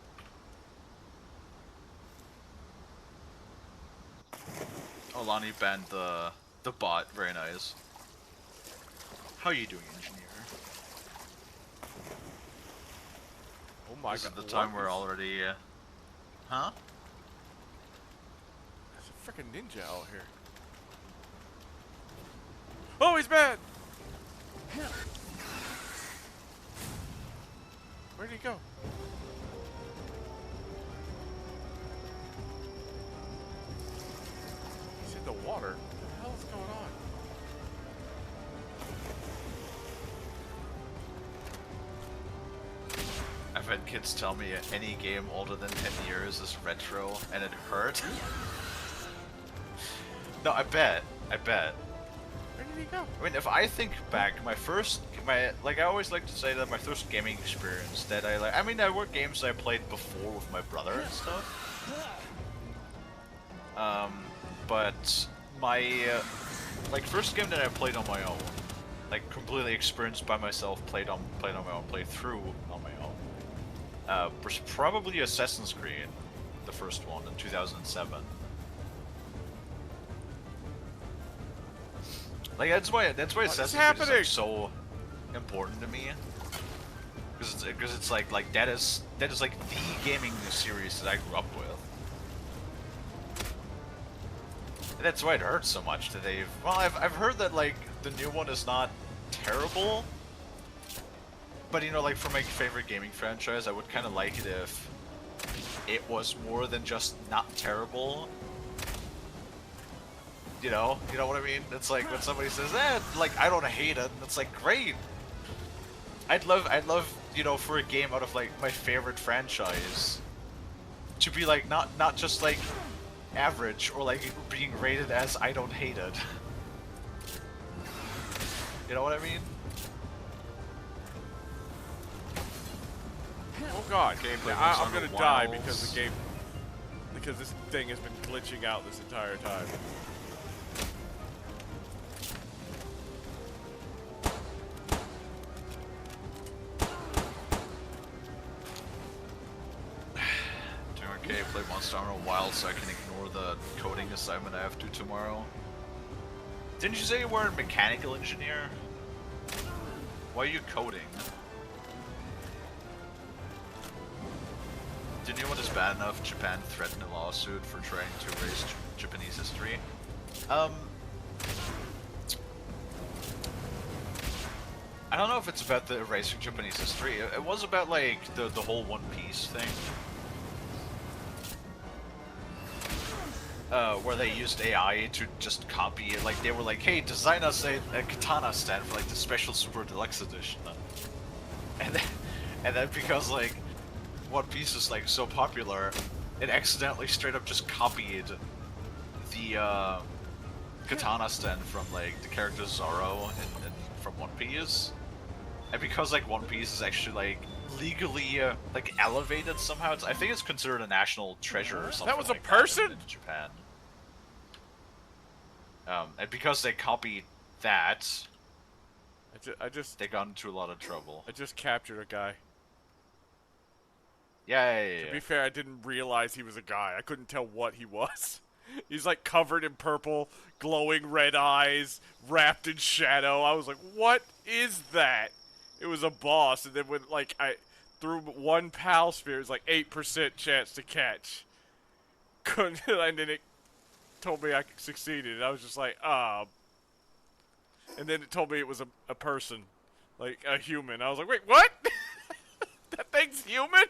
Oh, Lonnie banned the bot. Very nice. How are you doing, engineer? Oh my This god. is the time we're already. Huh? There's a freaking ninja out here. Oh, he's bad! Where'd he go? He's in the water. What the hell is going on? I've had kids tell me any game older than 10 years is retro, and it hurt. No, I bet. Where did he go? I mean, if I think back, like I always like to say that my first gaming experience that I like. I mean, there were games I played before with my brother and stuff. But my like first game that I played on my own, like completely experienced by myself, played on my own, played through on my own, was probably Assassin's Creed, the first one in 2007. Like that's why Assassin's Creed is like so important to me, because it's like that is like the gaming series that I grew up with. And that's why it hurts so much that they've. Well, I've heard that like the new one is not terrible, but you know, like for my favorite gaming franchise, I would kind of like it if it was more than just not terrible. You know what I mean? It's like when somebody says, like I don't hate it, and it's like great. I'd love, you know, for a game out of like my favorite franchise to be like not just like average or like being rated as I don't hate it. You know what I mean? god. Okay, Yeah, play I'm Monster gonna die Wilds. because the game, because this thing has been glitching out this entire time. Doing okay, play Monster Hunter Wilds so I can ignore the coding assignment I have to tomorrow. Didn't you say you were a mechanical engineer? Why are you coding? Did you know what is bad enough? Japan threatened a lawsuit for trying to erase Japanese history. I don't know if it's about the erasing Japanese history. It was about like the whole One Piece thing. Where they used AI to just copy it. Like they were like, "Hey, design us a katana stand for like the special super deluxe edition." And then because like One Piece is like so popular, it accidentally straight up just copied the katana stand from like the character Zoro from One Piece. And because like One Piece is actually like legally like elevated somehow, I think it's considered a national treasure or something. That was a like person? in Japan. And because they copied that, they got into a lot of trouble. I just captured a guy. Yeah. To be fair, I didn't realize he was a guy. I couldn't tell what he was. He's like covered in purple, glowing red eyes, wrapped in shadow. I was like, what is that? It was a boss, and then when like I threw one pal spear, it was like 8% chance to catch. Couldn't, and then it told me I succeeded. And I was just like, and then it told me it was a person, like a human. I was like, wait, what? That thing's human?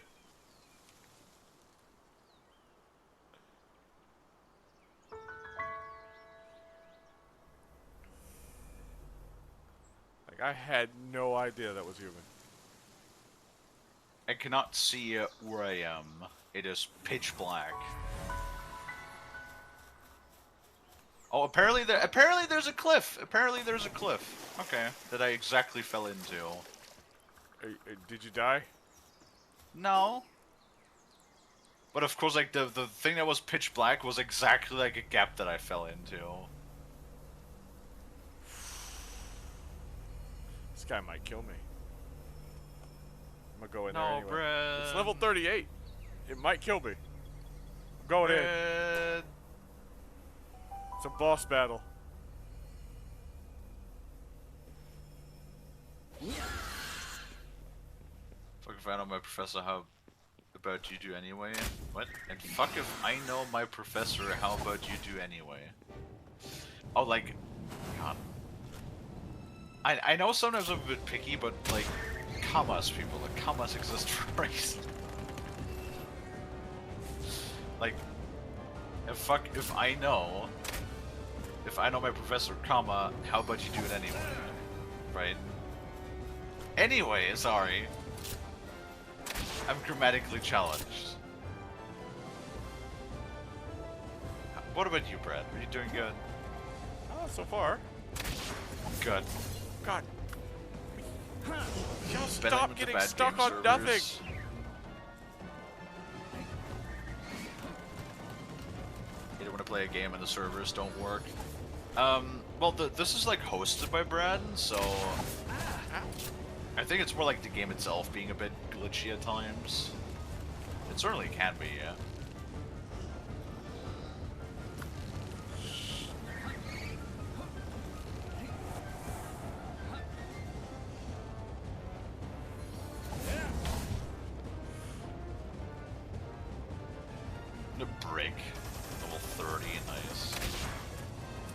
Like, I had no idea that was human. I cannot see where I am. It is pitch black. Oh, apparently there's a cliff. Apparently there's a cliff. Okay, that I exactly fell into. Did you die? No. But of course, like the thing that was pitch black was exactly like a gap that I fell into. This guy might kill me. I'm gonna go in there No, anyway. Brad. It's level 38. It might kill me. I'm going in. Brad. It's a boss battle. Fuck if I know my professor, how about you do anyway? What? And fuck if I know my professor, how about you do anyway? Oh, like, God. I know sometimes I'm a bit picky, but like, commas, people, like, commas exist for a reason. Like, fuck if I know my professor, comma, how about you do it anyway? Right? Anyway, sorry. I'm grammatically challenged. What about you, Brad? Are you doing good? Oh, so far. Good. God. Y'all Been stop with the getting bad stuck game on nothing. servers. You don't want to play a game and the servers don't work. Well, this is like hosted by Brad, so I think it's more like the game itself being a bit glitchy at times. It certainly can be, yeah. The break. Level 30, nice.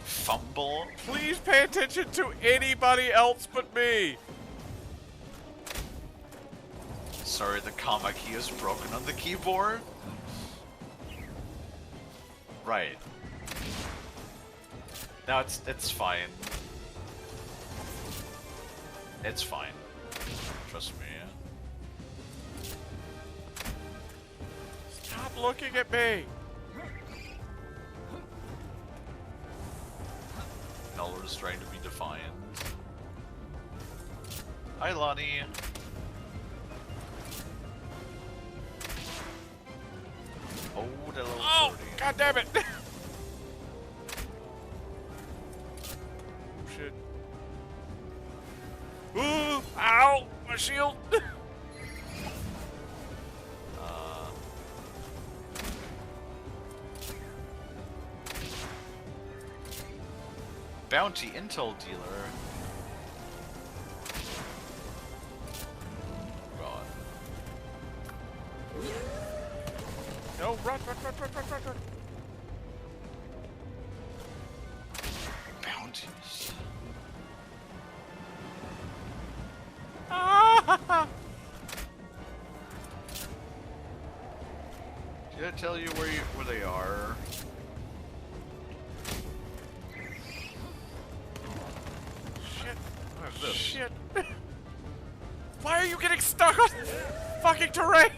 Fumble. Please pay attention to anybody else but me. Sorry, the comma key is broken on the keyboard. Right. No, it's fine. It's fine. Trust me. Stop looking at me. Nuller is trying to be defiant. Hi, Lonnie. God damn it! Shit. Ooh! Ow! My shield! Bounty intel dealer. God. No, run, run, run, run, run, run, run. Bounties. Ah! Did I tell you where they are? Shit. What is this? Shit. Why are you getting stuck on fucking terrain?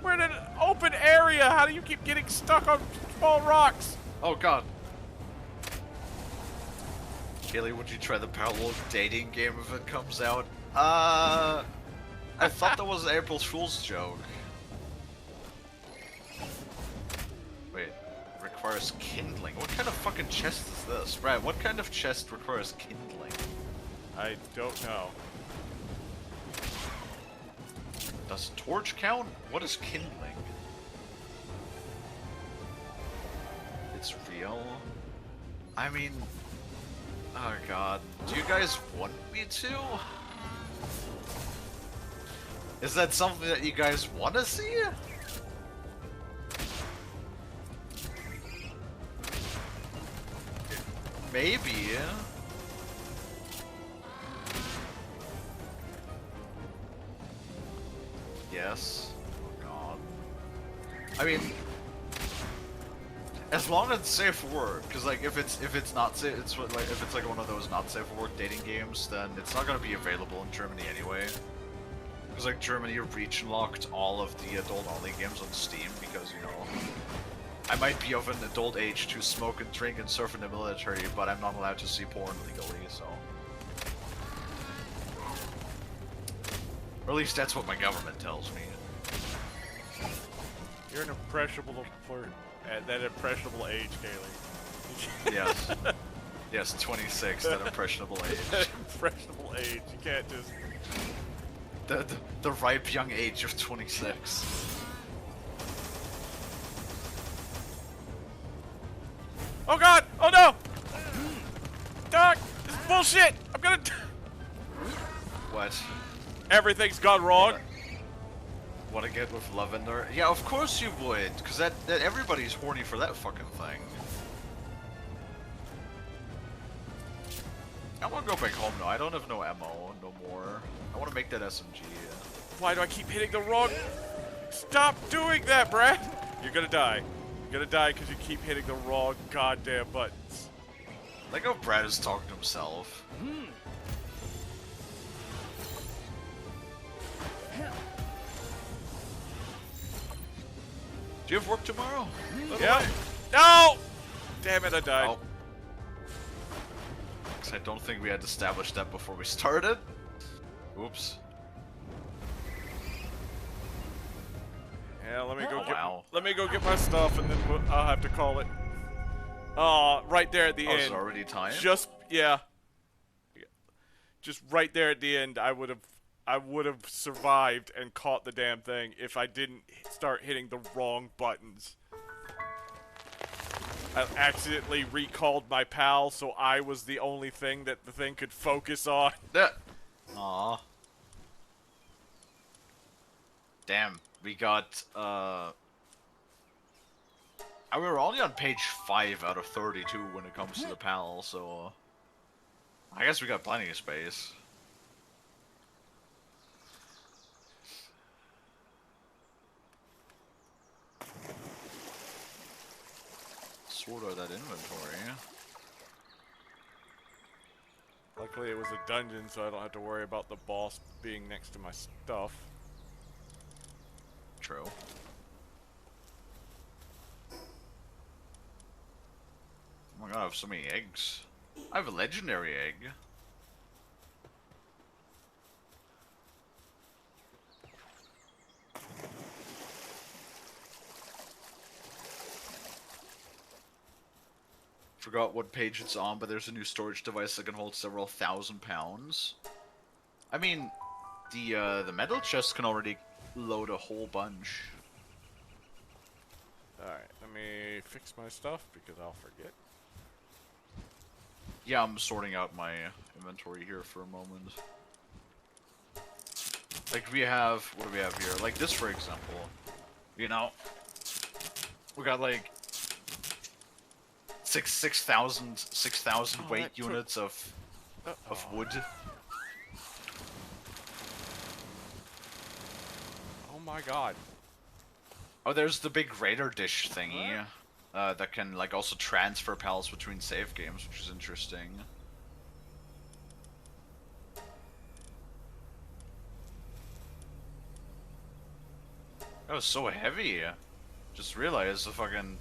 We're in an open area. How do you keep getting stuck on small rocks? Oh god. Kaylee, would you try the Palworld dating game if it comes out? I thought that was an April Fool's joke. Wait, requires kindling. What kind of fucking chest is this? Brad, what kind of chest requires kindling? I don't know. Does torch count? What is kindling? It's real? I mean... Oh god. Do you guys want me to? Is that something that you guys want to see? Maybe. Yes. Oh god. I mean, as long as it's safe for work, because like if it's not safe, it's like if it's like one of those not safe for work dating games, then it's not gonna be available in Germany anyway. Because like Germany region locked all of the adult only games on Steam because you know I might be of an adult age to smoke and drink and serve in the military, but I'm not allowed to see porn legally, so. Or at least that's what my government tells me. You're an impressionable flirt at that impressionable age, Kaylee. Yes. Yes, 26, that impressionable age. Impressionable age. You can't just. The ripe young age of 26. Oh god! Oh no! Doc! This is bullshit! I'm gonna. What? Everything's gone wrong. Want to get with Lavender? Yeah, of course you would, because that everybody's horny for that fucking thing. I want to go back home now. I don't have no ammo no more. I want to make that SMG. Why do I keep hitting the wrong? Stop doing that, Brad! You're gonna die. You're gonna die because you keep hitting the wrong goddamn buttons. Like how Brad is talking to himself. Do you have work tomorrow? Yeah. No! Damn it, I died. Oh. 'Cause I don't think we had established that before we started. Oops. Yeah, let me go Oh, get. wow. Let me go get my stuff, and then I'll have to call it. Right there at the Oh, end. it's already time? Just Just right there at the end, I would have survived and caught the damn thing if I didn't start hitting the wrong buttons. I accidentally recalled my pal, so I was the only thing that the thing could focus on. Aww. Damn, we got, we were only on page 5 out of 32 when it comes to the PAL, so I guess we got plenty of space. Sort out that inventory. Luckily it was a dungeon, so I don't have to worry about the boss being next to my stuff. True. Oh my god, I have so many eggs. I have a legendary egg. Forgot what page it's on, but there's a new storage device that can hold several thousand pounds. I mean, the metal chest can already load a whole bunch. Alright, let me fix my stuff because I'll forget. Yeah, I'm sorting out my inventory here for a moment. Like, we have... What do we have here? Like this, for example. You know? We got, like... 6,000 weight that took- units of wood. Oh my god. Oh, there's the big radar dish thingy. That can, like, also transfer pals between save games, which is interesting. That was so heavy. Just realized the fucking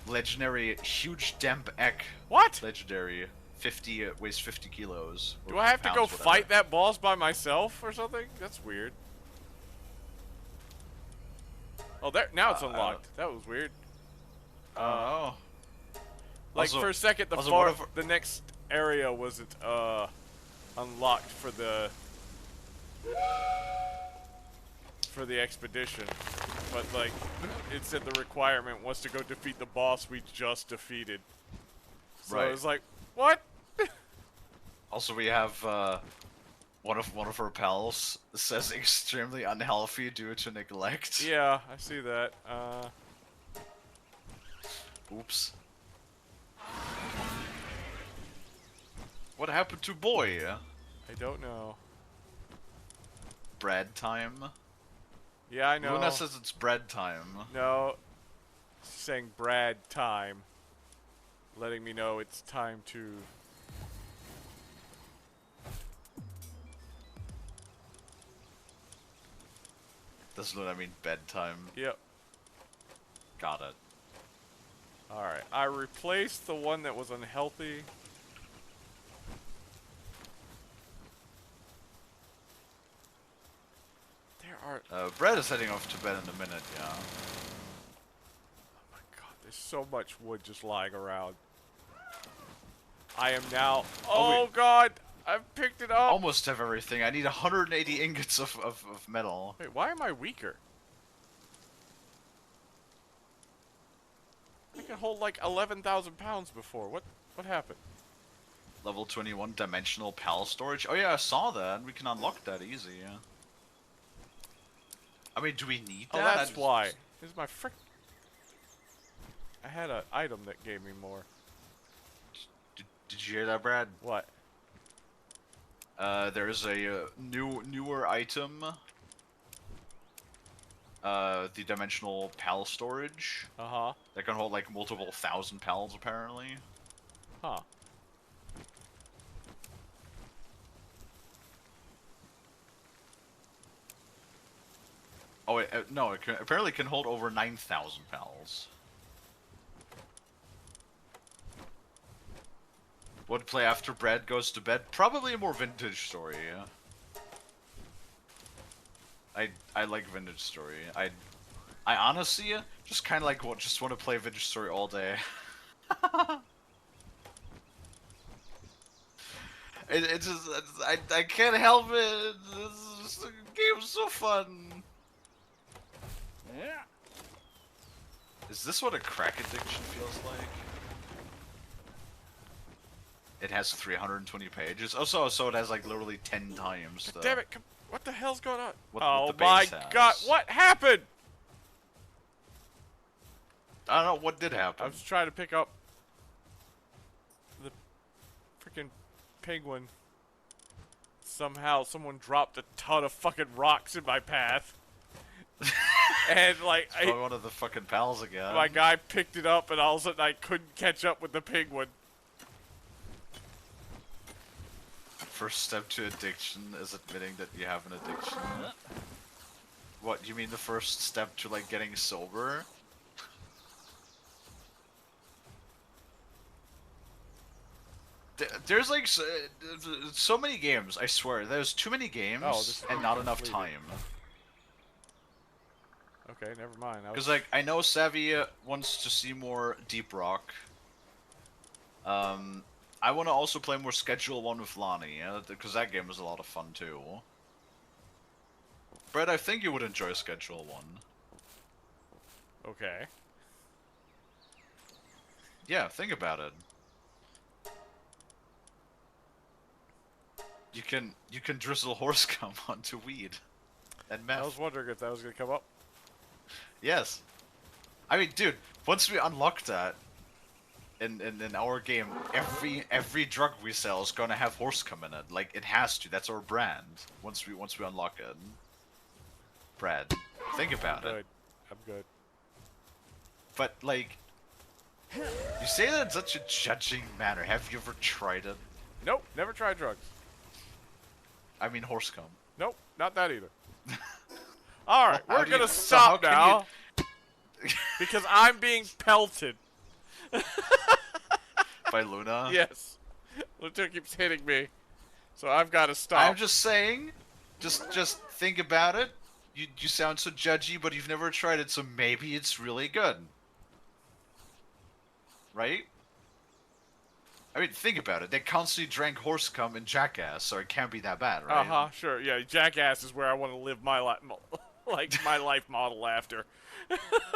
legendary huge damp egg. What? Legendary. 50, weighs 50 kilos. Do I have to go fight that boss by myself or something? That's weird. Oh, there, now it's unlocked. That was weird. Oh. Like Also- for a second, the next area wasn't unlocked for the expedition, but like it said the requirement was to go defeat the boss we just defeated. So Right. I was like, what? Also, we have one of our pals says extremely unhealthy due to neglect. Yeah, I see that. Oops. What happened to boy? I don't know. Bread time? Yeah, I know. Luna says it's bread time. No, she's saying Brad time, letting me know it's time to. Does Luna mean bedtime? Yep. Got it. Alright, I replaced the one that was unhealthy. There are. Bread is heading off to bed in a minute, yeah. Oh my god, there's so much wood just lying around. I am now. Oh god! I've picked it up! Almost have everything. I need 180 ingots of metal. Wait, why am I weaker? I could hold like 11,000 pounds before. What happened? Level 21 dimensional pal storage. Oh yeah, I saw that. We can unlock that easy, yeah. I mean, do we need that? Oh, that's why. This is my frick. I had an item that gave me more. Did you hear that, Brad? What? There's a newer item. The dimensional pal storage. Uh-huh. That can hold like multiple thousand pals, apparently. Huh. Oh, wait, no, it apparently can hold over 9,000 pals. Would play after Brad goes to bed? Probably a more vintage story, yeah. I like vintage story. I honestly just kind of like just want to play vintage story all day. It's just I can't help it. This game's so fun. Yeah. Is this what a crack addiction feels like? It has 320 pages. Oh, so it has like literally 10 times. God damn it! What the hell's going on? What Oh the my base has. god! What happened? I don't know what did happen. I was trying to pick up the freaking penguin. Somehow, someone dropped a ton of fucking rocks in my path. And like, Probably one of the fucking pals again. my guy picked it up, and all of a sudden I couldn't catch up with the penguin. First step to addiction is admitting that you have an addiction. What, you mean the first step to like getting sober? There's like so many games, I swear. There's too many games this and is not enough completed. time. Okay, never mind. Because like I know Savvy wants to see more Deep Rock. I want to also play more Schedule 1 with Lonnie, because that game was a lot of fun too. Brett, I think you would enjoy Schedule 1. Okay. Yeah, think about it. You can drizzle horse cum onto weed and meth. I was wondering if that was gonna come up. Yes. I mean, dude, once we unlock that in our game, every drug we sell is gonna have horse cum in it. Like, it has to. That's our brand. Once we unlock it. Brad, think about it. I'm good. But like, you say that in such a judging manner. Have you ever tried it? Nope, never tried drugs. I mean, horse cum. Nope, not that either. Alright, Well, we're gonna so how stop can now. Because I'm being pelted. By Luna? Yes. Luna keeps hitting me. So I've gotta stop. I'm just saying, just think about it. You sound so judgy, but you've never tried it, so maybe it's really good. Right? I mean, think about it. They constantly drank horse cum in Jackass, so it can't be that bad, right? Uh-huh, sure. Yeah, Jackass is where I want to live my life, like my life model after.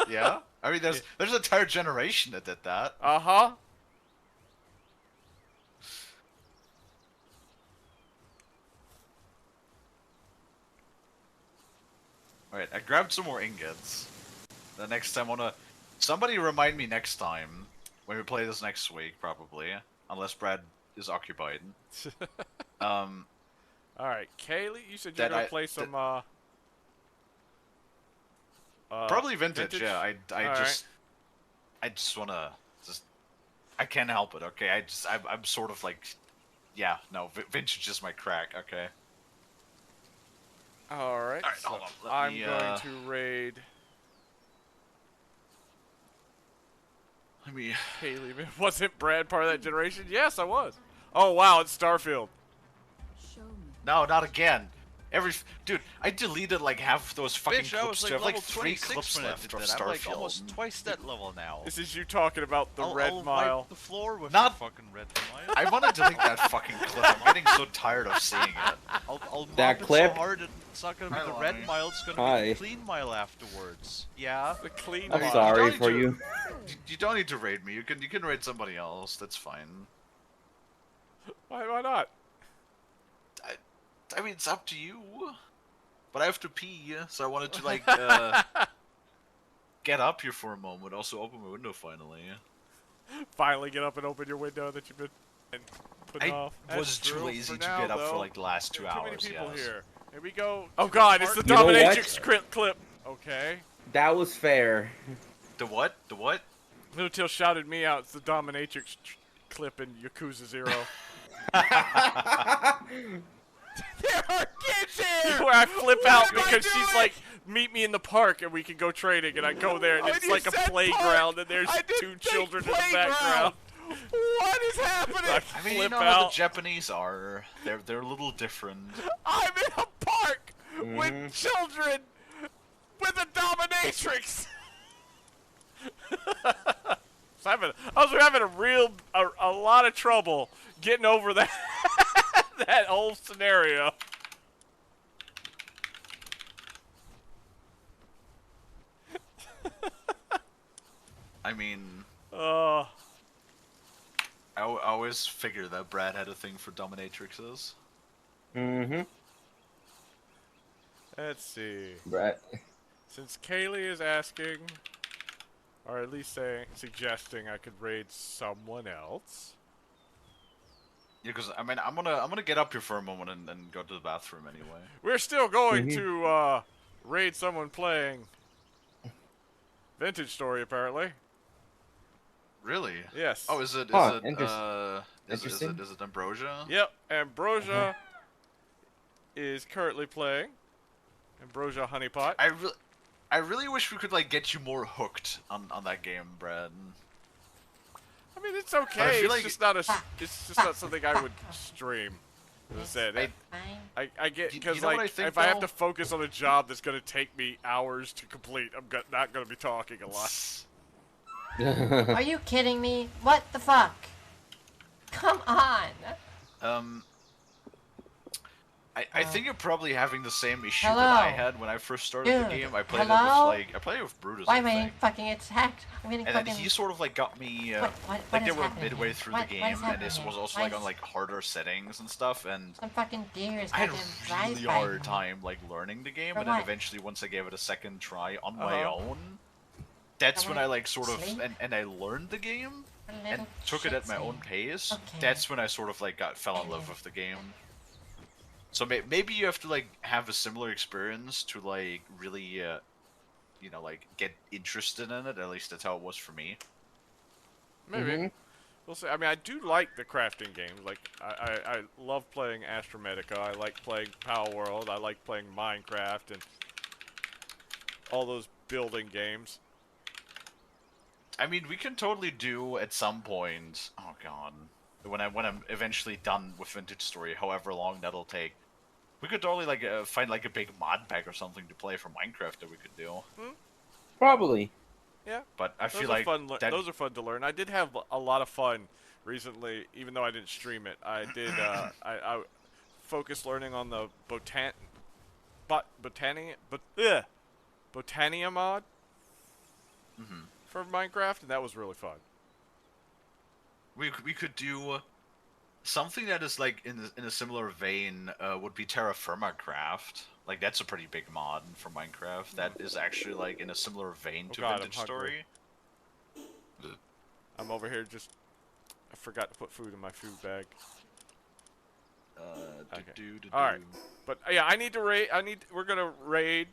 Yeah? I mean, there's an entire generation that did that. Uh-huh. Alright, I grabbed some more ingots. The next time somebody remind me next time, when we play this next week, probably. Unless Brad is occupied. Alright, Kaylee, you said you're gonna play some, probably vintage, yeah. I just wanna, I can't help it, okay? I'm sort of like, yeah, no, vintage is my crack, okay? Alright, so hold on, I'm going to raid Kaylee. Wasn't Brad part of that generation? Yes, I was. Oh, wow, it's Starfield. No, not again. Dude, I deleted like half of those fucking Bitch, I was clips. like I have level like 3 26 clips when I left did from that. I'm like Starfield. almost twice that level now. This is you talking about the I'll red mile. wipe the floor with Not- the fucking red mile. I want to delete that fucking clip. I'm getting so tired of seeing it. I'll That mop it clip? so hard it's not gonna be Hi, the red Lonnie. mile, it's gonna Hi. be the clean mile afterwards. Yeah? The clean I'm mile. sorry don't for need you. You don't need to raid me. You can raid somebody else. That's fine. Why not? I mean, it's up to you. But I have to pee, so I wanted to like get up here for a moment. Also, open my window finally. Finally get up and open your window that you've been putting I off. was That's too true. lazy For to now, get up for though, like the last 2 there are hours. Too many people Yes. here. Here we go. Oh god, it's the You know what? dominatrix clip. Okay. That was fair. The what? The what? Lutil shouted me out. It's the dominatrix clip in Yakuza 0. There are kids here! Where I flip out because she's like, meet me in the park and we can go trading, and I go there and it's like a playground and there's 2 children in the background. What is happening? I mean, you flip know how the out. Japanese are. They're a little different. I'm in a park with children with a dominatrix. I was having a lot of trouble getting over that that whole scenario. I mean, Uh, I always figured that Brad had a thing for dominatrixes. Mm-hmm. let's see. Brett. Since Kaylee is asking, or at least suggesting I could raid someone else. Yeah, because I mean, I'm gonna get up here for a moment and go to the bathroom anyway. We're still going to raid someone playing Vintage Story, apparently. Really? Yes. Oh, is it Interesting. Ambrosia? Yep, Ambrosia is currently playing. Ambrosia Honeypot. I really wish we could like get you more hooked on that game, Brad. I mean, it's I okay. feel It's like- just not it's just not something I would stream. As I said, I get You because know what like I think, if I have though? to focus on a job that's gonna take me hours to complete, I'm not gonna be talking a lot. Are you kidding me? What the fuck? Come on. I think you're probably having the same issue Hello? that I had when I first started the Dude, game. I played hello? it with Brutus, Why I am I getting think. fucking attacked? I'm getting And then fucking... he sort of like got me, What like they is were happening midway here? through What the is game, and happening this here? was also Why like on is- like harder settings and stuff, and Some fucking deer is I had fucking a drive really by hard me. time like learning the game, For and then what? eventually once I gave it a second try on my own, I that's when wanna I like sort of sleep? and I learned the game A and little took it at my own shitsy. pace. Okay. That's when I sort of like fell in love with the game. So maybe you have to like have a similar experience to like really, you know, like get interested in it. At least that's how it was for me. Maybe. We'll see. I mean, I do like the crafting games. Like, I love playing Astromedica. I like playing Palworld. I like playing Minecraft and all those building games. I mean, we can totally do at some point. Oh god, when I'm eventually done with Vintage Story, however long that'll take, we could totally like find like a big mod pack or something to play for Minecraft that we could do. Probably. Yeah. But I Those feel are like fun. that Those are fun to learn. I did have a lot of fun recently, even though I didn't stream it. I did. I focused learning on the Botania mod for Minecraft, and that was really fun. we could do something that is like in a similar vein. Would be Terra Firma Craft. Like that's a pretty big mod for Minecraft. That is actually like in a similar vein to God, I'm Vintage hungry. Story. I'm over here just. I forgot to put food in my food bag. All right. But yeah, I need to raid. We're gonna raid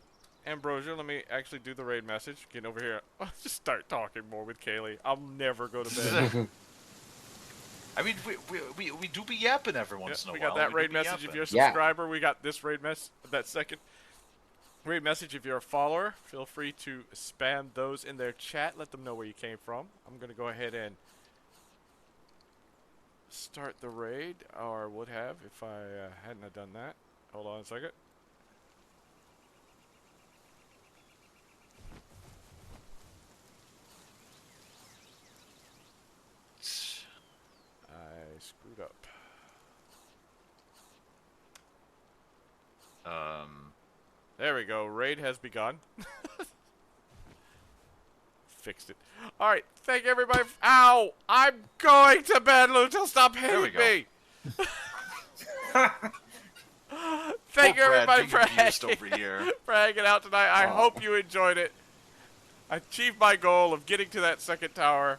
Ambrosia. Let me actually do the raid message. Get over here. I'll just start talking more with Kaylee. I'll never go to bed. I mean, we do be yapping every once in a We while. got that do raid be message if yapping. you're a Yeah. subscriber. We got this raid that second raid message if you're a follower. Feel free to spam those in their chat. Let them know where you came from. I'm gonna go ahead and start the raid, or would have if I hadn't have done that. Hold on a second. I screwed up. There we go. Raid has begun. Fixed it. All right. Thank everybody. Ow! I'm going to bed, Lutel. Stop hitting we go. me. Thank you, Brad everybody, being for abused hanging, over here. for hanging out tonight. I hope you enjoyed it. I achieved my goal of getting to that second tower.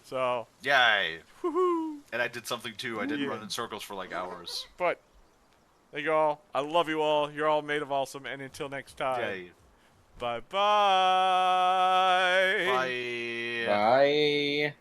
So, Yay! woohoo! And I did something too. I didn't Yeah. run in circles for like hours. But, thank you all. I love you all. You're all made of awesome. And until next time, Yay! bye-bye. Bye. Bye.